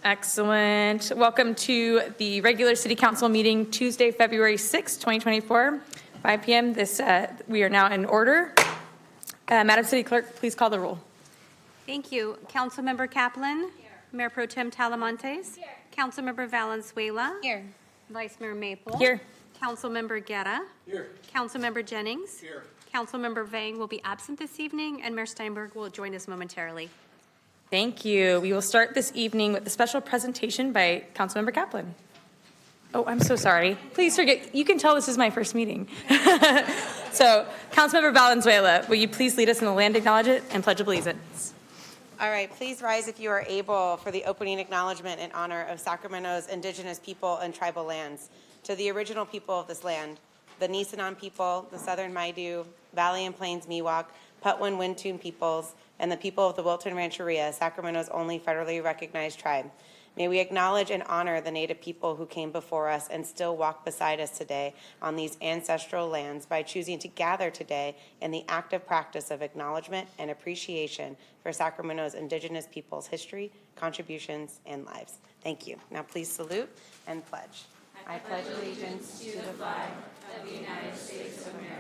Excellent. Welcome to the regular City Council meeting Tuesday, February 6, 2024, 5 p.m. We are now in order. Madam City Clerk, please call the roll. Thank you. Councilmember Kaplan. Here. Mayor Pro Tem Talamontes. Here. Councilmember Valenzuela. Here. Vice Mayor Maple. Here. Councilmember Guerra. Here. Councilmember Jennings. Here. Councilmember Vang will be absent this evening, and Mayor Steinberg will join us momentarily. Thank you. We will start this evening with a special presentation by Councilmember Kaplan. Oh, I'm so sorry. Please forget. You can tell this is my first meeting. So, Councilmember Valenzuela, will you please lead us in the land acknowledgement and pledge allegiance? All right, please rise if you are able for the opening acknowledgement in honor of Sacramento's indigenous people and tribal lands. To the original people of this land, the Nisenan people, the Southern Maidu, Valley and Plains Miwok, Patwin Wintun peoples, and the people of the Wilton Rancheria, Sacramento's only federally recognized tribe. May we acknowledge and honor the Native people who came before us and still walk beside us today on these ancestral lands by choosing to gather today in the active practice of acknowledgement and appreciation for Sacramento's indigenous people's history, contributions, and lives. Thank you. Now please salute and pledge. I pledge allegiance to the flag of the United States of America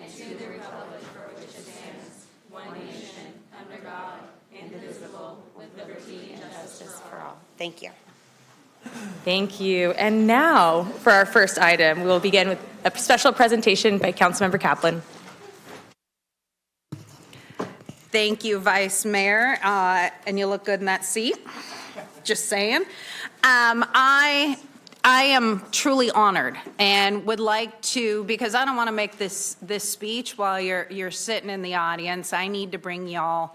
and to the republic for which it stands, one nation, under God, indivisible, with liberty and justice for all. Thank you. Thank you. And now, for our first item, we will begin with a special presentation by Councilmember Kaplan. Thank you, Vice Mayor, and you look good in that seat. Just saying. I am truly honored and would like to, because I don't want to make this speech while you're sitting in the audience. I need to bring y'all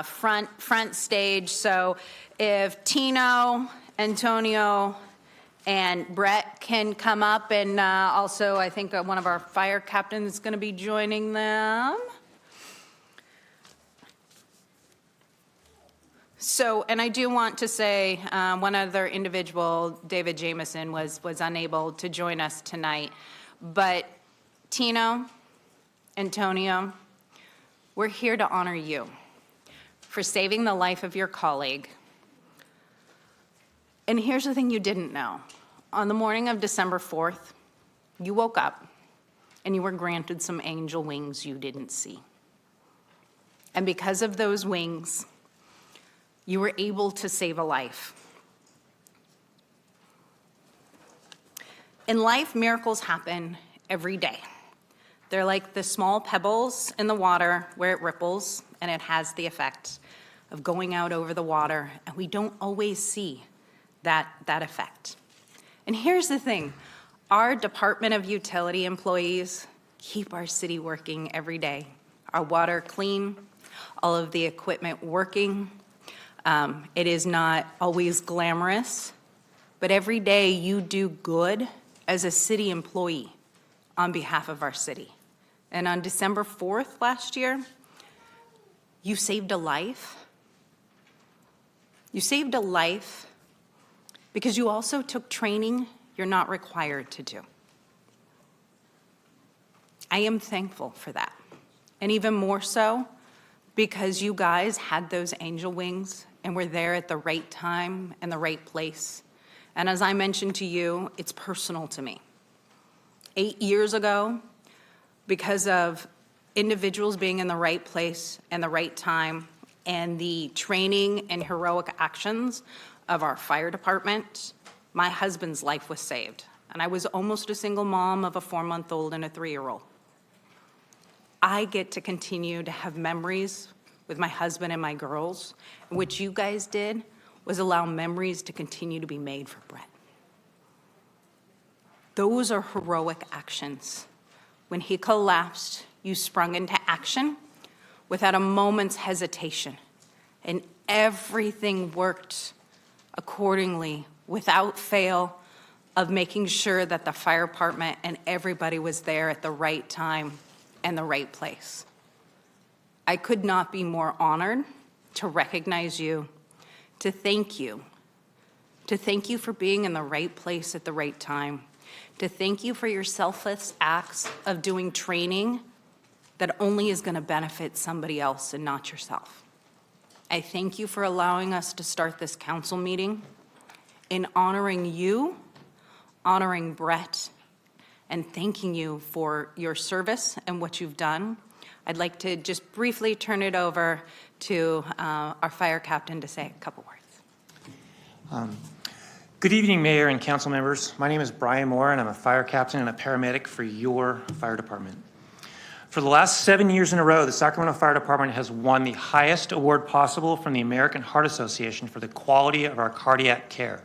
front stage. So if Tino, Antonio, and Brett can come up, and also I think one of our fire captains is going to be joining them. So, and I do want to say one other individual, David Jameson, was unable to join us tonight. But Tino, Antonio, we're here to honor you for saving the life of your colleague. And here's the thing you didn't know. On the morning of December 4th, you woke up and you were granted some angel wings you didn't see. And because of those wings, you were able to save a life. In life, miracles happen every day. They're like the small pebbles in the water where it ripples, and it has the effect of going out over the water, and we don't always see that effect. And here's the thing. Our Department of Utility employees keep our city working every day. Our water clean, all of the equipment working. It is not always glamorous, but every day you do good as a city employee on behalf of our city. And on December 4th last year, you saved a life. You saved a life because you also took training you're not required to do. I am thankful for that. And even more so because you guys had those angel wings and we're there at the right time and the right place. And as I mentioned to you, it's personal to me. 8 years ago, because of individuals being in the right place and the right time and the training and heroic actions of our fire department, my husband's life was saved. And I was almost a single mom of a 4-month-old and a 3-year-old. I get to continue to have memories with my husband and my girls. And what you guys did was allow memories to continue to be made for Brett. Those are heroic actions. When he collapsed, you sprung into action without a moment's hesitation. And everything worked accordingly, without fail, of making sure that the fire department and everybody was there at the right time and the right place. I could not be more honored to recognize you, to thank you for being in the right place at the right time, to thank you for your selfless acts of doing training that only is going to benefit somebody else and not yourself. I thank you for allowing us to start this council meeting in honoring you, honoring Brett, and thanking you for your service and what you've done. I'd like to just briefly turn it over to our fire captain to say a couple words. Good evening, Mayor and council members. My name is Brian Moore, and I'm a fire captain and a paramedic for your fire department. For the last 7 years in a row, the Sacramento Fire Department has won the highest award possible from the American Heart Association for the quality of our cardiac care.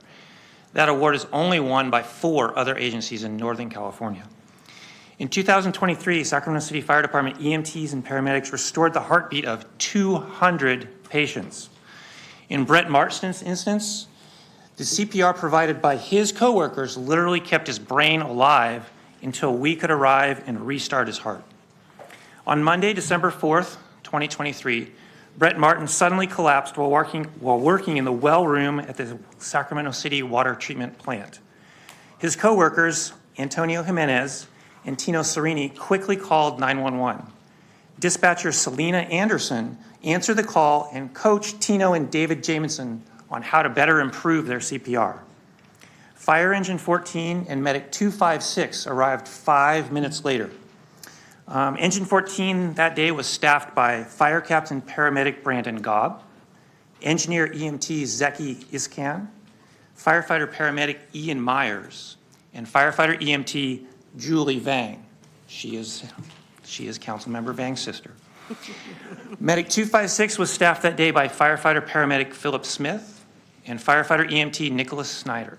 That award is only won by 4 other agencies in Northern California. In 2023, Sacramento City Fire Department EMTs and paramedics restored the heartbeat of 200 patients. In Brett Marston's instance, the CPR provided by his coworkers literally kept his brain alive until we could arrive and restart his heart. On Monday, December 4th, 2023, Brett Martin suddenly collapsed while working in the well room at the Sacramento City Water Treatment Plant. His coworkers, Antonio Jimenez and Tino Serini, quickly called 911. Dispatcher Selena Anderson answered the call and coached Tino and David Jamison on how to better improve their CPR. Fire Engine 14 and Medic 256 arrived 5 minutes later. Engine 14 that day was staffed by Fire Captain Paramedic Brandon Gobb, Engineer EMT Zeki Iskan, Firefighter Paramedic Ian Myers, and Firefighter EMT Julie Vang. She is Councilmember Vang's sister. Medic 256 was staffed that day by Firefighter Paramedic Philip Smith and Firefighter EMT Nicholas Snyder.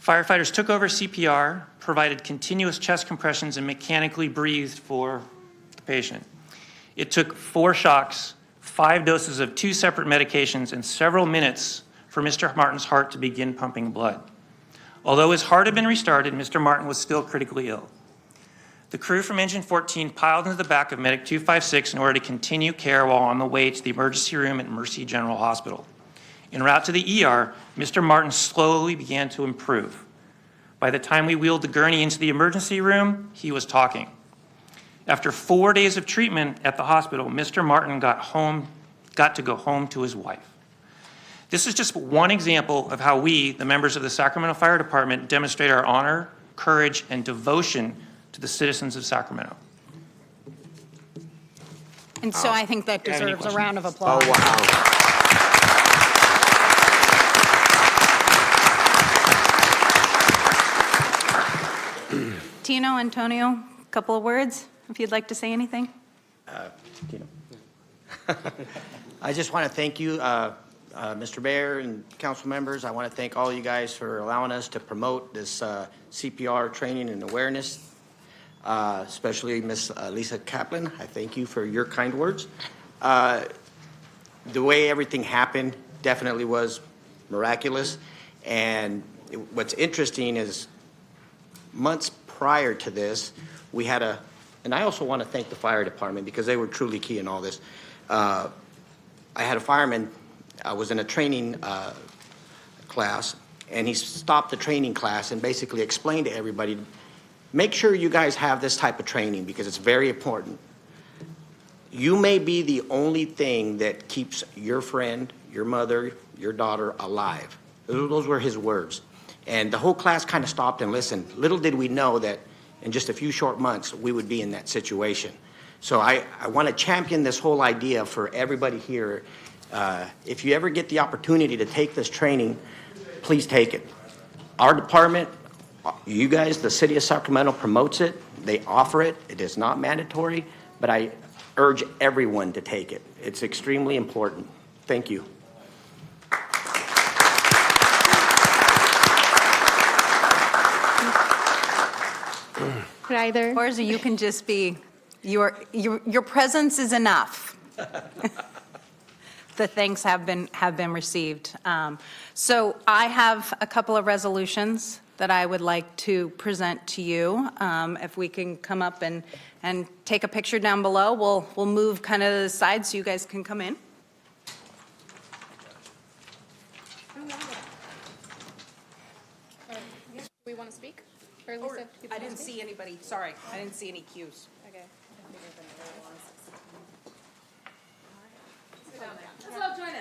Firefighters took over CPR, provided continuous chest compressions, and mechanically breathed for the patient. It took 4 shocks, 5 doses of 2 separate medications, and several minutes for Mr. Martin's heart to begin pumping blood. Although his heart had been restarted, Mr. Martin was still critically ill. The crew from Engine 14 piled into the back of Medic 256 in order to continue care while on the way to the emergency room at Mercy General Hospital. En route to the ER, Mr. Martin slowly began to improve. By the time we wheeled the gurney into the emergency room, he was talking. After 4 days of treatment at the hospital, Mr. Martin got to go home to his wife. This is just one example of how we, the members of the Sacramento Fire Department, demonstrate our honor, courage, and devotion to the citizens of Sacramento. And so I think that Any deserves a questions? round of applause. Oh, wow. Tino, Antonio, a couple of words, if you'd like to say anything. I just want to thank you, Mr. Mayor and council members. I want to thank all you guys for allowing us to promote this CPR training and awareness, especially Ms. Lisa Kaplan. I thank you for your kind words. The way everything happened definitely was miraculous. And what's interesting is months prior to this, we had and I also want to thank the fire department because they were truly key in all this. I had a fireman, I was in a training class, and he stopped the training class and basically explained to everybody, make sure you guys have this type of training because it's very important. You may be the only thing that keeps your friend, your mother, your daughter alive. Those were his words. And the whole class kind of stopped and listened. Little did we know that in just a few short months, we would be in that situation. So I want to champion this whole idea for everybody here. If you ever get the opportunity to take this training, please take it. Our department, you guys, the city of Sacramento promotes it. They offer it. It is not mandatory, but I urge everyone to take it. It's extremely important. Thank you. Ryder. Or you can just be, your presence is enough. The thanks have been received. So I have a couple of resolutions that I would like to present to you. If we can come up and take a picture down below, we'll move kind of to the side so you guys can come in. We want to speak? Or Lisa, I didn't see anybody, sorry, I didn't see any cues. Okay. Let's all join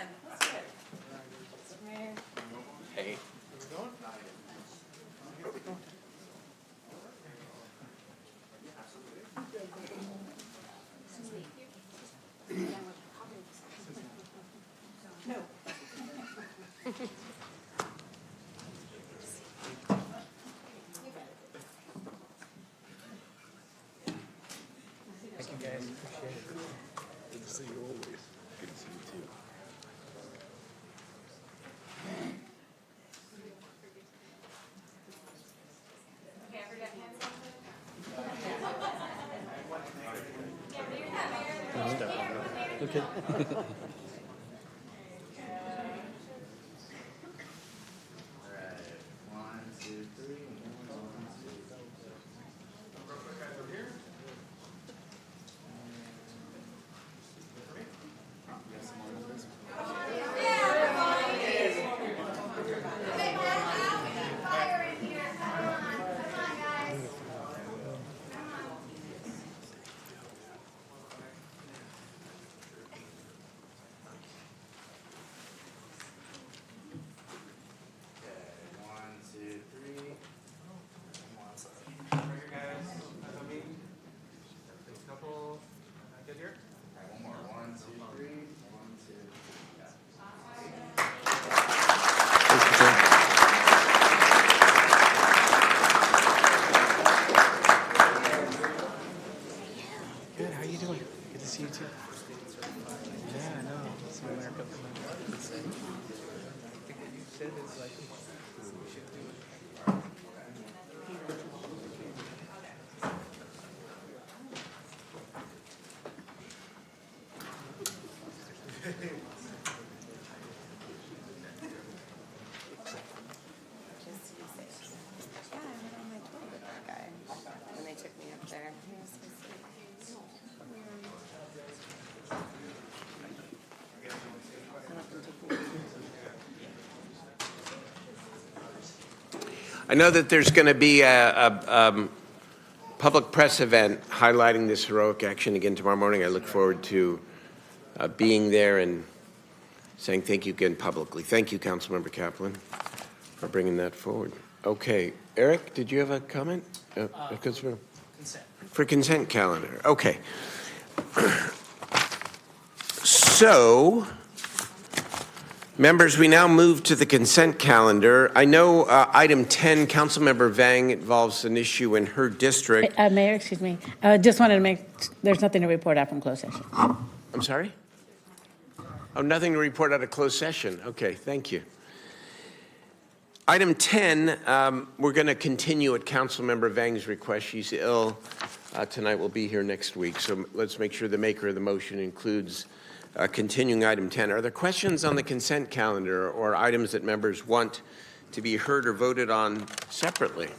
Good, how you doing? Good to see you too. Yeah, I know. See America. I think what you said is like we should do it. Yeah, I went on my tour with that guy when they took me up there. He was so sweet. I know that there's going to be a public press event highlighting this heroic action again tomorrow morning. I look forward to being there and saying thank you again publicly. Thank you, Councilmember Kaplan, for bringing that forward. Okay, Eric, did you have a comment? Consent. For consent calendar. Okay. So, members, we now move to the consent calendar. I know item 10, Councilmember Vang, involves an issue in her district. Mayor, excuse me. Just wanted to make, there's nothing to report out from closed session. I'm sorry? Oh, nothing to report out of closed session. Okay, thank you. Item 10, we're going to continue at Councilmember Vang's request. She's ill tonight. We'll be here next week. So let's make sure the maker of the motion includes continuing item 10. Are there questions on the consent calendar or items that members want to be heard or voted on separately?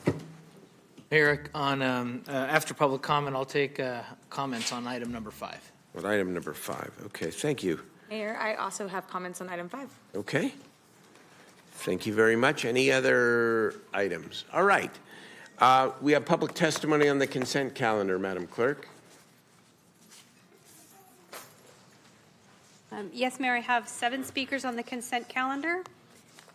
Eric, on after public comment, I'll take comments on item number 5. On item number 5. Okay, thank you. Mayor, I also have comments on item 5. Okay. Thank you very much. Any other items? All right. We have public testimony on the consent calendar, Madam Clerk. Yes, Mayor, I have 7 speakers on the consent calendar.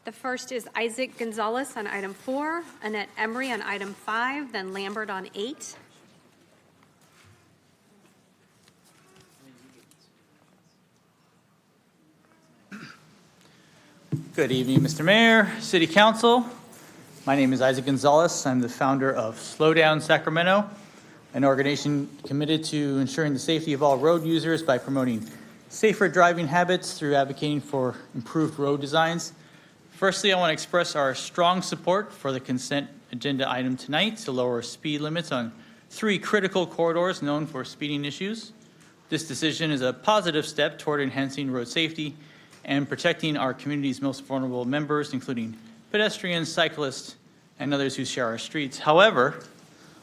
The first is Isaac Gonzalez on item 4, Annette Emery on item 5, then Lambert on 8. Good evening, Mr. Mayor, City Council. My name is Isaac Gonzalez. I'm the founder of Slow Down Sacramento, an organization committed to ensuring the safety of all road users by promoting safer driving habits through advocating for improved road designs. Firstly, I want to express our strong support for the consent agenda item tonight to lower speed limits on 3 critical corridors known for speeding issues. This decision is a positive step toward enhancing road safety and protecting our community's most vulnerable members, including pedestrians, cyclists, and others who share our streets. However,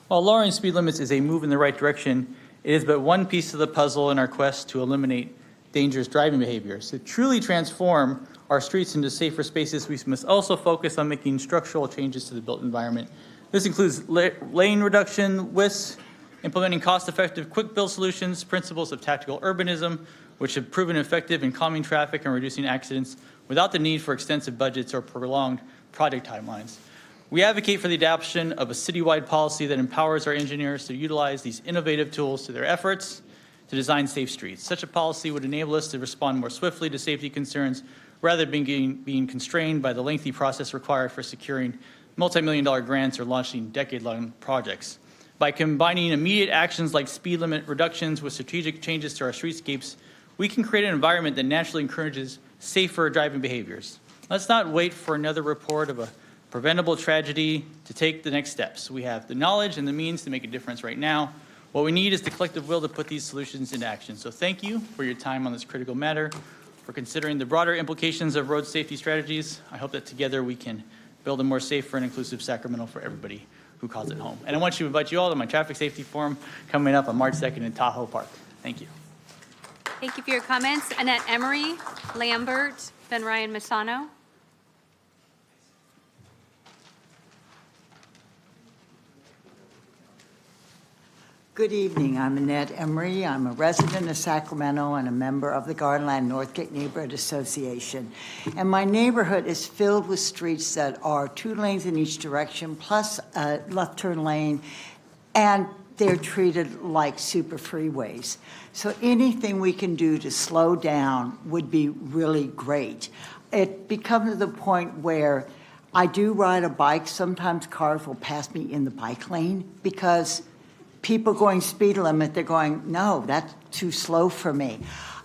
while lowering speed limits is a move in the right direction, it is but one piece of the puzzle in our quest to eliminate dangerous driving behaviors. To truly transform our streets into safer spaces, we must also focus on making structural changes to the built environment. This includes lane reduction, widths, implementing cost-effective quick-build solutions, principles of tactical urbanism, which have proven effective in calming traffic and reducing accidents without the need for extensive budgets or prolonged project timelines. We advocate for the adoption of a citywide policy that empowers our engineers to utilize these innovative tools to their efforts. to design safe streets. Such a policy would enable us to respond more swiftly to safety concerns rather than being constrained by the lengthy process required for securing multi-million-dollar grants or launching decade-long projects. By combining immediate actions like speed limit reductions with strategic changes to our streetscapes, we can create an environment that naturally encourages safer driving behaviors. Let's not wait for another report of a preventable tragedy to take the next steps. We have the knowledge and the means to make a difference right now. What we need is the collective will to put these solutions into action. So thank you for your time on this critical matter, for considering the broader implications of road safety strategies. I hope that together we can build a more safer and inclusive Sacramento for everybody who calls it home. And I want to invite you all to my traffic safety forum coming up on March 2nd in Tahoe Park. Thank you. Thank you for your comments. Annette Emery, Lambert, then Ryan Masano. Good evening. I'm Annette Emery. I'm a resident of Sacramento and a member of the Gardenland Northgate Neighborhood Association. And my neighborhood is filled with streets that are 2 lanes in each direction, plus a left turn lane, and they're treated like super freeways. So anything we can do to slow down would be really great. It becomes to the point where I do ride a bike. Sometimes cars will pass me in the bike lane because people going speed limit, they're going, no, that's too slow for me.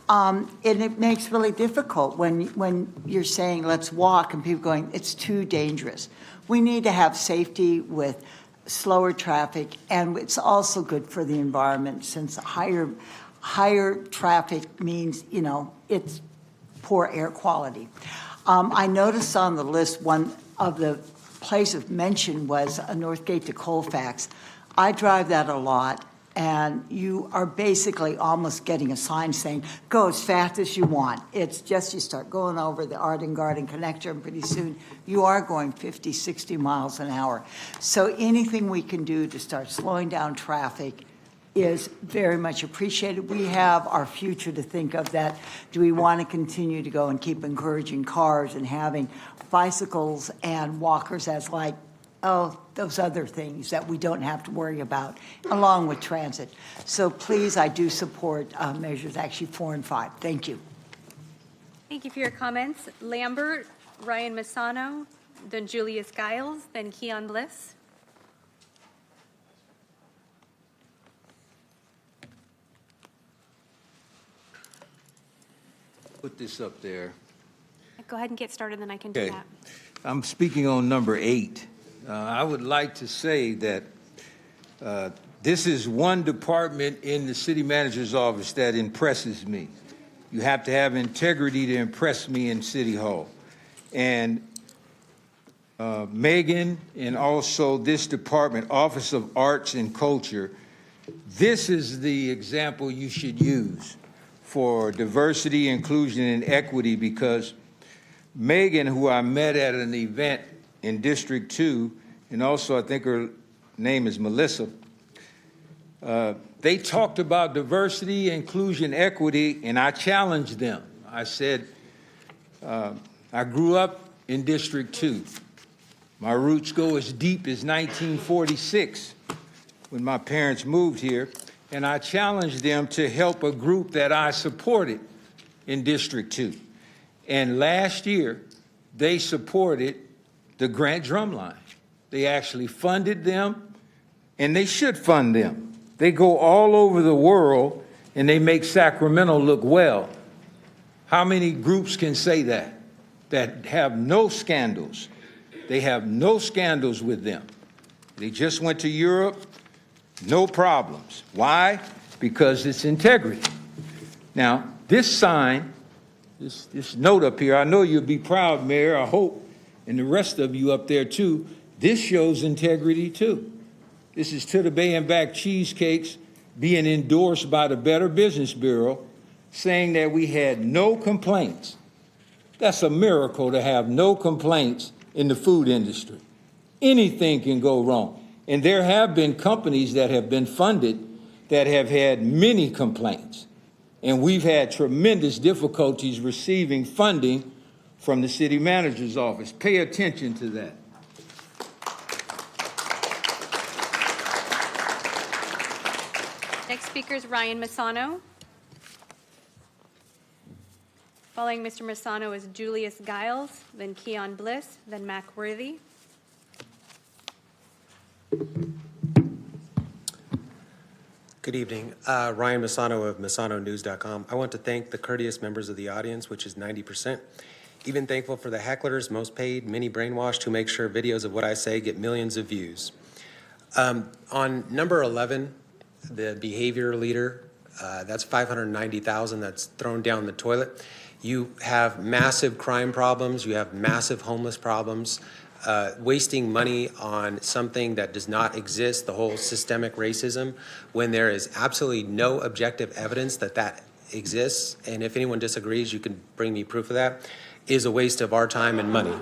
And it makes really difficult when you're saying, let's walk, and people going, it's too dangerous. We need to have safety with slower traffic, and it's also good for the environment since higher traffic means, it's poor air quality. I noticed on the list one of the places mentioned was Northgate to Colfax. I drive that a lot, and you are basically almost getting a sign saying, go as fast as you want. It's just you start going over the Arden Garden connector, and pretty soon you are going 50, 60 miles an hour. So anything we can do to start slowing down traffic is very much appreciated. We have our future to think of that. Do we want to continue to go and keep encouraging cars and having bicycles and walkers as those other things that we don't have to worry about, along with transit. So please, I do support measures, actually 4 and 5. Thank you. Thank you for your comments. Lambert, Ryan Masano, then Julius Giles, then Keon Bliss. Put this up there. Go ahead and get started, then I can do Okay. that. I'm speaking on number 8. I would like to say that this is one department in the city manager's office that impresses me. You have to have integrity to impress me in City Hall. And Megan and also this department, Office of Arts and Culture, this is the example you should use for diversity, inclusion, and equity, because Megan, who I met at an event in District 2, and also I think her name is Melissa, they talked about diversity, inclusion, equity, and I challenged them. I said, I grew up in District 2. My roots go as deep as 1946 when my parents moved here, and I challenged them to help a group that I supported in District 2. And last year, they supported the Grant Drumline. They actually funded them, and they should fund them. They go all over the world, and they make Sacramento look well. How many groups can say that have no scandals? They have no scandals with them. They just went to Europe, no problems. Why? Because it's integrity. Now, this sign, this note up here, I know you'll be proud, Mayor, I hope, and the rest of you up there too. This shows integrity too. This is To the Bay and Back Cheesecakes being endorsed by the Better Business Bureau, saying that we had no complaints. That's a miracle to have no complaints in the food industry. Anything can go wrong. And there have been companies that have been funded that have had many complaints. And we've had tremendous difficulties receiving funding from the city manager's office. Pay attention to that. Next speaker is Ryan Masano. Following Mr. Misano is Julius Giles, then Keon Bliss, then Mac Worthy. Good evening. Ryan Misano of MisanoNews.com. I want to thank the courteous members of the audience, which is 90%. Even thankful for the hecklers, most paid, many brainwashed, who make sure videos of what I say get millions of views. On number 11, the behavior leader, that's 590,000 that's thrown down the toilet. You have massive crime problems. You have massive homeless problems. Wasting money on something that does not exist, the whole systemic racism, when there is absolutely no objective evidence that that exists, and if anyone disagrees, you can bring me proof of that, is a waste of our time and money.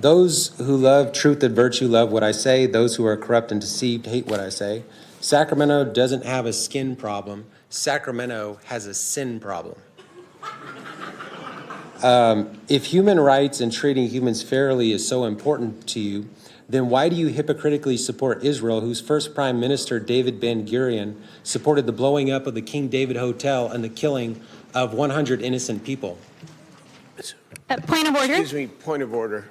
Those who love truth and virtue love what I say. Those who are corrupt and deceived hate what I say. Sacramento doesn't have a skin problem. Sacramento has a sin problem. If human rights and treating humans fairly is so important to you, then why do you hypocritically support Israel, whose first prime minister, David Ben-Gurion, supported the blowing up of the King David Hotel and the killing of 100 innocent people? Point of order. Excuse me, point of order.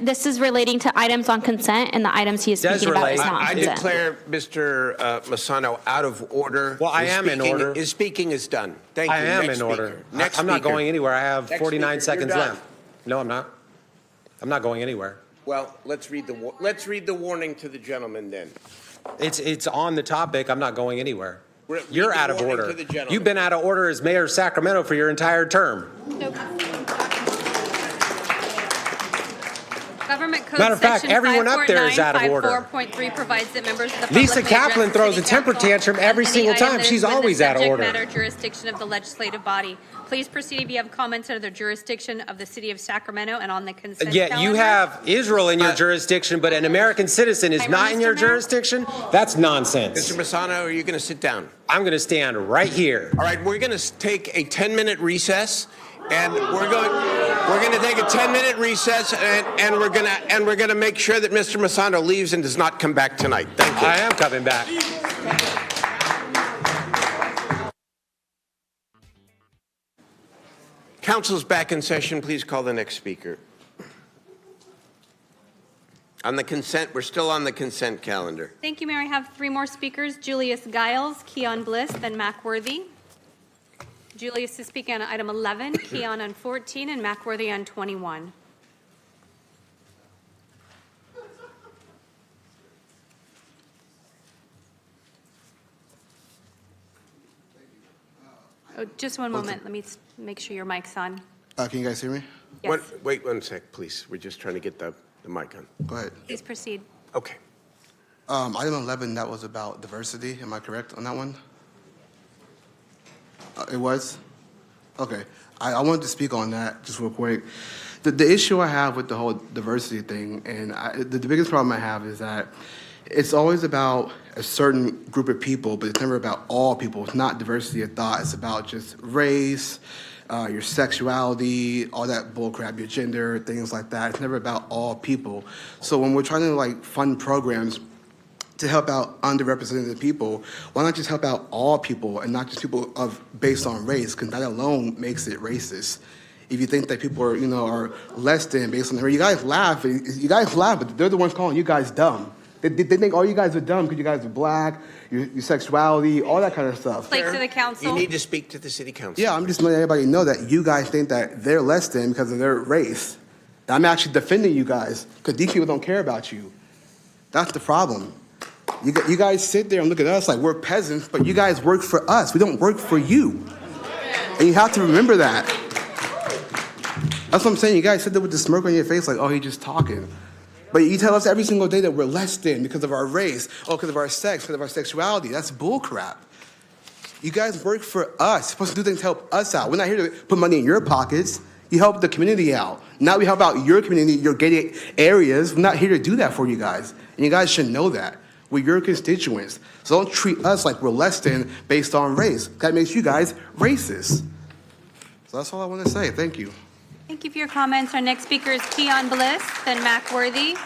This is relating to items on consent, and the items he is speaking about is not on I consent. declare Mr. Misano out of order. Well, I am in order. His speaking is done. Thank you. I am Next in order. speaker. Next I'm not speaker. going anywhere. I have Next 49 speaker, you're seconds done. left. No, I'm not. I'm not going anywhere. Well, let's read the warning to the gentleman then. It's on the topic. I'm not going anywhere. Read You're the out of warning order. to the gentleman. You've been out of order as mayor of Sacramento for your entire term. Government Code Matter of fact, Section everyone up there is out of order. 549.54.3 provides that members of the public Lisa may Kaplan address throws the a city temper council tantrum every on any single item time. that is She's within the always out of subject order. matter jurisdiction of the legislative body. Please proceed if you have comments under the jurisdiction of the city of Sacramento and on the consent Yet calendar. you have Israel in your jurisdiction, but an American citizen is Timer, not in Mr. your Mayor? jurisdiction? That's nonsense. Mr. Misano, are you going to sit down? I'm going to stand right here. All right, we're going to take a 10-minute recess, and we're going to take a 10-minute recess, and we're going to make sure that Mr. Misano leaves and does not come back tonight. Thank you. I am coming back. Council's back in session. Please call the next speaker. On the consent, we're still on the consent calendar. Thank you, Mayor. I have three more speakers, Julius Giles, Keon Bliss, then Mac Worthy. Julius is speaking on item 11, Keon on 14, and Mac Worthy on 21. Oh, just one moment. Let me make sure your mic's on. Can you guys hear me? Yes. Wait 1 sec, please. We're just trying to get the mic on. Go ahead. Please proceed. Okay. Item 11, that was about diversity. Am I correct on that one? It was? Okay. I wanted to speak on that just real quick. The issue I have with the whole diversity thing, and the biggest problem I have is that it's always about a certain group of people, but it's never about all people. It's not diversity of thought. It's about just race, your sexuality, all that bullcrap, your gender, things like that. It's never about all people. So when we're trying to fund programs to help out underrepresented people, why not just help out all people and not just people based on race? Because that alone makes it racist. If you think that people are less than based on race, you guys laugh, but they're the ones calling you guys dumb. They think all you guys are dumb because you guys are black, your sexuality, all that kind of stuff. Plate to the council. You need to speak to the city council. Yeah, I'm just letting everybody know that you guys think that they're less than because of their race. I'm actually defending you guys because these people don't care about you. That's the problem. You guys sit there and look at us like we're peasants, but you guys work for us. We don't work for you. And you have to remember that. That's what I'm saying. You guys sit there with the smirk on your face like, oh, he's just talking. But you tell us every single day that we're less than because of our race, because of our sex, because of our sexuality. That's bullcrap. You guys work for us. You're supposed to do things to help us out. We're not here to put money in your pockets. You help the community out. Now we help out your community, your gated areas. We're not here to do that for you guys. And you guys should know that. We're your constituents. So don't treat us like we're less than based on race. That makes you guys racist. So that's all I want to say. Thank you. Thank you for your comments. Our next speaker is Keon Bliss, then Mac Worthy.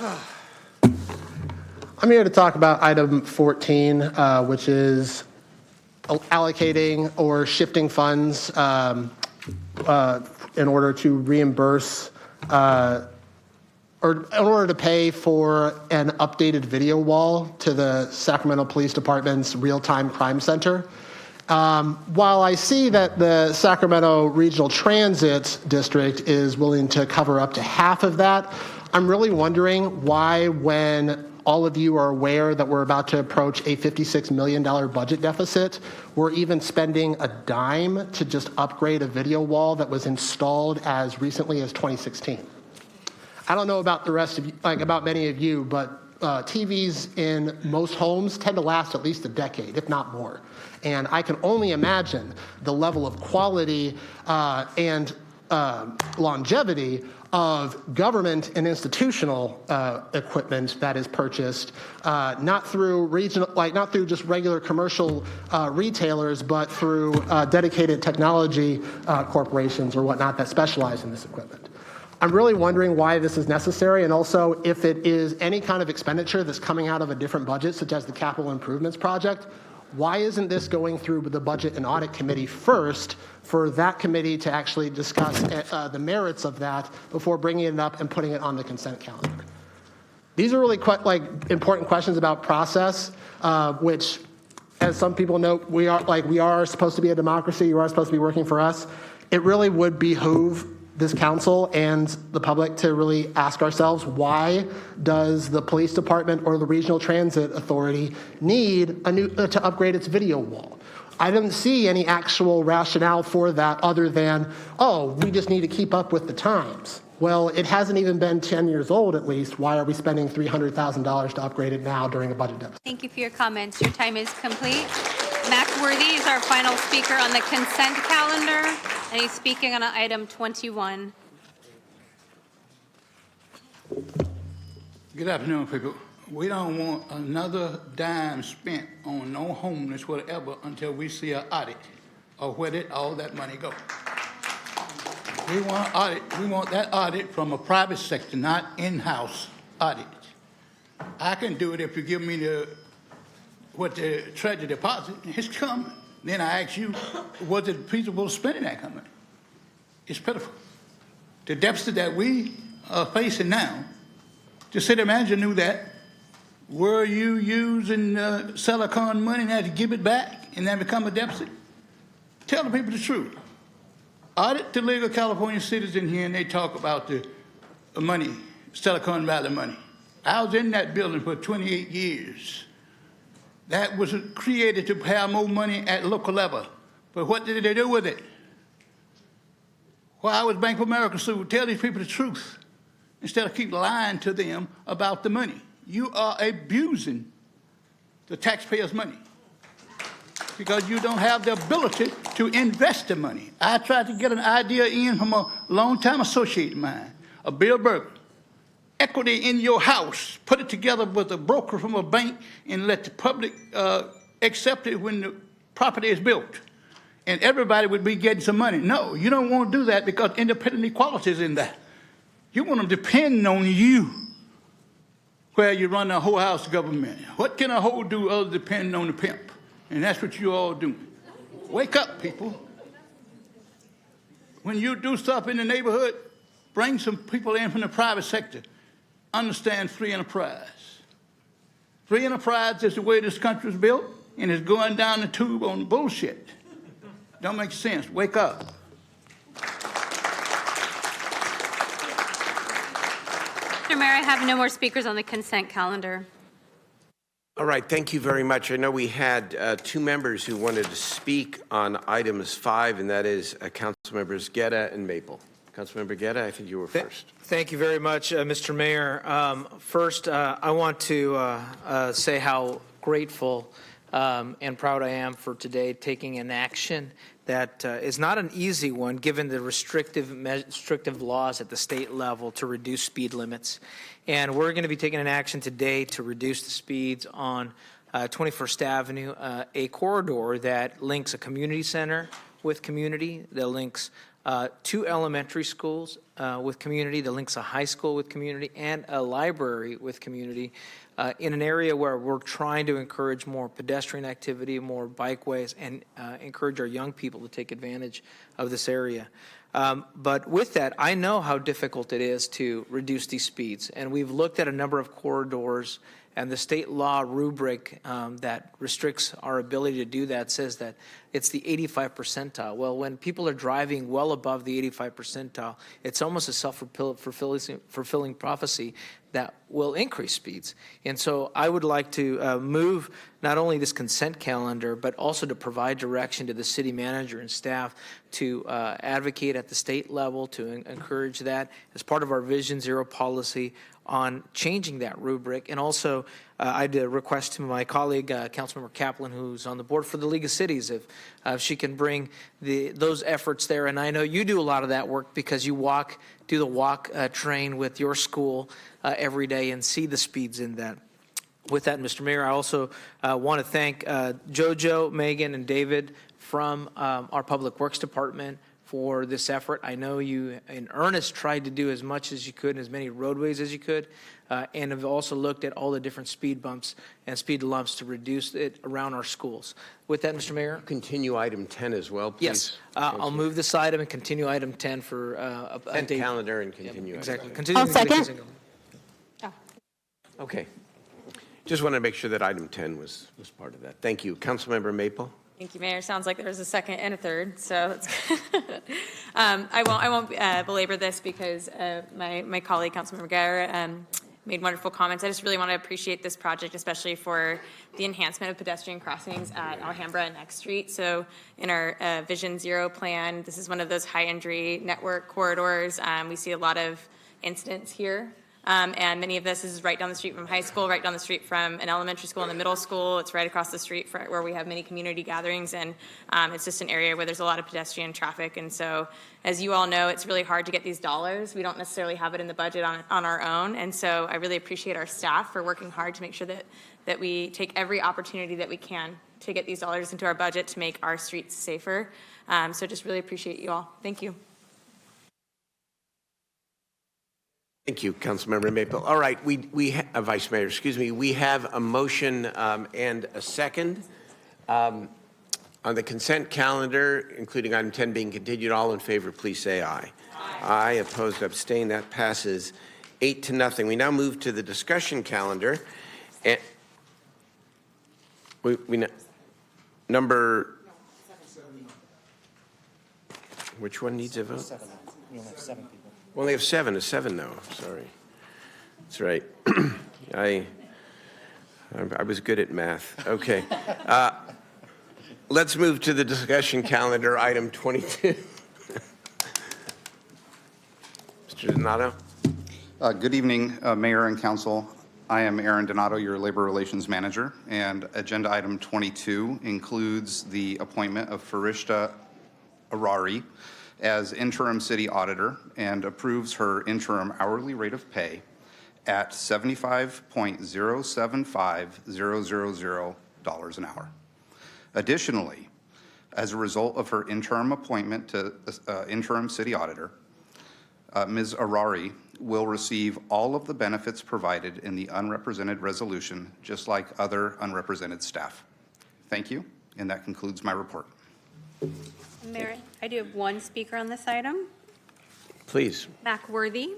I'm here to talk about item 14, which is allocating or shifting funds in order to reimburse or in order to pay for an updated video wall to the Sacramento Police Department's real-time crime center. While I see that the Sacramento Regional Transit District is willing to cover up to half of that, I'm really wondering why, when all of you are aware that we're about to approach a $56 million budget deficit, we're even spending a dime to just upgrade a video wall that was installed as recently as 2016. I don't know about the rest of you, about many of you, but TVs in most homes tend to last at least a decade, if not more. And I can only imagine the level of quality and longevity of government and institutional equipment that is purchased, not through regional, not through just regular commercial retailers, but through dedicated technology corporations or whatnot that specialize in this equipment. I'm really wondering why this is necessary, and also if it is any kind of expenditure that's coming out of a different budget, such as the capital improvements project, why isn't this going through the Budget and Audit Committee first for that committee to actually discuss the merits of that before bringing it up and putting it on the consent calendar? These are really quite important questions about process, which, as some people know, we are supposed to be a democracy. You are supposed to be working for us. It really would behoove this council and the public to really ask ourselves, why does the police department or the regional transit authority need to upgrade its video wall? I didn't see any actual rationale for that other than, oh, we just need to keep up with the times. Well, it hasn't even been 10 years old, at least. Why are we spending $300,000 to upgrade it now during a budget deficit? Thank you for your comments. Your time is complete. Max Worthy is our final speaker on the consent calendar, and he's speaking on item 21. Good afternoon, people. We don't want another dime spent on no homeless, whatever, until we see an audit of where did all that money go. We want an audit. We want that audit from a private sector, not in-house audit. I can do it if you give me what the treasury deposit is coming. Then I ask you, was it feasible spending that coming? It's pitiful. The deficit that we are facing now, the city manager knew that. Were you using Silicon money and had to give it back and then become a deficit? Tell the people the truth. Audit the legal California citizen here and they talk about the money, Silicon Valley money. I was in that building for 28 years. That was created to have more money at local level. But what did they do with it? Why was Bank of America sued? Tell these people the truth instead of keep lying to them about the money. You are abusing the taxpayers' money because you don't have the ability to invest the money. I tried to get an idea in from a long-time associate of mine, a Bill Berger. Equity in your house, put it together with a broker from a bank and let the public accept it when the property is built. And everybody would be getting some money. No, you don't want to do that because independent equality is in that. You want them to depend on you where you run the whole house of government. What can a hoe do other than depend on the pimp? And that's what you all doing. Wake up, people. When you do stuff in the neighborhood, bring some people in from the private sector. Understand free enterprise. Free enterprise is the way this country is built, and it's going down the tube on bullshit. Don't make sense. Wake up. Mr. Mayor, I have no more speakers on the consent calendar. All right, thank you very much. I know we had two members who wanted to speak on items 5, and that is Councilmembers Guetta and Maple. Councilmember Guetta, I think you were first. Thank you very much, Mr. Mayor. First, I want to say how grateful and proud I am for today taking an action that is not an easy one given the restrictive laws at the state level to reduce speed limits. And we're going to be taking an action today to reduce the speeds on 21st Avenue, a corridor that links a community center with community, that links 2 elementary schools with community, the links a high school with community, and a library with community in an area where we're trying to encourage more pedestrian activity, more bikeways, and encourage our young people to take advantage of this area. But with that, I know how difficult it is to reduce these speeds, and we've looked at a number of corridors, and the state law rubric that restricts our ability to do that says that it's the 85 percentile. Well, when people are driving well above the 85 percentile, it's almost a self-fulfilling prophecy that will increase speeds. And so I would like to move not only this consent calendar, but also to provide direction to the city manager and staff to advocate at the state level, to encourage that as part of our Vision Zero policy on changing that rubric. And also, I'd request to my colleague, Councilmember Kaplan, who's on the board for the League of Cities, if she can bring those efforts there. And I know you do a lot of that work because you do the walk train with your school every day and see the speeds in that. With that, Mr. Mayor, I also want to thank JoJo, Megan, and David from our Public Works Department for this effort. I know you, in earnest, tried to do as much as you could, as many roadways as you could, and have also looked at all the different speed bumps and speed lumps to reduce it around our schools. With that, Mr. Mayor? Continue item 10 as well, please. Yes. I'll move this item and continue item 10 for Consent calendar and continue. Yep, exactly. I'll second. Okay. Just want to make sure that item 10 was part of that. Thank you. Councilmember Maple. Thank you, Mayor. Sounds like there was a second and a third, so it's I won't belabor this because my colleague, Councilmember Guerra, made wonderful comments. I just really want to appreciate this project, especially for the enhancement of pedestrian crossings at Alhambra and Next Street. So in our Vision Zero plan, this is one of those high injury network corridors. We see a lot of incidents here. And many of this is right down the street from high school, right down the street from an elementary school and a middle school. It's right across the street where we have many community gatherings, and it's just an area where there's a lot of pedestrian traffic. And so, as you all know, it's really hard to get these dollars. We don't necessarily have it in the budget on our own, and so I really appreciate our staff for working hard to make sure that we take every opportunity that we can to get these dollars into our budget to make our streets safer. So just really appreciate you all. Thank you. Thank you, Councilmember Maple. All right, Vice Mayor, excuse me. We have a motion and a second on the consent calendar, including item 10 being continued. All in favor, please say aye. Aye. Opposed, abstain. That passes 8-0. We now move to the discussion calendar. And number. Which one needs a vote? We only have 7 people. We only have 7. A 7 no. Sorry. That's right. I was good at math. Okay. Let's move to the discussion calendar, item 22. Mr. Donato. Good evening, Mayor and Council. I am Aaron Donato, your Labor Relations Manager, and agenda item 22 includes the appointment of Farishta Arari as interim city auditor and approves her interim hourly rate of pay at $75.075000 an hour. Additionally, as a result of her interim appointment to interim city auditor, Ms. Arari will receive all of the benefits provided in the unrepresented resolution, just like other unrepresented staff. Thank you, and that concludes my report. Mayor, I do have one speaker on this item. Please. Mac Worthy.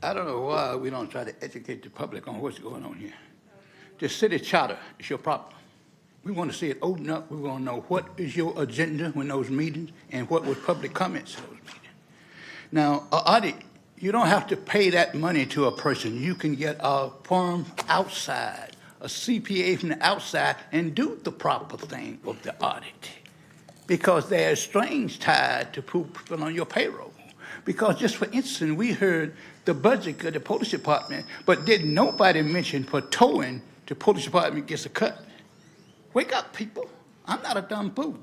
I don't know why we don't try to educate the public on what's going on here. The city charter is your problem. We want to see it open up. We want to know what is your agenda when those meetings and what was public comments at those meetings. Now, an audit, you don't have to pay that money to a person. You can get a firm outside, a CPA from the outside, and do the proper thing of the audit. Because there's strings tied to people on your payroll. Because just for instance, we heard the budget of the police department, but did nobody mention for towing, the police department gets a cut. Wake up, people. I'm not a dumb fool.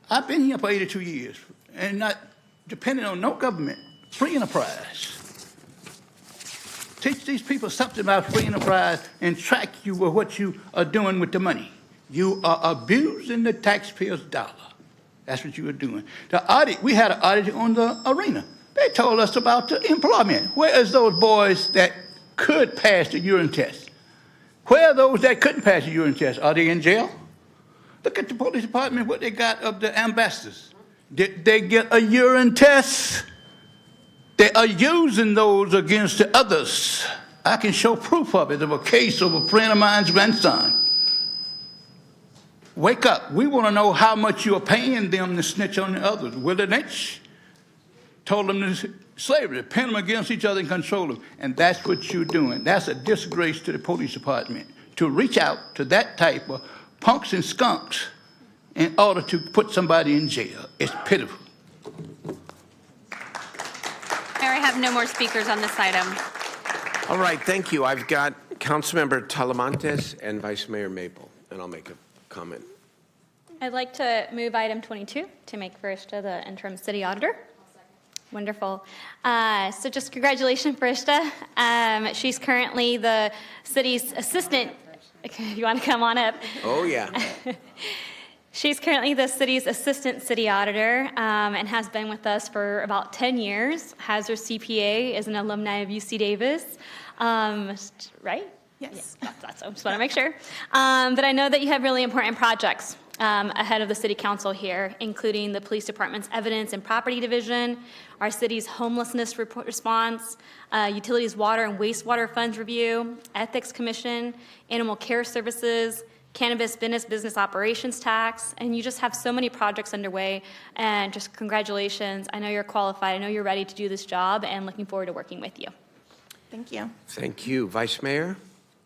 I've been here for 82 years and not depending on no government, free enterprise. Teach these people something about free enterprise and track you with what you are doing with the money. You are abusing the taxpayer's dollar. That's what you were doing. The audit, we had an audit on the arena. They told us about the employment. Where is those boys that could pass the urine test? Where are those that couldn't pass the urine test? Are they in jail? Look at the police department, what they got of the ambassadors. Did they get a urine test? They are using those against the others. I can show proof of it, of a case of a friend of mine's grandson. Wake up. We want to know how much you are paying them to snitch on the others. Willie Lynch told them to slavery, pin them against each other and control them. And that's what you're doing. That's a disgrace to the police department, to reach out to that type of punks and skunks in order to put somebody in jail. It's pitiful. Mayor, I have no more speakers on this item. All right, thank you. I've got Councilmember Talamantes and Vice Mayor Maple, and I'll make a comment. I'd like to move item 22 to make Farishta the interim city auditor. Wonderful. So just congratulations, Farishta. She's currently the city's assistant. If you want to come on up. Oh, yeah. She's currently the city's assistant city auditor and has been with us for about 10 years, has her CPA, is an alumni of UC Davis, right? Yes. Yeah, I just want to make sure. But I know that you have really important projects ahead of the city council here, including the police department's evidence and property division, our city's homelessness response, utilities water and wastewater funds review, ethics commission, animal care services, cannabis business operations tax, and you just have so many projects underway, and just congratulations. I know you're qualified. I know you're ready to do this job, and looking forward to working with you. Thank you. Thank you. Vice Mayor?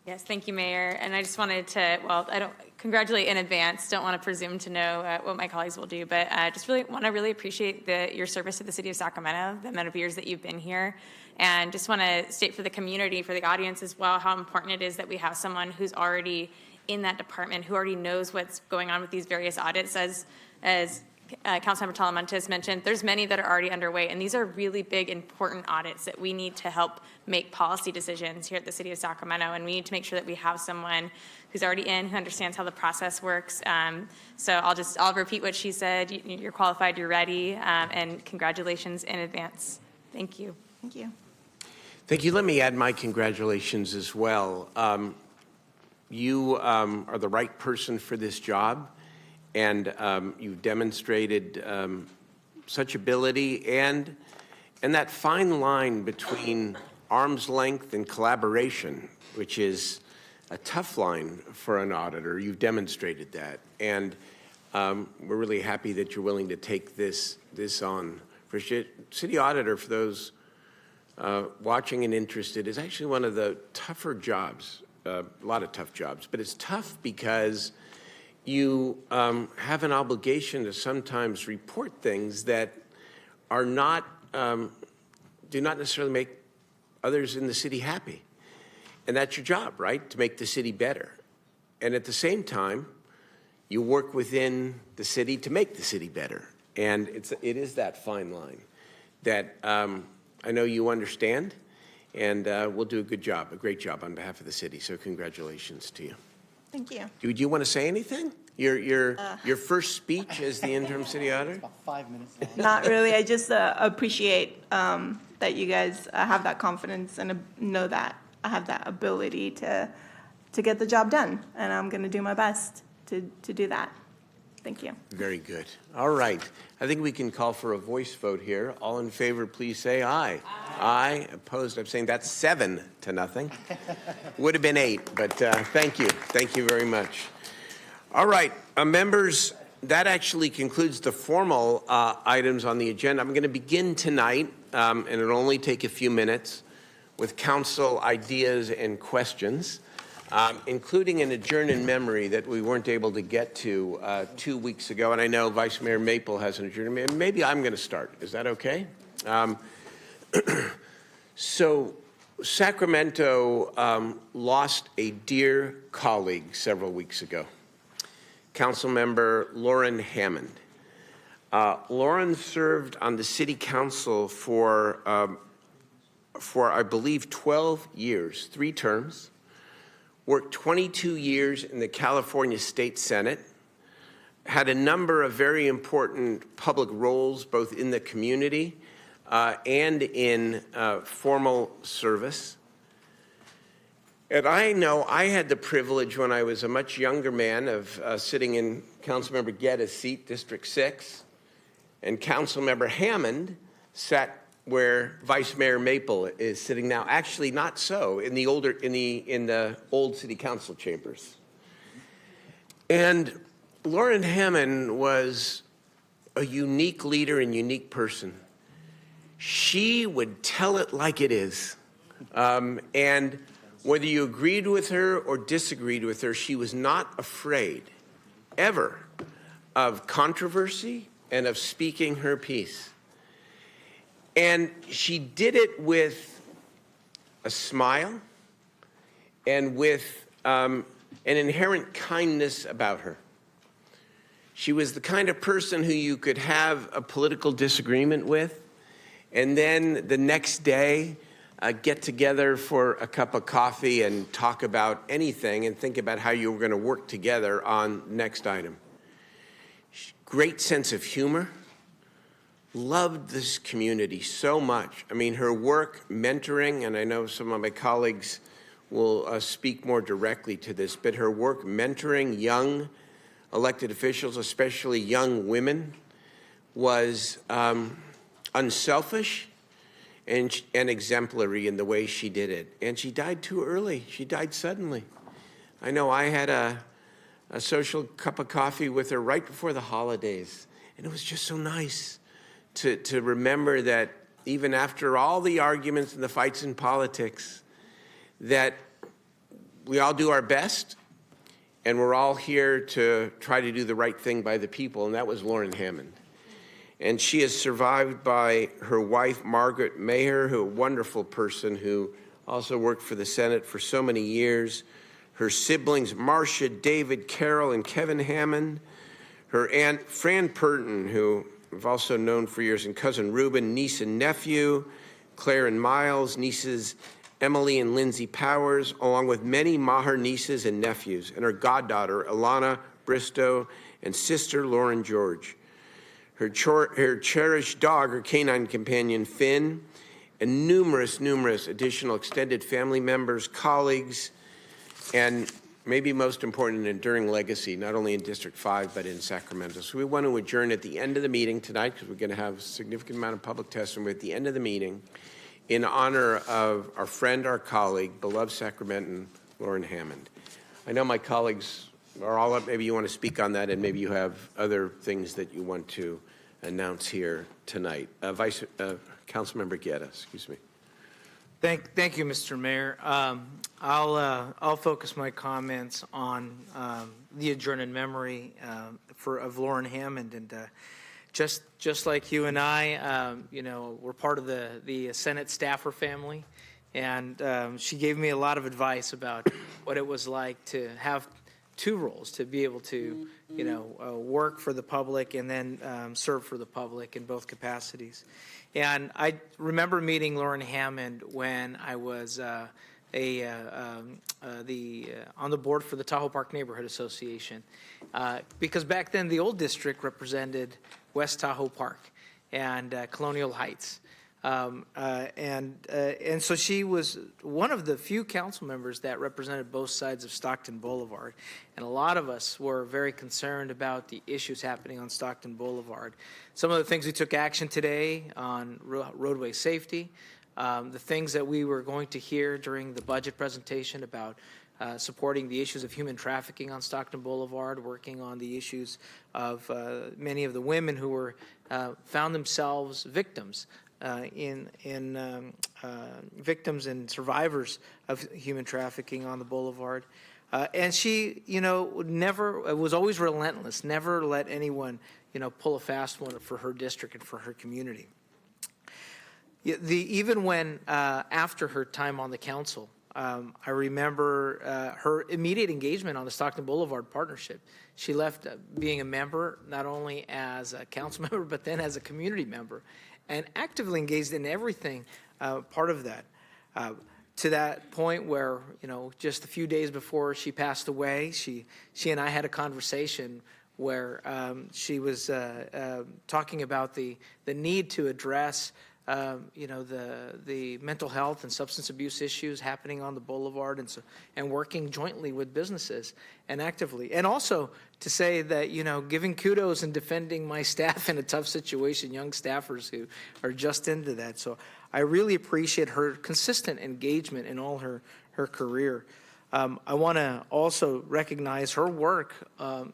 Yes, thank you, Mayor. And I just wanted to, well, I don't congratulate in advance. Don't want to presume to know what my colleagues will do, but just really want to really appreciate your service to the city of Sacramento, the amount of years that you've been here. And just want to state for the community, for the audience as well, how important it is that we have someone who's already in that department, who already knows what's going on with these various audits. As Councilmember Talamantes mentioned, there's many that are already underway, and these are really big, important audits that we need to help make policy decisions here at the city of Sacramento, and we need to make sure that we have someone who's already in, who understands how the process works. So I'll repeat what she said. You're qualified, you're ready, and congratulations in advance. Thank you. Thank you. Thank you. Let me add my congratulations as well. You are the right person for this job, and you've demonstrated such ability and that fine line between arm's length and collaboration, which is a tough line for an auditor. You've demonstrated that, and we're really happy that you're willing to take this on. For city auditor, for those watching and interested, is actually one of the tougher jobs. A lot of tough jobs, but it's tough because you have an obligation to sometimes report things that are not, do not necessarily make others in the city happy. And that's your job, right? To make the city better. And at the same time, you work within the city to make the city better. And it is that fine line that I know you understand. And we'll do a good job, a great job on behalf of the city. So congratulations to you. Thank you. Do you want to say anything? Your first speech as the interim city auditor? About 5 minutes long. Not really. I just appreciate that you guys have that confidence and know that I have that ability to get the job done. And I'm going to do my best to do that. Thank you. Very good. All right. I think we can call for a voice vote here. All in favor, please say aye. Aye. Aye. Opposed, abstained. That's 7-0. Would have been 8, but thank you. Thank you very much. All right, members, that actually concludes the formal items on the agenda. I'm going to begin tonight, and it'll only take a few minutes, with council ideas and questions. Including an adjourn in memory that we weren't able to get to 2 weeks ago. And I know Vice Mayor Maple has an adjourn. Maybe I'm going to start. Is that okay? So Sacramento lost a dear colleague several weeks ago, Councilmember Lauren Hammond. Lauren served on the city council for for, I believe, 12 years, 3 terms, worked 22 years in the California State Senate, had a number of very important public roles, both in the community and in formal service. And I know I had the privilege when I was a much younger man of sitting in Councilmember Guetta's seat, District 6, and Councilmember Hammond sat where Vice Mayor Maple is sitting now. Actually, not so, in the old city council chambers. And Lauren Hammond was a unique leader and unique person. She would tell it like it is. And whether you agreed with her or disagreed with her, she was not afraid, ever, of controversy and of speaking her piece. And she did it with a smile and with an inherent kindness about her. She was the kind of person who you could have a political disagreement with, and then the next day get together for a cup of coffee and talk about anything and think about how you were going to work together on next item. Great sense of humor. Loved this community so much. I mean, her work mentoring, and I know some of my colleagues will speak more directly to this, but her work mentoring young elected officials, especially young women, was unselfish and exemplary in the way she did it. And she died too early. She died suddenly. I know I had a social cup of coffee with her right before the holidays, and it was just so nice to remember that even after all the arguments and the fights in politics, that we all do our best, and we're all here to try to do the right thing by the people, and that was Lauren Hammond. And she is survived by her wife, Margaret Maher, who a wonderful person who also worked for the Senate for so many years, her siblings, Marcia, David, Carol, and Kevin Hammond, her aunt, Fran Purton, who I've also known for years, and cousin Reuben, niece and nephew, Claire and Miles, nieces Emily and Lindsay Powers, along with many Maher nieces and nephews, and her goddaughter, Alana Bristow, and sister, Lauren George. Her cherished dog, her canine companion, Finn, and numerous additional extended family members, colleagues, and maybe most important, an enduring legacy, not only in District 5, but in Sacramento. So we want to adjourn at the end of the meeting tonight, because we're going to have a significant amount of public testimony at the end of the meeting, in honor of our friend, our colleague, beloved Sacramentan, Lauren Hammond. I know my colleagues are all up. Maybe you want to speak on that, and maybe you have other things that you want to announce here tonight. Councilmember Guetta, excuse me. Thank you, Mr. Mayor. I'll focus my comments on the adjourned memory of Lauren Hammond, and just like you and I, we're part of the Senate staffer family, and she gave me a lot of advice about what it was like to have 2 roles, to be able to work for the public and then serve for the public in both capacities. And I remember meeting Lauren Hammond when I was on the board for the Tahoe Park Neighborhood Association, because back then the old district represented West Tahoe Park and Colonial Heights. And so she was one of the few council members that represented both sides of Stockton Boulevard. And a lot of us were very concerned about the issues happening on Stockton Boulevard. Some of the things we took action today on roadway safety, the things that we were going to hear during the budget presentation about supporting the issues of human trafficking on Stockton Boulevard, working on the issues of many of the women who were found themselves victims victims and survivors of human trafficking on the boulevard. And she, was always relentless, never let anyone, pull a fast one for her district and for her community. Even when, after her time on the council, I remember her immediate engagement on the Stockton Boulevard partnership. She left being a member, not only as a council member, but then as a community member, and actively engaged in everything part of that. To that point where, just a few days before she passed away, she and I had a conversation where she was talking about the need to address the mental health and substance abuse issues happening on the boulevard, and working jointly with businesses and actively. And also to say that, giving kudos and defending my staff in a tough situation, young staffers who are just into that. So I really appreciate her consistent engagement in all her career. I want to also recognize her work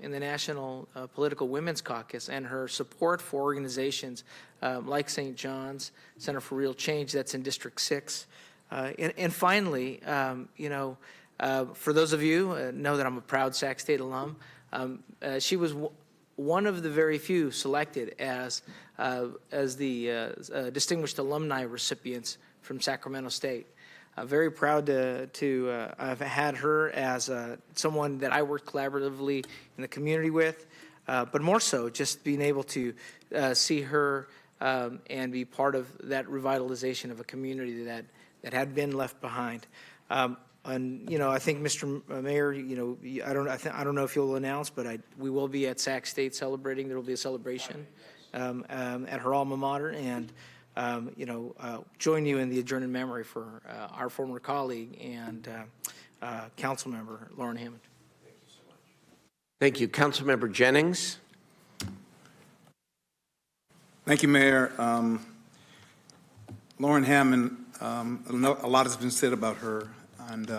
in the National Political Women's Caucus and her support for organizations like St. John's Center for Real Change that's in District 6. And finally, for those of you know that I'm a proud Sac State alum, she was one of the very few selected as the Distinguished Alumni recipients from Sacramento State. Very proud to have had her as someone that I worked collaboratively in the community with, but more so just being able to see her and be part of that revitalization of a community that had been left behind. And I think, Mr. Mayor, I don't know if you'll announce, but we will be at Sac State celebrating. There will be a celebration at her alma mater, and join you in the adjourned memory for our former colleague and council member, Lauren Hammond. Thank you. Councilmember Jennings. Thank you, Mayor. Lauren Hammond, a lot has been said about her. And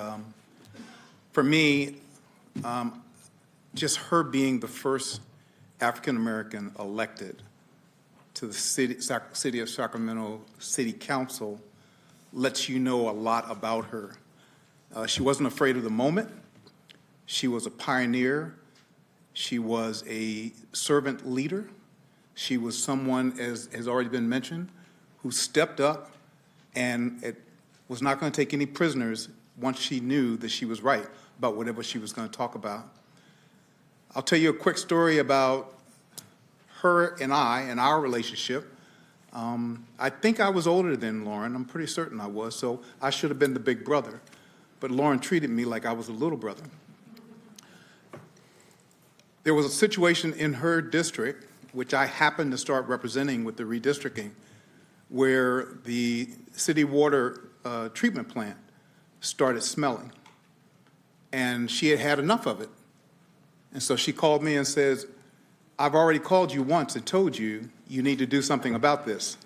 for me, just her being the first African-American elected to the city of Sacramento City Council lets you know a lot about her. She wasn't afraid of the moment. She was a pioneer. She was a servant leader. She was someone, as has already been mentioned, who stepped up and was not going to take any prisoners once she knew that she was right about whatever she was going to talk about. I'll tell you a quick story about her and I and our relationship. I think I was older than Lauren. I'm pretty certain I was, so I should have been the big brother. But Lauren treated me like I was a little brother. There was a situation in her district, which I happened to start representing with the redistricting, where the city water treatment plant started smelling. And she had had enough of it. And so she called me and says, I've already called you once and told you you need to do something about this.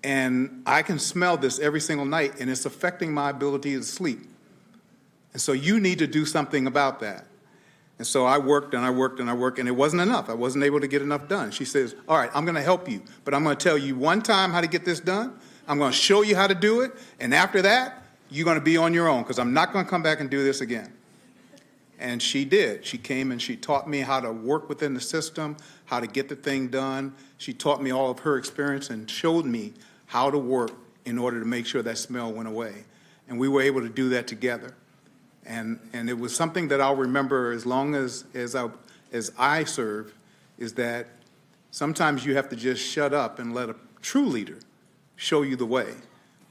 And I can smell this every single night, and it's affecting my ability to sleep. And so you need to do something about that. And so I worked and I worked and I worked, and it wasn't enough. I wasn't able to get enough done. She says, all right, I'm going to help you, but I'm going to tell you one time how to get this done. I'm going to show you how to do it, and after that, you're going to be on your own, because I'm not going to come back and do this again. And she did. She came and she taught me how to work within the system, how to get the thing done. She taught me all of her experience and showed me how to work in order to make sure that smell went away. And we were able to do that together. And it was something that I'll remember as long as I serve, is that sometimes you have to just shut up and let a true leader show you the way.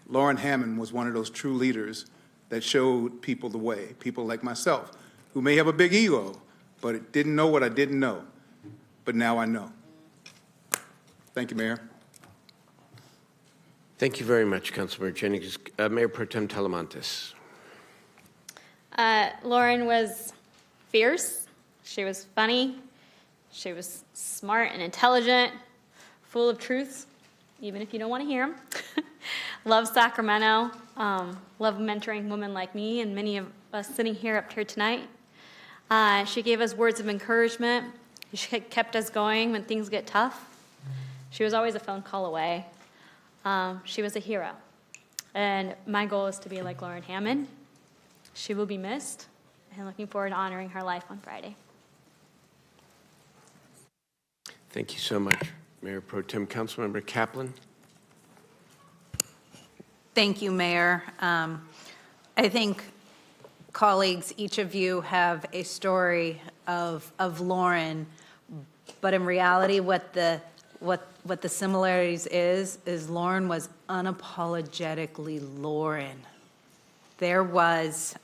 Lauren Hammond was one of those true leaders that showed people the way, people like myself, who may have a big ego, but didn't know what I didn't know. But now I know. Thank you, Mayor. Thank you very much, Councilmember Jennings. Mayor Pro Tem Talamantes. Lauren was fierce. She was funny. She was smart and intelligent, full of truths, even if you don't want to hear them. Loved Sacramento. Loved mentoring women like me and many of us sitting up here tonight. She gave us words of encouragement. She kept us going when things get tough. She was always a phone call away. She was a hero. And my goal is to be like Lauren Hammond. She will be missed, and looking forward to honoring her life on Friday. Thank you so much, Mayor Pro Tem. Councilmember Kaplan. Thank you, Mayor. I think, colleagues, each of you have a story of Lauren, but in reality, what the similarities is Lauren was unapologetically Lauren. There was,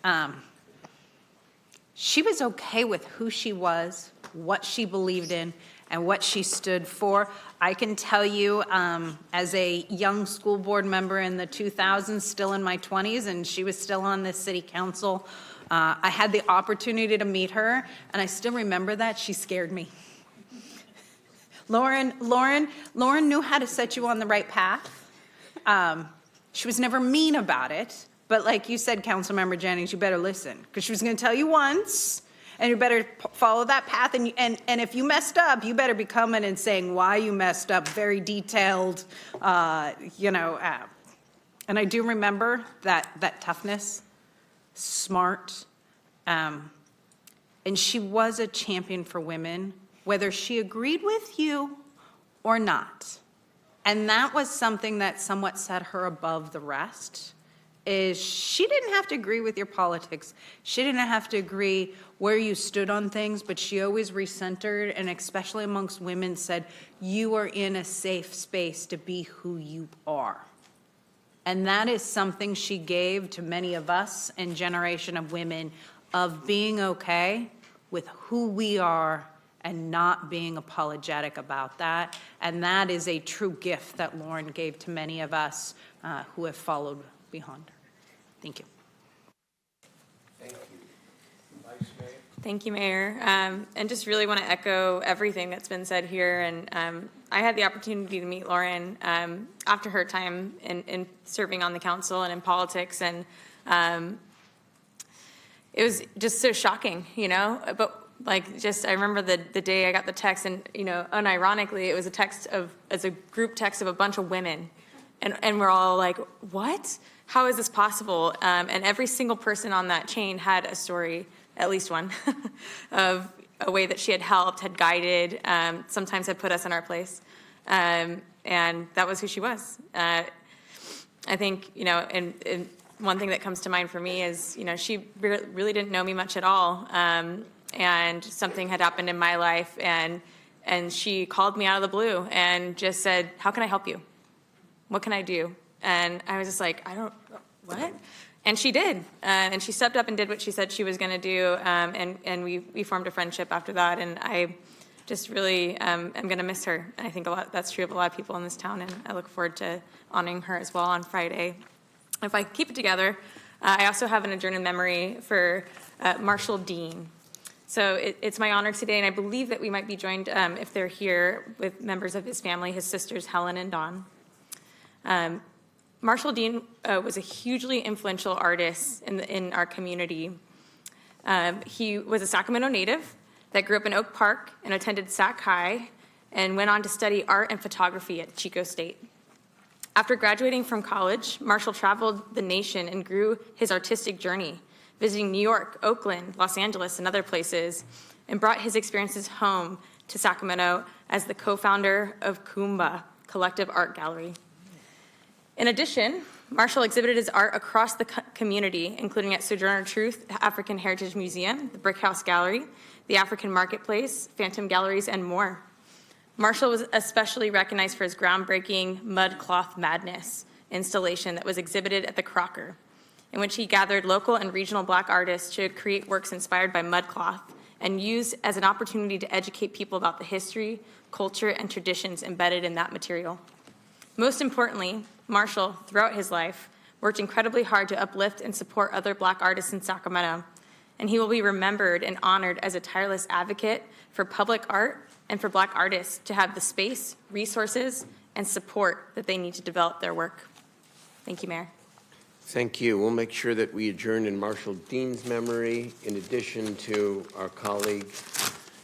she was okay with who she was, what she believed in, and what she stood for. I can tell you, as a young school board member in the 2000s, still in my 20s, and she was still on this city council, I had the opportunity to meet her, and I still remember that. She scared me. Lauren knew how to set you on the right path. She was never mean about it, but like you said, Councilmember Jennings, you better listen, because she was going to tell you once, and you better follow that path. And if you messed up, you better be coming and saying why you messed up, very detailed, And I do remember that toughness, smart, and she was a champion for women, whether she agreed with you or not. And that was something that somewhat set her above the rest, is she didn't have to agree with your politics. She didn't have to agree where you stood on things, but she always recentered, and especially amongst women, said, you are in a safe space to be who you are. And that is something she gave to many of us and generation of women, of being okay with who we are and not being apologetic about that. And that is a true gift that Lauren gave to many of us who have followed behind her. Thank you. Thank you. Vice Mayor. Thank you, Mayor. And just really want to echo everything that's been said here. And I had the opportunity to meet Lauren after her time in serving on the council and in politics. And it was just so shocking, but I remember the day I got the text, and, unironically, it was a group text of a bunch of women. And we're all like, what? How is this possible? And every single person on that chain had a story, at least one, of a way that she had helped, had guided, sometimes had put us in our place. And that was who she was. I think, and one thing that comes to mind for me is, she really didn't know me much at all. And something had happened in my life, and she called me out of the blue and just said, how can I help you? What can I do? And I was just like, what? And she did. And she stepped up and did what she said she was going to do. And we formed a friendship after that. And I just really am going to miss her. And I think that's true of a lot of people in this town. And I look forward to honoring her as well on Friday. If I keep it together, I also have an adjourned memory for Marshall Dean. So it's my honor today, and I believe that we might be joined, if they're here, with members of his family, his sisters Helen and Dawn. Marshall Dean was a hugely influential artist in our community. He was a Sacramento native that grew up in Oak Park and attended Sac High and went on to study art and photography at Chico State. After graduating from college, Marshall traveled the nation and grew his artistic journey, visiting New York, Oakland, Los Angeles, and other places, and brought his experiences home to Sacramento as the co-founder of Kumba Collective Art Gallery. In addition, Marshall exhibited his art across the community, including at Sojourner Truth African Heritage Museum, the Brick House Gallery, the African Marketplace, Phantom Galleries, and more. Marshall was especially recognized for his groundbreaking Mud Cloth Madness installation that was exhibited at the Crocker, in which he gathered local and regional Black artists to create works inspired by mudcloth and used as an opportunity to educate people about the history, culture, and traditions embedded in that material. Most importantly, Marshall, throughout his life, worked incredibly hard to uplift and support other Black artists in Sacramento, and he will be remembered and honored as a tireless advocate for public art and for Black artists to have the space, resources, and support that they need to develop their work. Thank you, Mayor. Thank you. We'll make sure that we adjourn in Marshall Dean's memory, in addition to our colleague,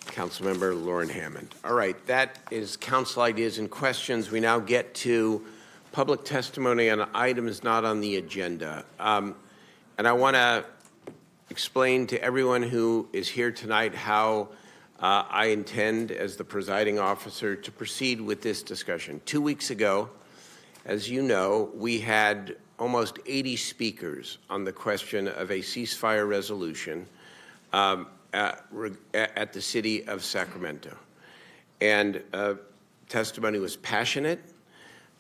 Councilmember Lauren Hammond. All right, that is council ideas and questions. We now get to public testimony on items not on the agenda. And I want to explain to everyone who is here tonight how I intend, as the presiding officer, to proceed with this discussion. 2 weeks ago, as you know, we had almost 80 speakers on the question of a ceasefire resolution at the city of Sacramento. And testimony was passionate,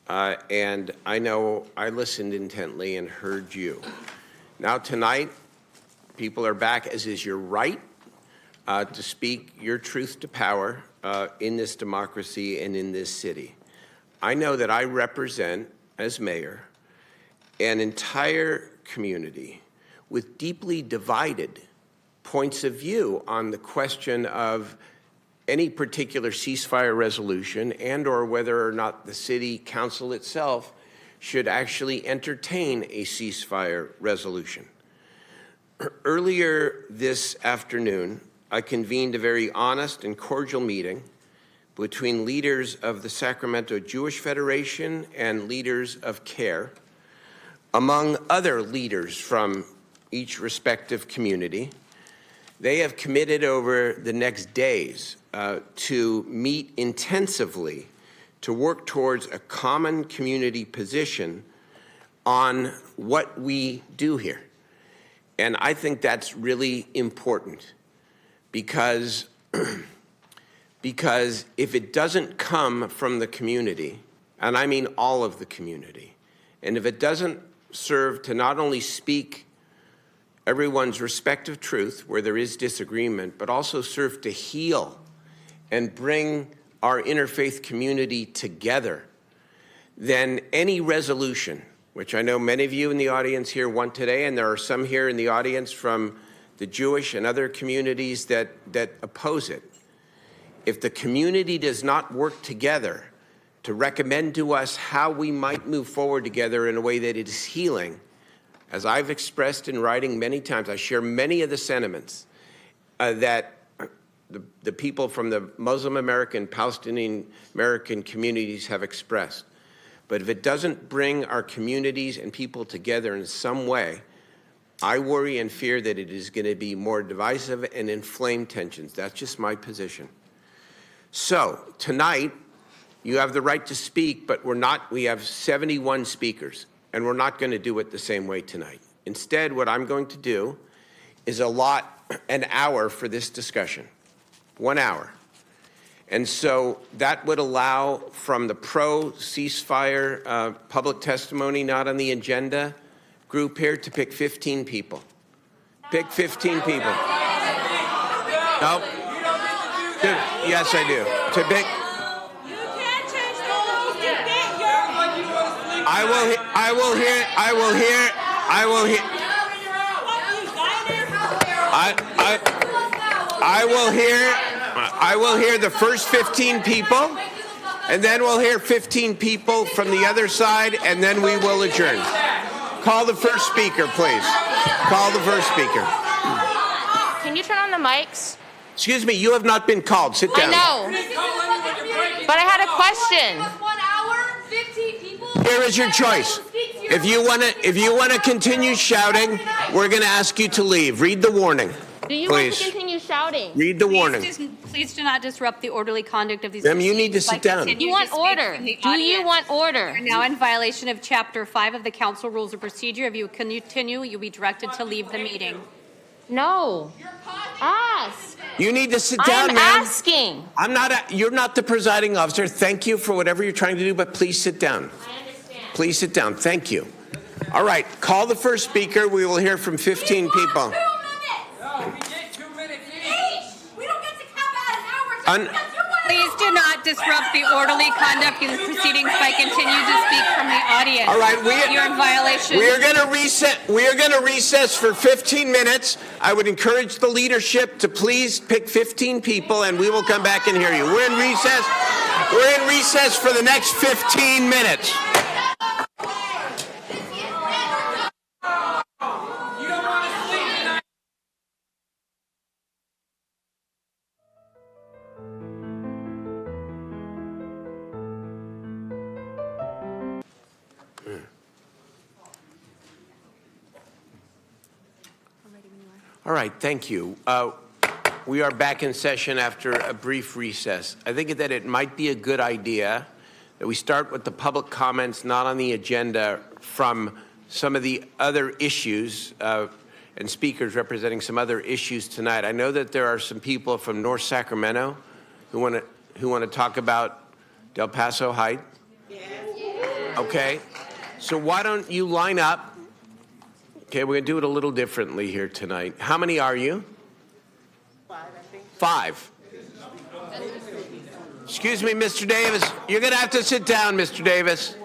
and I know I listened intently and heard you. Now tonight, people are back, as is your right, to speak your truth to power in this democracy and in this city. I know that I represent, as mayor, an entire community with deeply divided points of view on the question of any particular ceasefire resolution and or whether or not the city council itself should actually entertain a ceasefire resolution. Earlier this afternoon, I convened a very honest and cordial meeting between leaders of the Sacramento Jewish Federation and leaders of CARE, among other leaders from each respective community. They have committed over the next days to meet intensively to work towards a common community position on what we do here. And I think that's really important because if it doesn't come from the community, and I mean all of the community, and if it doesn't serve to not only speak everyone's respective truth where there is disagreement, but also serve to heal and bring our interfaith community together, then any resolution, which I know many of you in the audience here want today, and there are some here in the audience from the Jewish and other communities that oppose it. If the community does not work together to recommend to us how we might move forward together in a way that is healing, as I've expressed in writing many times, I share many of the sentiments that the people from the Muslim American, Palestinian American communities have expressed. But if it doesn't bring our communities and people together in some way, I worry and fear that it is going to be more divisive and inflame tensions. That's just my position. So tonight, you have the right to speak, but we have 71 speakers, and we're not going to do it the same way tonight. Instead, what I'm going to do is allot an hour for this discussion, 1 hour. And so that would allow from the pro-ceasefire public testimony not on the agenda group here to pick 15 people. Pick 15 people. Nope. Yes, I do. To pick. I will hear the first 15 people, and then we'll hear 15 people from the other side, and then we will adjourn. Call the first speaker, please. Call the first speaker. Can you turn on the mics? Excuse me, you have not been called. Sit down. I know. But I had a question. Here is your choice. If you want to continue shouting, we're going to ask you to leave. Read the warning. Do you please. want to continue shouting? Read the warning. Please do not disrupt the orderly conduct of these Ma'am, you need to sit down. You want order. Do you want order? You're now in violation of Chapter 5 of the Council Rules of Procedure. If you continue, you'll be directed to leave the meeting. No. Ask. You need to sit down, I'm ma'am. asking. You're not the presiding officer. Thank you for whatever you're trying to do, but please sit down. I understand. Please sit down. Thank you. All right, call the first speaker. We will hear from 15 people. Please do not disrupt the orderly conduct in the proceedings by continuing to speak from the audience. All right, you're in violation. We are going to reset. We are going to recess for 15 minutes. I would encourage the leadership to please pick 15 people, and we will come back and hear you. We're in recess. We're in recess for the next 15 minutes. All right, thank you. We are back in session after a brief recess. I think that it might be a good idea that we start with the public comments not on the agenda from some of the other issues and speakers representing some other issues tonight. I know that there are some people from North Sacramento who want to talk about Del Paso Heights. Okay, so why don't you line up? Okay, we're going to do it a little differently here tonight. How many are you? 5, I think. 5. Excuse me, Mr. Davis. You're going to have to sit down, Mr. Davis.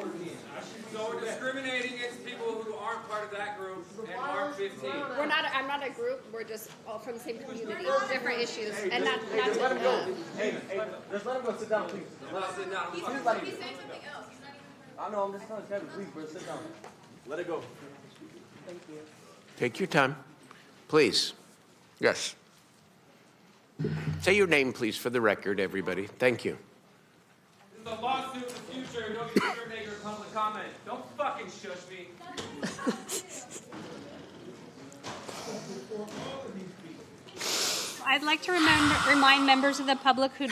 So we're discriminating against people who aren't part of that group and aren't 15. I'm not a group, we're just all from the same community, different issues, and not to. Let him go. Hey, just let him go. Sit down, please. Sit down. He's saying something else. I know. I'm just telling Kevin, please, bro, sit down. Let it go. Thank you. Take your time, please. Yes. Say your name, please, for the record, everybody. Thank you. This is a lawsuit in the future. Don't discriminate your public comment. Don't fucking shush me. I'd like to remind members of the public who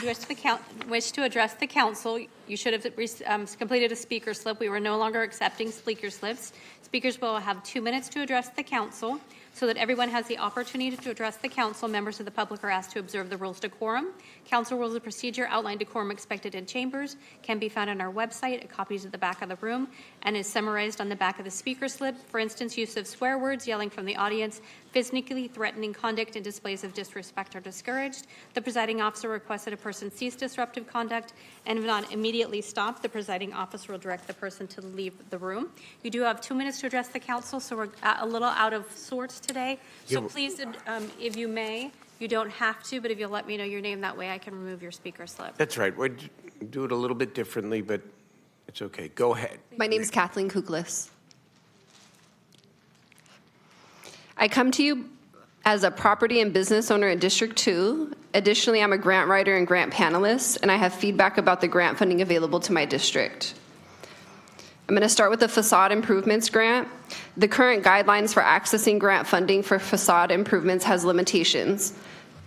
wish to address the council, you should have completed a speaker slip. We were no longer accepting speaker slips. Speakers will have 2 minutes to address the council. So that everyone has the opportunity to address the council, members of the public are asked to observe the rules of decorum. Council rules of procedure outline decorum expected in chambers, can be found on our website, copies at the back of the room, and is summarized on the back of the speaker slip. For instance, use of swear words, yelling from the audience, physically threatening conduct, and displays of disrespect are discouraged. The presiding officer requests that a person cease disruptive conduct, and if not immediately stopped, the presiding officer will direct the person to leave the room. You do have 2 minutes to address the council, so we're a little out of sorts today. So please, if you may, you don't have to, but if you'll let me know your name, that way I can remove your speaker slip. That's right. We'll do it a little bit differently, but it's okay. Go ahead. My name is Kathleen Kuklis. I come to you as a property and business owner in District 2. Additionally, I'm a grant writer and grant panelist, and I have feedback about the grant funding available to my district. I'm going to start with the facade improvements grant. The current guidelines for accessing grant funding for facade improvements has limitations.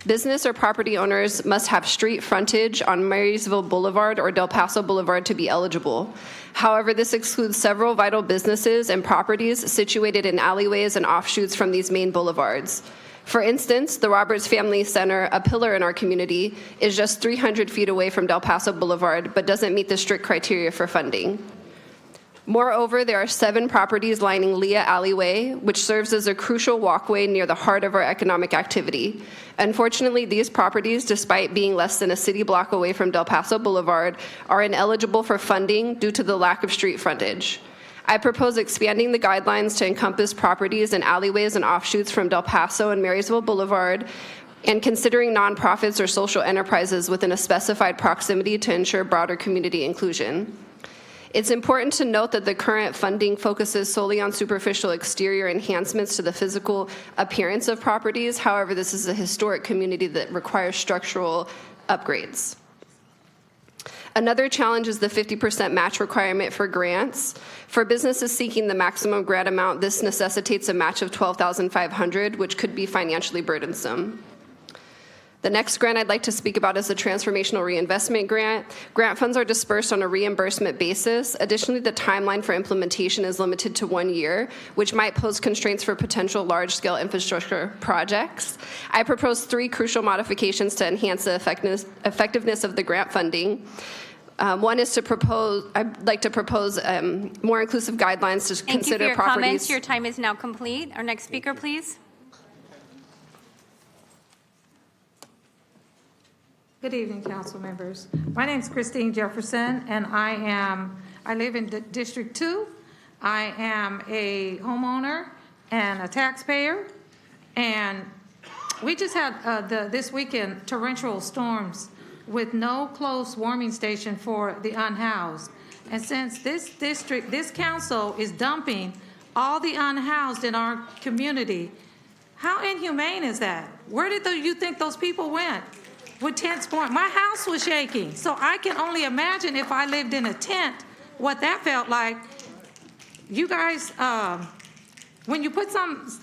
Business or property owners must have street frontage on Marysville Boulevard or Del Paso Boulevard to be eligible. However, this excludes several vital businesses and properties situated in alleyways and offshoots from these main boulevards. For instance, the Roberts Family Center, a pillar in our community, is just 300 feet away from Del Paso Boulevard, but doesn't meet the strict criteria for funding. Moreover, there are 7 properties lining Leah Alleyway, which serves as a crucial walkway near the heart of our economic activity. Unfortunately, these properties, despite being less than a city block away from Del Paso Boulevard, are ineligible for funding due to the lack of street frontage. I propose expanding the guidelines to encompass properties and alleyways and offshoots from Del Paso and Marysville Boulevard, and considering nonprofits or social enterprises within a specified proximity to ensure broader community inclusion. It's important to note that the current funding focuses solely on superficial exterior enhancements to the physical appearance of properties. However, this is a historic community that requires structural upgrades. Another challenge is the 50% match requirement for grants. For businesses seeking the maximum grant amount, this necessitates a match of $12,500, which could be financially burdensome. The next grant I'd like to speak about is the Transformational Reinvestment Grant. Grant funds are dispersed on a reimbursement basis. Additionally, the timeline for implementation is limited to 1 year, which might pose constraints for potential large-scale infrastructure projects. I propose 3 crucial modifications to enhance the effectiveness of the grant funding. One is I'd like to propose more inclusive guidelines to Thank consider you for your properties. comments. Your time is now complete. Our next speaker, please. Good evening, council members. My name is Christine Jefferson, and I live in District 2. I am a homeowner and a taxpayer, and we just had this weekend torrential storms with no close warming station for the unhoused. And since this council is dumping all the unhoused in our community, how inhumane is that? Where did you think those people went? With tents pouring. My house was shaking, so I can only imagine if I lived in a tent, what that felt like. You guys, when you put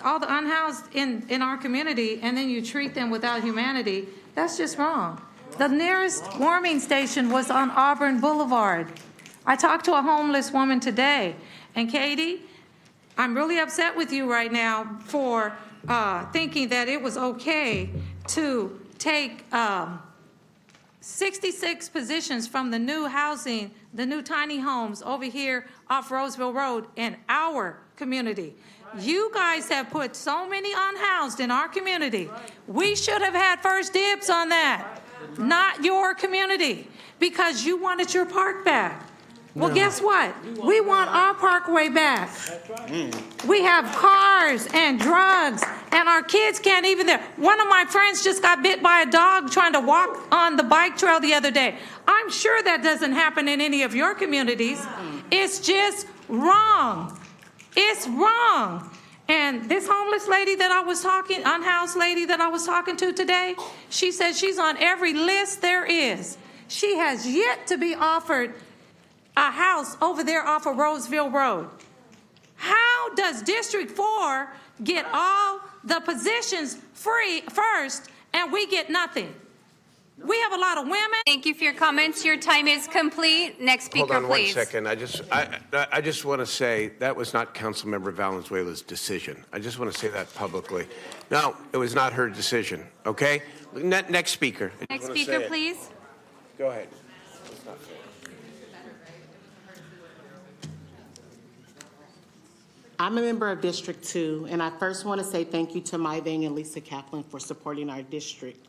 all the unhoused in our community and then you treat them without humanity, that's just wrong. The nearest warming station was on Auburn Boulevard. I talked to a homeless woman today, and Katie, I'm really upset with you right now for thinking that it was okay to take 66 positions from the new housing, the new tiny homes over here off Roseville Road in our community. You guys have put so many unhoused in our community. We should have had first dibs on that, not your community, because you wanted your park back. Well, guess what? We want our parkway back. We have cars and drugs, and our kids can't even there. One of my friends just got bit by a dog trying to walk on the bike trail the other day. I'm sure that doesn't happen in any of your communities. It's just wrong. It's wrong. And this homeless lady that I was talking, unhoused lady that I was talking to today, she said she's on every list there is. She has yet to be offered a house over there off of Roseville Road. How does District 4 get all the positions free first and we get nothing? We have a lot of women. Thank you for your comments. Your time is complete. Next speaker, Hold on please. 1 second. I just want to say that was not Councilmember Valenzuela's decision. I just want to say that publicly. No, it was not her decision. Okay? Next speaker. Next speaker, please. Go ahead. I'm a member of District 2, and I first want to say thank you to Mai Vang and Lisa Kaplan for supporting our district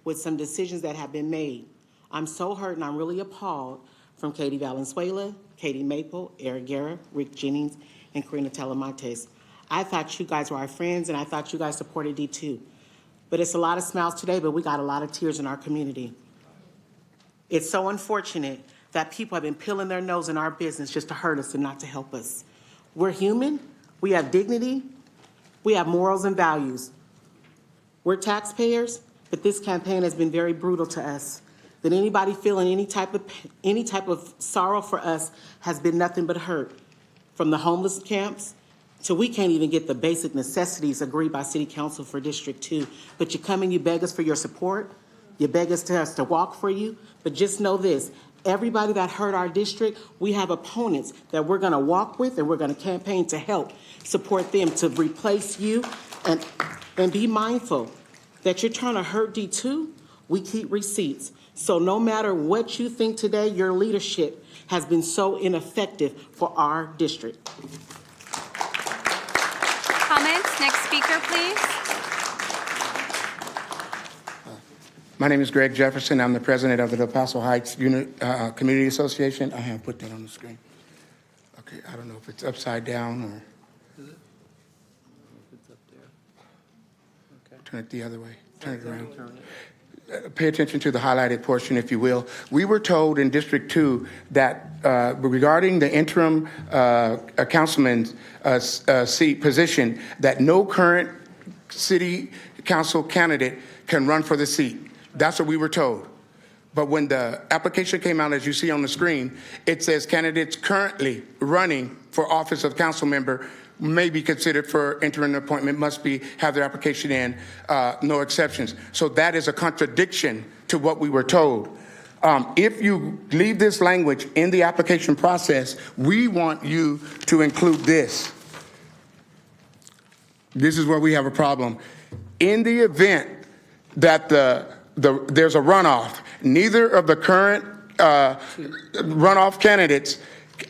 with some decisions that have been made. I'm so hurt and I'm really appalled from Katie Valenzuela, Katie Maple, Eric Guerra, Rick Jennings, and Karina Talamontes. I thought you guys were our friends, and I thought you guys supported D2. But it's a lot of smiles today, but we got a lot of tears in our community. It's so unfortunate that people have been peeling their nose in our business just to hurt us and not to help us. We're human, we have dignity, we have morals and values. We're taxpayers, but this campaign has been very brutal to us. That anybody feeling any type of sorrow for us has been nothing but hurt. From the homeless camps to we can't even get the basic necessities agreed by City Council for District 2. But you come and you beg us for your support, you beg us to walk for you, but just know this, everybody that hurt our district, we have opponents that we're gonna walk with and we're gonna campaign to help support them to replace you, and be mindful that you're trying to hurt D2, we keep receipts. So no matter what you think today, your leadership has been so ineffective for our district. Comments? Next speaker, please. My name is Greg Jefferson. I'm the president of the El Paso Heights Community Association. I have put that on the screen. Okay, I don't know if it's upside down or. Turn it the other way. Turn it around. Pay attention to the highlighted portion, if you will. We were told in District 2 that regarding the interim councilman's seat position, that no current city council candidate can run for the seat. That's what we were told. But when the application came out, as you see on the screen, it says candidates currently running for office of council member may be considered for interim appointment, must have their application in, no exceptions. So that is a contradiction to what we were told. If you leave this language in the application process, we want you to include this. This is where we have a problem. In the event that there's a runoff, neither of the current runoff candidates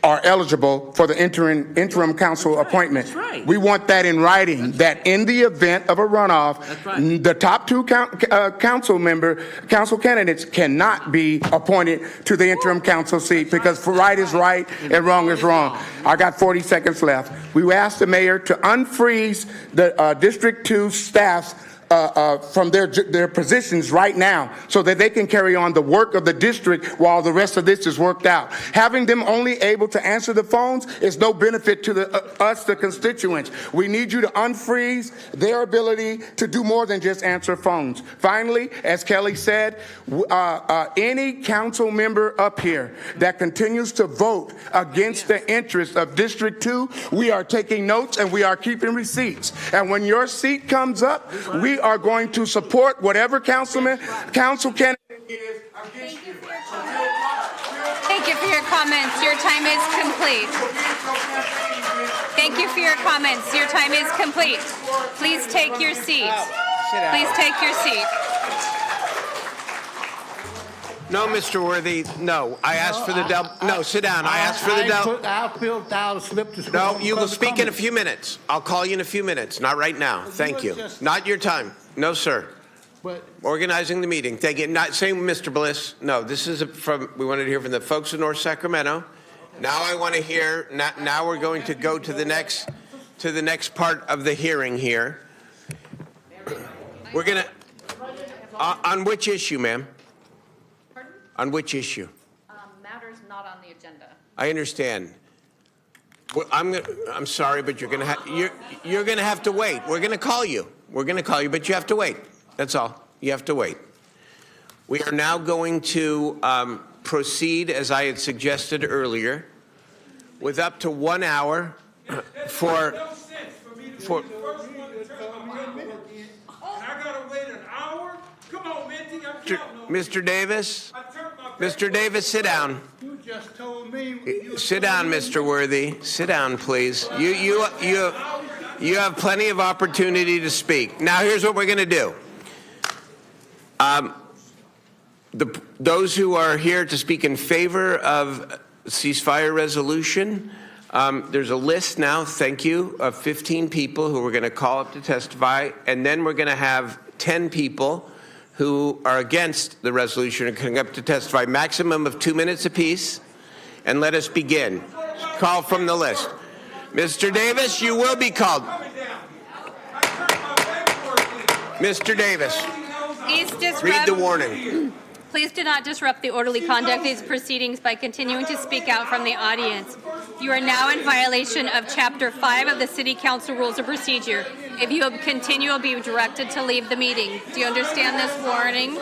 are eligible for the interim council appointment. That's right. We want that in writing, that in the event of a runoff, the top two council candidates cannot be appointed to the interim council seat, because right is right and wrong is wrong. I got 40 seconds left. We asked the mayor to unfreeze the District 2 staff's from their positions right now so that they can carry on the work of the district while the rest of this is worked out. Having them only able to answer the phones is no benefit to us, the constituents. We need you to unfreeze their ability to do more than just answer phones. Finally, as Kelly said, any council member up here that continues to vote against the interests of District 2, we are taking notes and we are keeping receipts. And when your seat comes up, we are going to support whatever council candidate is against you. Thank you for your comments. Your time is complete. Thank you for your comments. Your time is complete. Please take your seat. Please take your seat. No, Mr. Worthy, no. I asked for the no, sit down. I asked for the I filled out a slip to. No, you will speak in a few minutes. I'll call you in a few minutes, not right now. Thank you. Not your time. No, sir. But Organizing the meeting. Thank you. Not saying Mr. Bliss. No, this is we wanted to hear from the folks of North Sacramento. Now I want to hear, now we're going to go to the next part of the hearing here. We're going to, on which issue, ma'am? Pardon? On which issue? Matters not on the agenda. I understand. Well, I'm sorry, but you're going to have to wait. We're going to call you. We're going to call you, but you have to wait. That's all. You have to wait. We are now going to proceed, as I had suggested earlier, with up to 1 hour for. Mr. Davis, Mr. Davis, sit down. you just told me. Sit down, Mr. Worthy. Sit down, please. You have plenty of opportunity to speak. Now, here's what we're going to do. Those who are here to speak in favor of ceasefire resolution, there's a list now, thank you, of 15 people who we're going to call up to testify, and then we're going to have 10 people who are against the resolution and coming up to testify, maximum of 2 minutes apiece. And let us begin. Call from the list. Mr. Davis, you will be called. Mr. Davis, read the warning. Please do not disrupt the orderly conduct of these proceedings by continuing to speak out from the audience. You are now in violation of Chapter 5 of the City Council Rules of Procedure. If you continue, you'll be directed to leave the meeting. Do you understand this warning?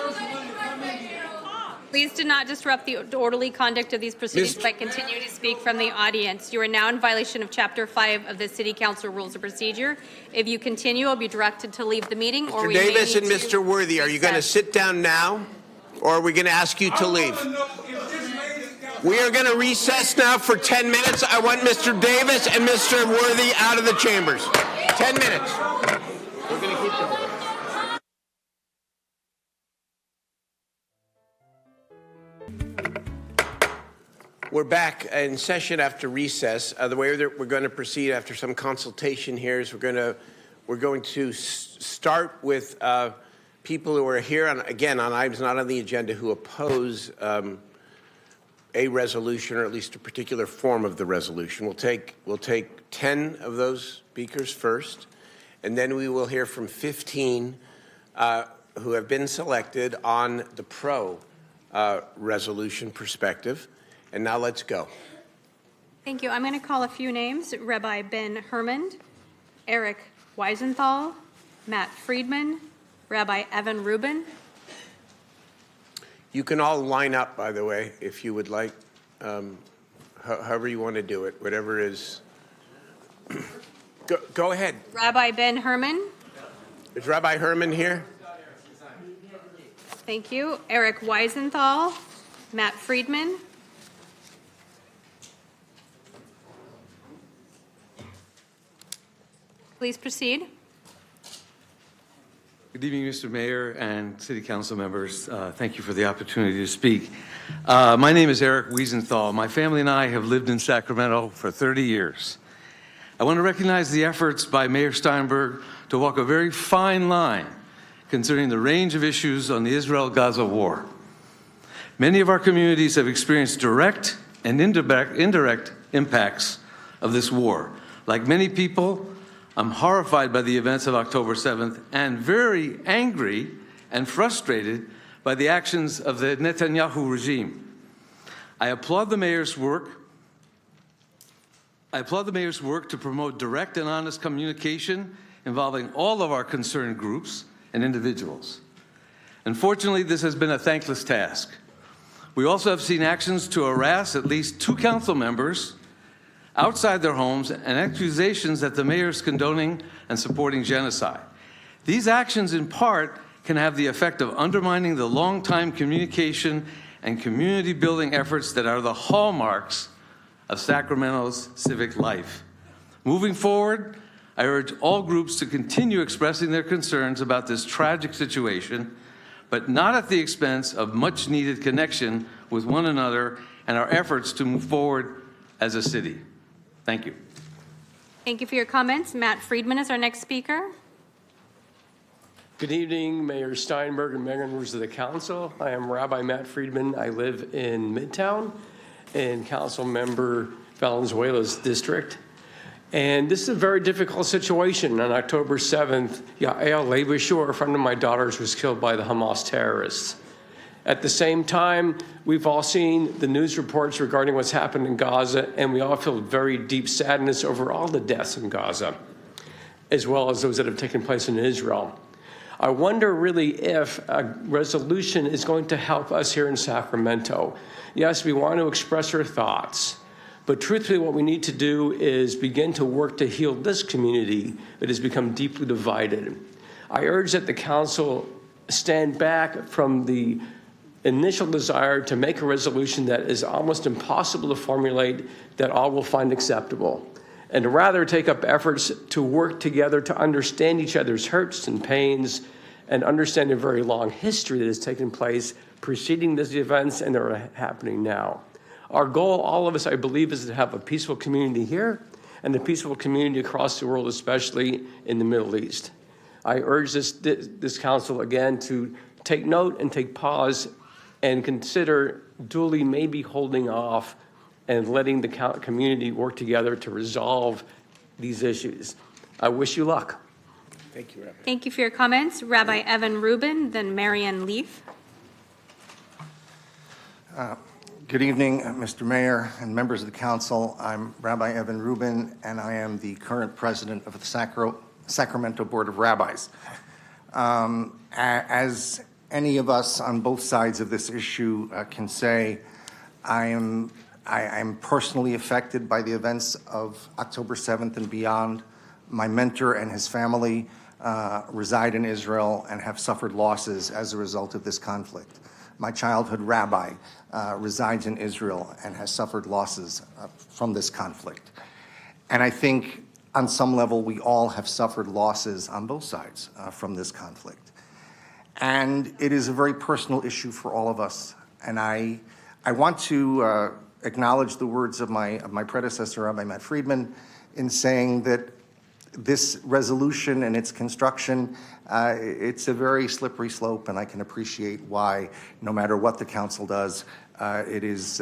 Please do not disrupt the orderly conduct of these proceedings by continuing to speak from the audience. You are now in violation of Chapter 5 of the City Council Rules of Procedure. If you continue, you'll be directed to leave the meeting. Mr. Davis and Mr. Worthy, are you going to sit down now, or are we going to ask you to leave? We are going to recess now for 10 minutes. I want Mr. Davis and Mr. Worthy out of the chambers. 10 minutes. We're going to keep going. We're back in session after recess. The way that we're going to proceed after some consultation here is we're going to start with people who are here on items not on the agenda who oppose a resolution, or at least a particular form of the resolution. We'll take 10 of those speakers first, and then we will hear from 15 who have been selected on the pro resolution perspective. And now let's go. Thank you. I'm going to call a few names. Rabbi Ben Hermond, Eric Weisenthal, Matt Friedman, Rabbi Evan Rubin. You can all line up, by the way, if you would like, however you want to do it, whatever is. Go ahead. Rabbi Ben Herman. Is Rabbi Herman here? Thank you. Eric Weisenthal, Matt Friedman. Please proceed. Good evening, Mr. Mayor and City Council members. Thank you for the opportunity to speak. My name is Eric Wiesenthal. My family and I have lived in Sacramento for 30 years. I want to recognize the efforts by Mayor Steinberg to walk a very fine line concerning the range of issues on the Israel-Gaza war. Many of our communities have experienced direct and indirect impacts of this war. Like many people, I'm horrified by the events of October 7th and very angry and frustrated by the actions of the Netanyahu regime. I applaud the mayor's work to promote direct and honest communication involving all of our concerned groups and individuals. Unfortunately, this has been a thankless task. We also have seen actions to harass at least 2 council members outside their homes and accusations that the mayor is condoning and supporting genocide. These actions, in part, can have the effect of undermining the long-time communication and community-building efforts that are the hallmarks of Sacramento's civic life. Moving forward, I urge all groups to continue expressing their concerns about this tragic situation, but not at the expense of much-needed connection with one another and our efforts to move forward as a city. Thank you. Thank you for your comments. Matt Friedman is our next speaker. Good evening, Mayor Steinberg and members of the council. I am Rabbi Matt Friedman. I live in Midtown in Council Member Valenzuela's district. And this is a very difficult situation. On October 7th, Yael Leibashur, a friend of my daughter's, was killed by the Hamas terrorists. At the same time, we've all seen the news reports regarding what's happened in Gaza, and we all feel very deep sadness over all the deaths in Gaza, as well as those that have taken place in Israel. I wonder really if a resolution is going to help us here in Sacramento. Yes, we want to express our thoughts, but truthfully what we need to do is begin to work to heal this community that has become deeply divided. I urge that the council stand back from the initial desire to make a resolution that is almost impossible to formulate that all will find acceptable, and to rather take up efforts to work together to understand each other's hurts and pains and understand a very long history that has taken place preceding these events and are happening now. Our goal, all of us, I believe, is to have a peaceful community here and a peaceful community across the world, especially in the Middle East. I urge this council again to take note and take pause and consider duly maybe holding off and letting the community work together to resolve these issues. I wish you luck. Thank you, Rabbi. Thank you for your comments. Rabbi Evan Rubin, then Marianne Leaf. Good evening, Mr. Mayor and members of the council. I'm Rabbi Evan Rubin, and I am the current president of the Sacramento Board of Rabbis. As any of us on both sides of this issue can say, I am personally affected by the events of October 7th and beyond. My mentor and his family reside in Israel and have suffered losses as a result of this conflict. My childhood rabbi resides in Israel and has suffered losses from this conflict. And I think on some level we all have suffered losses on both sides from this conflict. And it is a very personal issue for all of us. And I want to acknowledge the words of my predecessor, Rabbi Matt Friedman, in saying that this resolution and its construction, it's a very slippery slope, and I can appreciate why, no matter what the council does, it is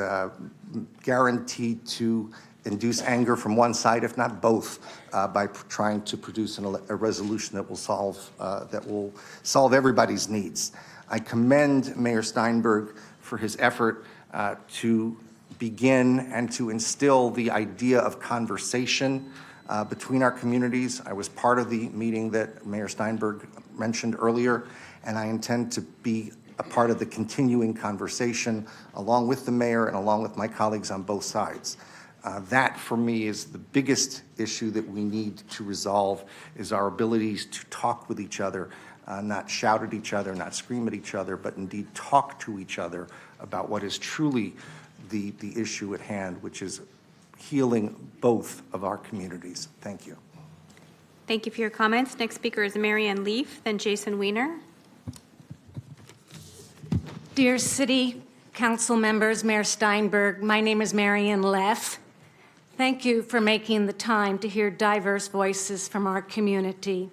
guaranteed to induce anger from one side, if not both, by trying to produce a resolution that will solve everybody's needs. I commend Mayor Steinberg for his effort to begin and to instill the idea of conversation between our communities. I was part of the meeting that Mayor Steinberg mentioned earlier, and I intend to be a part of the continuing conversation along with the mayor and along with my colleagues on both sides. That, for me, is the biggest issue that we need to resolve, is our abilities to talk with each other, not shout at each other, not scream at each other, but indeed talk to each other about what is truly the issue at hand, which is healing both of our communities. Thank you. Thank you for your comments. Next speaker is Marianne Leaf, then Jason Weiner. Dear City Council members, Mayor Steinberg, my name is Marianne Leff. Thank you for making the time to hear diverse voices from our community.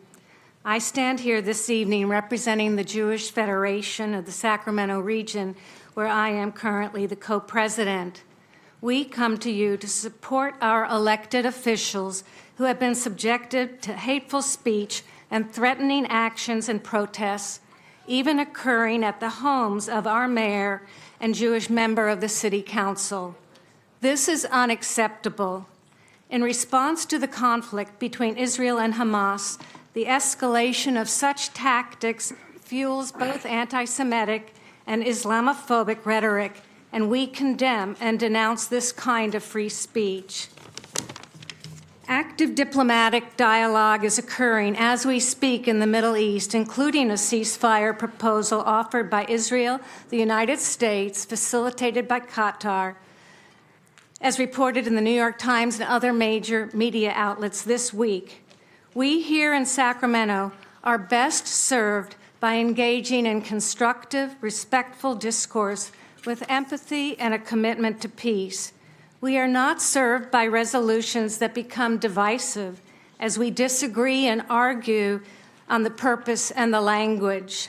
I stand here this evening representing the Jewish Federation of the Sacramento region, where I am currently the co-president. We come to you to support our elected officials who have been subjected to hateful speech and threatening actions and protests, even occurring at the homes of our mayor and Jewish member of the City Council. This is unacceptable. In response to the conflict between Israel and Hamas, the escalation of such tactics fuels both anti-Semitic and Islamophobic rhetoric, and we condemn and denounce this kind of free speech. Active diplomatic dialogue is occurring as we speak in the Middle East, including a ceasefire proposal offered by Israel, the United States, facilitated by Qatar, as reported in the New York Times and other major media outlets this week. We here in Sacramento are best served by engaging in constructive, respectful discourse with empathy and a commitment to peace. We are not served by resolutions that become divisive as we disagree and argue on the purpose and the language.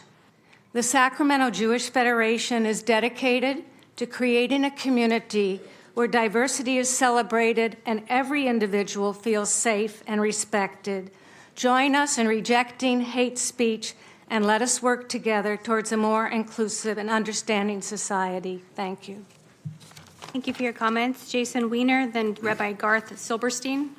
The Sacramento Jewish Federation is dedicated to creating a community where diversity is celebrated and every individual feels safe and respected. Join us in rejecting hate speech and let us work together towards a more inclusive and understanding society. Thank you. Thank you for your comments. Jason Weiner, then Rabbi Garth Silberstein.